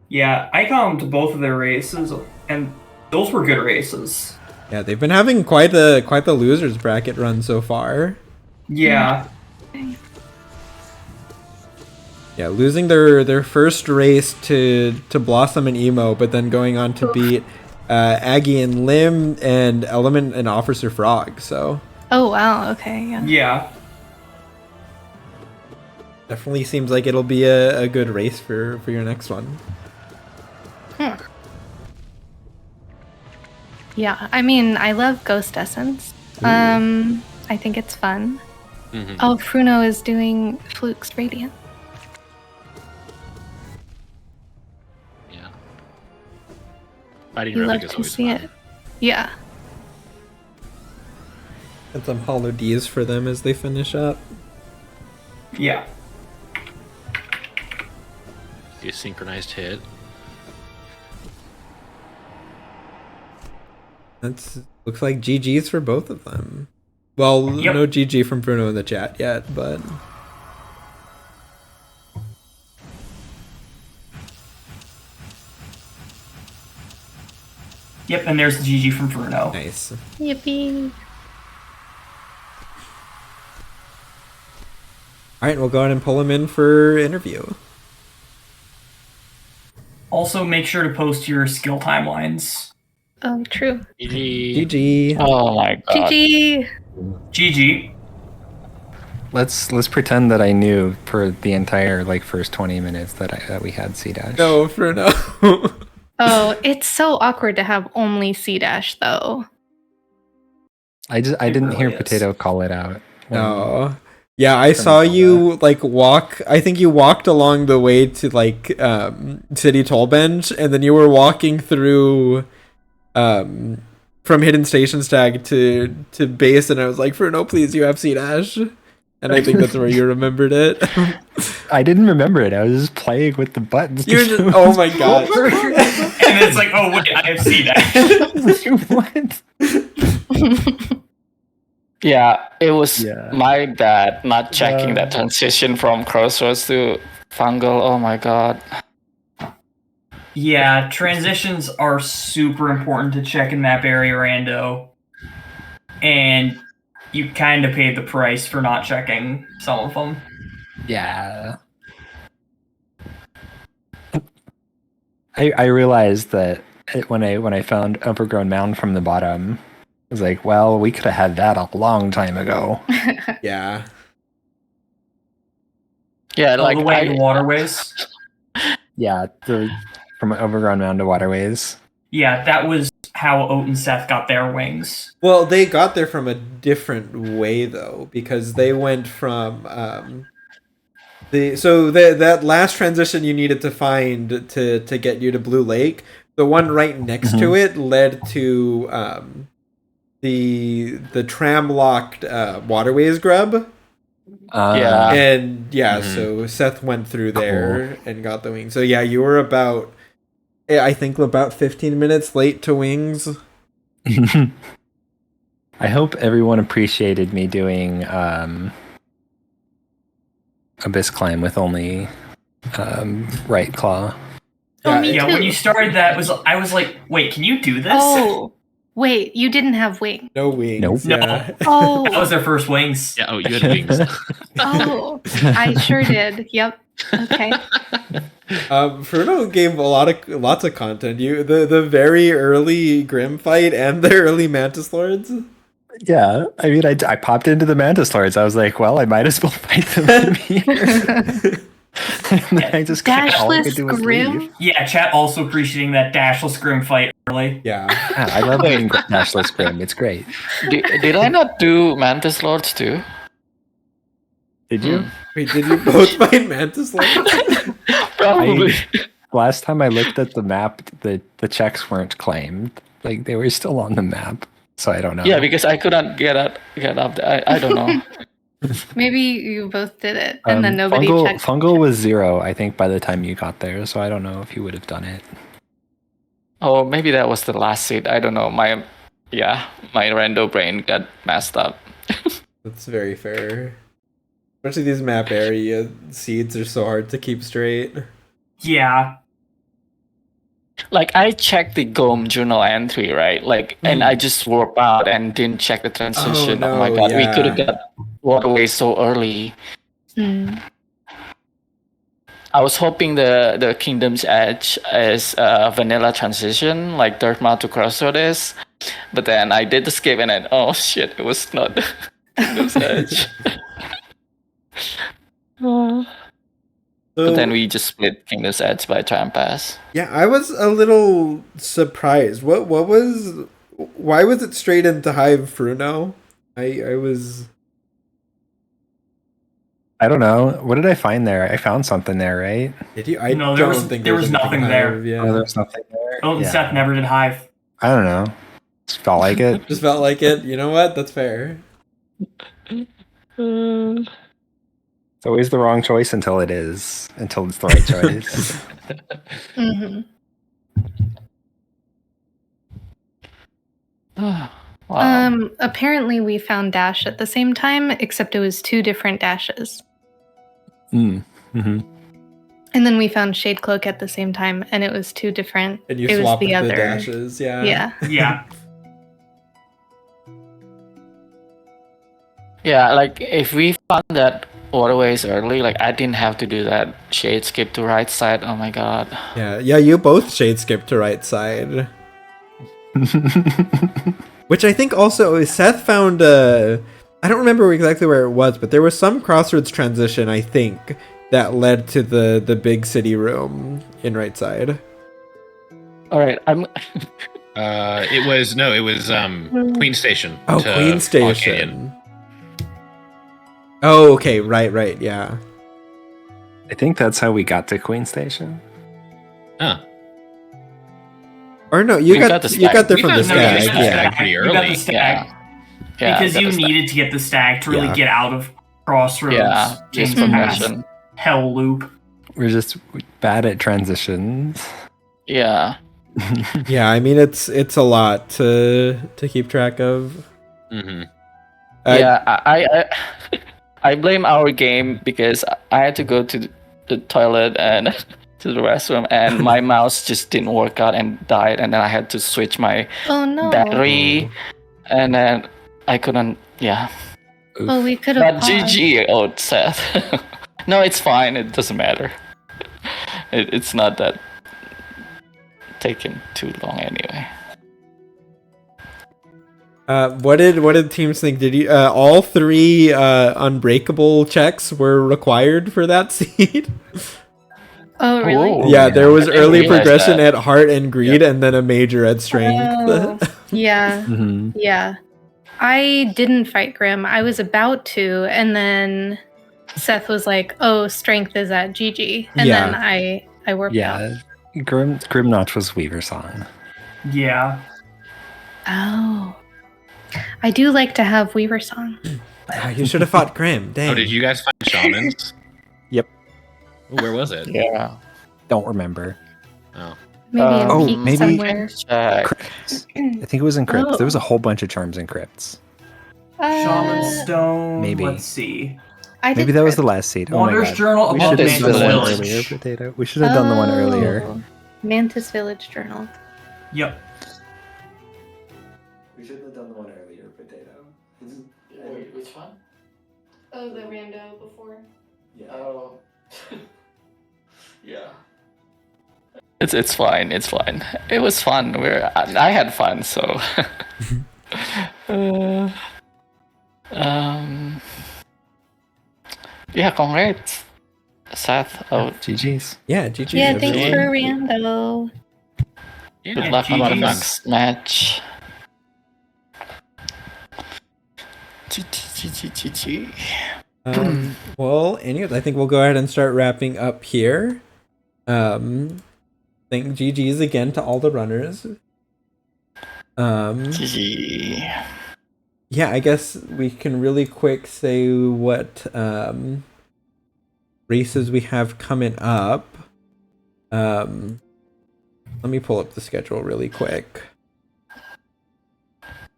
[SPEAKER 1] Yeah, I got them to both of their races, and those were good races.
[SPEAKER 2] Yeah, they've been having quite the losers bracket run so far.
[SPEAKER 1] Yeah.
[SPEAKER 2] Yeah, losing their first race to Blossom and Emo, but then going on to beat Aggie and Lim and Element and Officer Frog. So.
[SPEAKER 3] Oh wow. Okay. Yeah.
[SPEAKER 1] Yeah.
[SPEAKER 2] Definitely seems like it'll be a good race for your next one.
[SPEAKER 3] Yeah. I mean, I love Ghost Essence. I think it's fun.
[SPEAKER 4] Mm-hmm.
[SPEAKER 3] Oh, Fruno is doing Fluke's Radiant.
[SPEAKER 4] Yeah. Fighting
[SPEAKER 3] You
[SPEAKER 4] Relic
[SPEAKER 3] love
[SPEAKER 4] is
[SPEAKER 3] to
[SPEAKER 4] always
[SPEAKER 3] see
[SPEAKER 4] fun.
[SPEAKER 3] it. Yeah.
[SPEAKER 2] And some Hollow Ds for them as they finish up.
[SPEAKER 1] Yeah.
[SPEAKER 4] A synchronized hit.
[SPEAKER 2] That's looks like GG's for both of them. Well,
[SPEAKER 1] Yep.
[SPEAKER 2] no GG from Bruno in the chat yet, but
[SPEAKER 1] Yep, and there's the GG from Fruno.
[SPEAKER 2] nice.
[SPEAKER 3] Yippee.
[SPEAKER 2] All right, we'll go ahead and pull him in for interview.
[SPEAKER 1] Also, make sure to post your skill timelines.
[SPEAKER 3] Oh, true.
[SPEAKER 4] GG.
[SPEAKER 2] GG.
[SPEAKER 5] Oh my god.
[SPEAKER 3] GG.
[SPEAKER 1] GG.
[SPEAKER 5] Let's pretend that I knew for the entire first 20 minutes that we had C dash.
[SPEAKER 2] No, Bruno.
[SPEAKER 3] Oh, it's so awkward to have only C dash though.
[SPEAKER 5] I didn't
[SPEAKER 1] really
[SPEAKER 5] hear
[SPEAKER 1] is.
[SPEAKER 5] Potato call it out.
[SPEAKER 2] No. Yeah, I saw you walk. I think you walked along the way to City Toll Bench, and then you were walking through from Hidden Station Stag to base, and I was like, "Fruno, please, you have C dash." And I think that's where you remembered it.
[SPEAKER 5] I didn't remember it. I was just playing with the buttons.
[SPEAKER 2] You're just, oh my god.
[SPEAKER 1] And it's like, oh wait, I have seen that.
[SPEAKER 5] What?
[SPEAKER 6] Yeah, it was
[SPEAKER 5] Yeah.
[SPEAKER 6] my bad not checking that transition from Crossroads to Fungal. Oh my god.
[SPEAKER 1] Yeah, transitions are super important to check in map area rando. And you kind of paid the price for not checking some of them.
[SPEAKER 5] Yeah. I realized that when I found Overgrown Mound from the bottom, I was like, well, we could have had that a long time ago.
[SPEAKER 2] Yeah.
[SPEAKER 6] Yeah,
[SPEAKER 1] All the way to waterways.
[SPEAKER 5] Yeah, from Overgrown Mound to Waterways.
[SPEAKER 1] Yeah, that was how Oat and Seth got their wings.
[SPEAKER 2] Well, they got there from a different way though, because they went from that last transition you needed to find to get you to Blue Lake. The one right next to it led to the tram locked Waterways grub.
[SPEAKER 6] Yeah.
[SPEAKER 2] And so Seth went through there and got the wings. So yeah, you were about 15 minutes late to wings.
[SPEAKER 5] I hope everyone appreciated me doing Abyss Climb with only right claw.
[SPEAKER 3] Oh, me
[SPEAKER 1] Yeah,
[SPEAKER 3] too.
[SPEAKER 1] when you started that, I was like, wait, can you do this?
[SPEAKER 3] Oh, wait, you didn't have wing.
[SPEAKER 2] No wings.
[SPEAKER 5] Nope.
[SPEAKER 2] Yeah.
[SPEAKER 3] Oh,
[SPEAKER 1] That was their first wings.
[SPEAKER 4] Yeah, oh, you had wings.
[SPEAKER 3] oh, I sure did. Yep. Okay.
[SPEAKER 2] Fruno gave lots of content. The very early Grim fight and the early Mantis Lords.
[SPEAKER 5] Yeah, I mean, I popped into the Mantis Lords. I was like, well, I might as well fight them here. And then I just all I could do was
[SPEAKER 3] Grim?
[SPEAKER 5] leave.
[SPEAKER 1] Yeah, chat also appreciating that dashless grim fight early.
[SPEAKER 2] Yeah.
[SPEAKER 5] Yeah, I love doing Dashless Grim. It's great.
[SPEAKER 6] Did I not do Mantis Lords too?
[SPEAKER 5] Did you?
[SPEAKER 2] Wait, did you both fight Mantis Lords?
[SPEAKER 6] Probably.
[SPEAKER 5] Last time I looked at the map, the checks weren't claimed. Like they were still on the map. So I don't know.
[SPEAKER 6] Yeah, because I couldn't get up there. I don't know.
[SPEAKER 3] Maybe you both did it, and then nobody checked.
[SPEAKER 5] Fungal was 0, I think, by the time you got there. So I don't know if you would have done it.
[SPEAKER 6] Oh, maybe that was the last seed. I don't know. My rando brain got messed up.
[SPEAKER 2] That's very fair. Especially these map area seeds are so hard to keep straight.
[SPEAKER 1] Yeah.
[SPEAKER 6] Like I checked the GOM journal entry, right? Like, and I just warped out and didn't check the transition.
[SPEAKER 2] Oh, no,
[SPEAKER 6] my god, we
[SPEAKER 2] yeah.
[SPEAKER 6] could have got waterway so early.
[SPEAKER 3] Mm.
[SPEAKER 6] I was hoping the Kingdom's Edge is a vanilla transition, like Dartmouth to Crossroad is, but then I did the skip and then oh shit, it was not Kingdom's Edge. But then we just split Kingdom's Edge by Time Pass.
[SPEAKER 2] Yeah, I was a little surprised. Why was it straight into Hive Fruno?
[SPEAKER 5] I don't know. What did I find there? I found something there, right?
[SPEAKER 2] Did you?
[SPEAKER 1] No, there was nothing there.
[SPEAKER 2] Yeah.
[SPEAKER 5] Oh, there was nothing there.
[SPEAKER 1] Oh,
[SPEAKER 5] Yeah.
[SPEAKER 1] Seth never did Hive.
[SPEAKER 5] I don't know. Just felt like it.
[SPEAKER 2] Just felt like it. You know what? That's fair.
[SPEAKER 5] It's always the wrong choice until it's the right choice.
[SPEAKER 3] Mm-hmm.
[SPEAKER 6] Wow.
[SPEAKER 3] Apparently we found Dash at the same time, except it was 2 different dashes.
[SPEAKER 5] Mm-hmm.
[SPEAKER 3] And then we found Shade Cloak at the same time, and it was 2 different.
[SPEAKER 2] And you
[SPEAKER 3] it was
[SPEAKER 2] swapped
[SPEAKER 3] the
[SPEAKER 2] the
[SPEAKER 3] other
[SPEAKER 2] dashes. Yeah.
[SPEAKER 3] Yeah.
[SPEAKER 1] Yeah.
[SPEAKER 6] Yeah, like if we found that waterways early, like I didn't have to do that shade skip to right side. Oh my god.
[SPEAKER 2] Yeah. You both shade skipped to right side. Which I think also Seth found. I don't remember exactly where it was, but there was some crossroads transition, I think, that led to the big city room in right side.
[SPEAKER 6] All right, I'm.
[SPEAKER 4] It was Queen Station.
[SPEAKER 2] Oh,
[SPEAKER 4] to
[SPEAKER 2] Queen
[SPEAKER 4] Fog
[SPEAKER 2] Station.
[SPEAKER 4] Canyon.
[SPEAKER 2] Oh, okay, right, yeah.
[SPEAKER 5] I think that's how we got to Queen Station.
[SPEAKER 4] Huh.
[SPEAKER 2] Or no, you got
[SPEAKER 6] the
[SPEAKER 2] there
[SPEAKER 4] We
[SPEAKER 2] from the
[SPEAKER 4] got- no, you
[SPEAKER 2] stag.
[SPEAKER 4] got the
[SPEAKER 2] Yeah.
[SPEAKER 4] stag pretty
[SPEAKER 1] You got
[SPEAKER 4] early.
[SPEAKER 1] the stag
[SPEAKER 6] Yeah,
[SPEAKER 1] because
[SPEAKER 6] got
[SPEAKER 1] you
[SPEAKER 6] the stag.
[SPEAKER 1] needed to get the stag to really
[SPEAKER 2] Yeah.
[SPEAKER 1] get out of Crossroads.
[SPEAKER 6] Yeah, just
[SPEAKER 1] King Pass
[SPEAKER 6] progression.
[SPEAKER 1] Hell loop.
[SPEAKER 5] We're just bad at transitions.
[SPEAKER 6] Yeah.
[SPEAKER 2] Yeah, I mean it's a lot to keep track of.
[SPEAKER 4] Mm-hmm.
[SPEAKER 6] Yeah, I blame our game because I had to go to the toilet and to the restroom, and my mouse just didn't work out and died, and then I had to switch my
[SPEAKER 3] Oh no.
[SPEAKER 6] battery, and then I couldn't. Yeah,
[SPEAKER 3] Well, we could have.
[SPEAKER 6] but GG, oh Seth. No, it's fine. It doesn't matter. It's not that taking too long anyway.
[SPEAKER 2] What did teams think? Did you all 3 unbreakable checks were required for that seed?
[SPEAKER 3] Oh really?
[SPEAKER 6] Oh.
[SPEAKER 2] Yeah, there was
[SPEAKER 6] I didn't
[SPEAKER 2] early
[SPEAKER 6] realize
[SPEAKER 2] progression
[SPEAKER 6] that.
[SPEAKER 2] at heart and greed, and then a major at strength.
[SPEAKER 3] Oh, yeah.
[SPEAKER 5] Mm-hmm.
[SPEAKER 3] Yeah. I didn't fight Grim. I was about to, and then Seth was like, "Oh, strength is at GG," and
[SPEAKER 2] Yeah.
[SPEAKER 3] then I worked out.
[SPEAKER 5] Yeah, Grim Notch was Weaver Song.
[SPEAKER 1] Yeah.
[SPEAKER 3] Oh, I do like to have Weaver Song.
[SPEAKER 2] Ah, you should have fought Grim. Dang.
[SPEAKER 4] Oh, did you guys find shamans?
[SPEAKER 5] Yep.
[SPEAKER 4] Ooh, where was it?
[SPEAKER 6] Yeah.
[SPEAKER 5] Don't remember.
[SPEAKER 4] Oh.
[SPEAKER 3] Maybe in
[SPEAKER 5] Oh,
[SPEAKER 3] Peak
[SPEAKER 5] maybe-
[SPEAKER 3] somewhere.
[SPEAKER 6] Check.
[SPEAKER 5] Crypts. I think it was in Crypts.
[SPEAKER 3] Oh.
[SPEAKER 5] There was a whole bunch of charms in Crypts.
[SPEAKER 1] Shaman Stone.
[SPEAKER 5] maybe.
[SPEAKER 1] Let's see.
[SPEAKER 3] I did
[SPEAKER 5] Maybe that was the
[SPEAKER 3] Crypt.
[SPEAKER 5] last seed. Oh my
[SPEAKER 1] Wanderer's
[SPEAKER 5] god.
[SPEAKER 1] Journal
[SPEAKER 5] We
[SPEAKER 1] above
[SPEAKER 5] should have
[SPEAKER 6] Mantis
[SPEAKER 5] done the one
[SPEAKER 1] Village.
[SPEAKER 5] earlier, Potato. We should have done the one earlier.
[SPEAKER 3] Oh, Mantis Village Journal.
[SPEAKER 1] Yep.
[SPEAKER 5] We should have done the one earlier, Potato.
[SPEAKER 6] Wait, which one?
[SPEAKER 3] Oh, the rando before.
[SPEAKER 6] Oh. Yeah. It's fine. It's fine. It was fun. I had fun. So. Yeah. Congrats, Seth. Oh,
[SPEAKER 5] GG's.
[SPEAKER 2] Yeah, GG.
[SPEAKER 3] Yeah, thanks
[SPEAKER 6] Yeah.
[SPEAKER 3] for rando.
[SPEAKER 4] Yeah,
[SPEAKER 6] good luck on the
[SPEAKER 1] GG's.
[SPEAKER 6] next match. GG.
[SPEAKER 2] Well, anyways, I think we'll go ahead and start wrapping up here. think GG's again to all the runners.
[SPEAKER 6] GG.
[SPEAKER 2] Yeah, I guess we can really quick say what races we have coming up. Let me pull up the schedule really quick.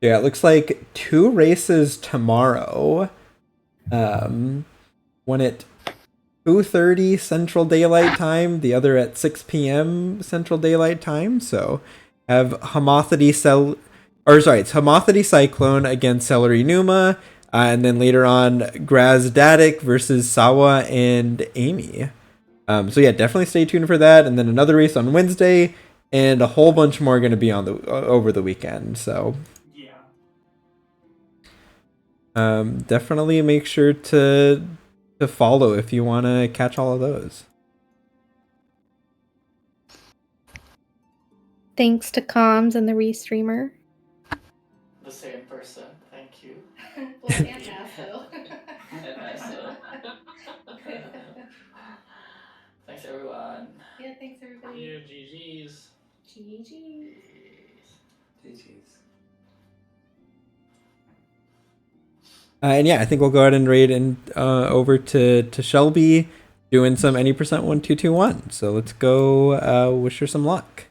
[SPEAKER 2] Yeah, it looks like 2 races tomorrow. One at 2:30 Central Daylight Time, the other at 6 p.m. Central Daylight Time. So have it's Hamothity Cyclone against Celery Numa, and then later on Grazdatic versus Sawa and Amy. So yeah, definitely stay tuned for that. And then another race on Wednesday, and a whole bunch more going to be on the over the weekend. So definitely make sure to follow if you want to catch all of those.
[SPEAKER 3] Thanks to Comms and the Restreamer.
[SPEAKER 6] The same person. Thank you.
[SPEAKER 3] Well, and Nasso.
[SPEAKER 6] And Nasso. Thanks, everyone.
[SPEAKER 3] Yeah, thanks everybody.
[SPEAKER 6] GG's.
[SPEAKER 3] GG.
[SPEAKER 5] GG's.
[SPEAKER 2] And yeah, I think we'll go ahead and raid and over to Shelby doing some any percent 1221. So let's go wish her some luck.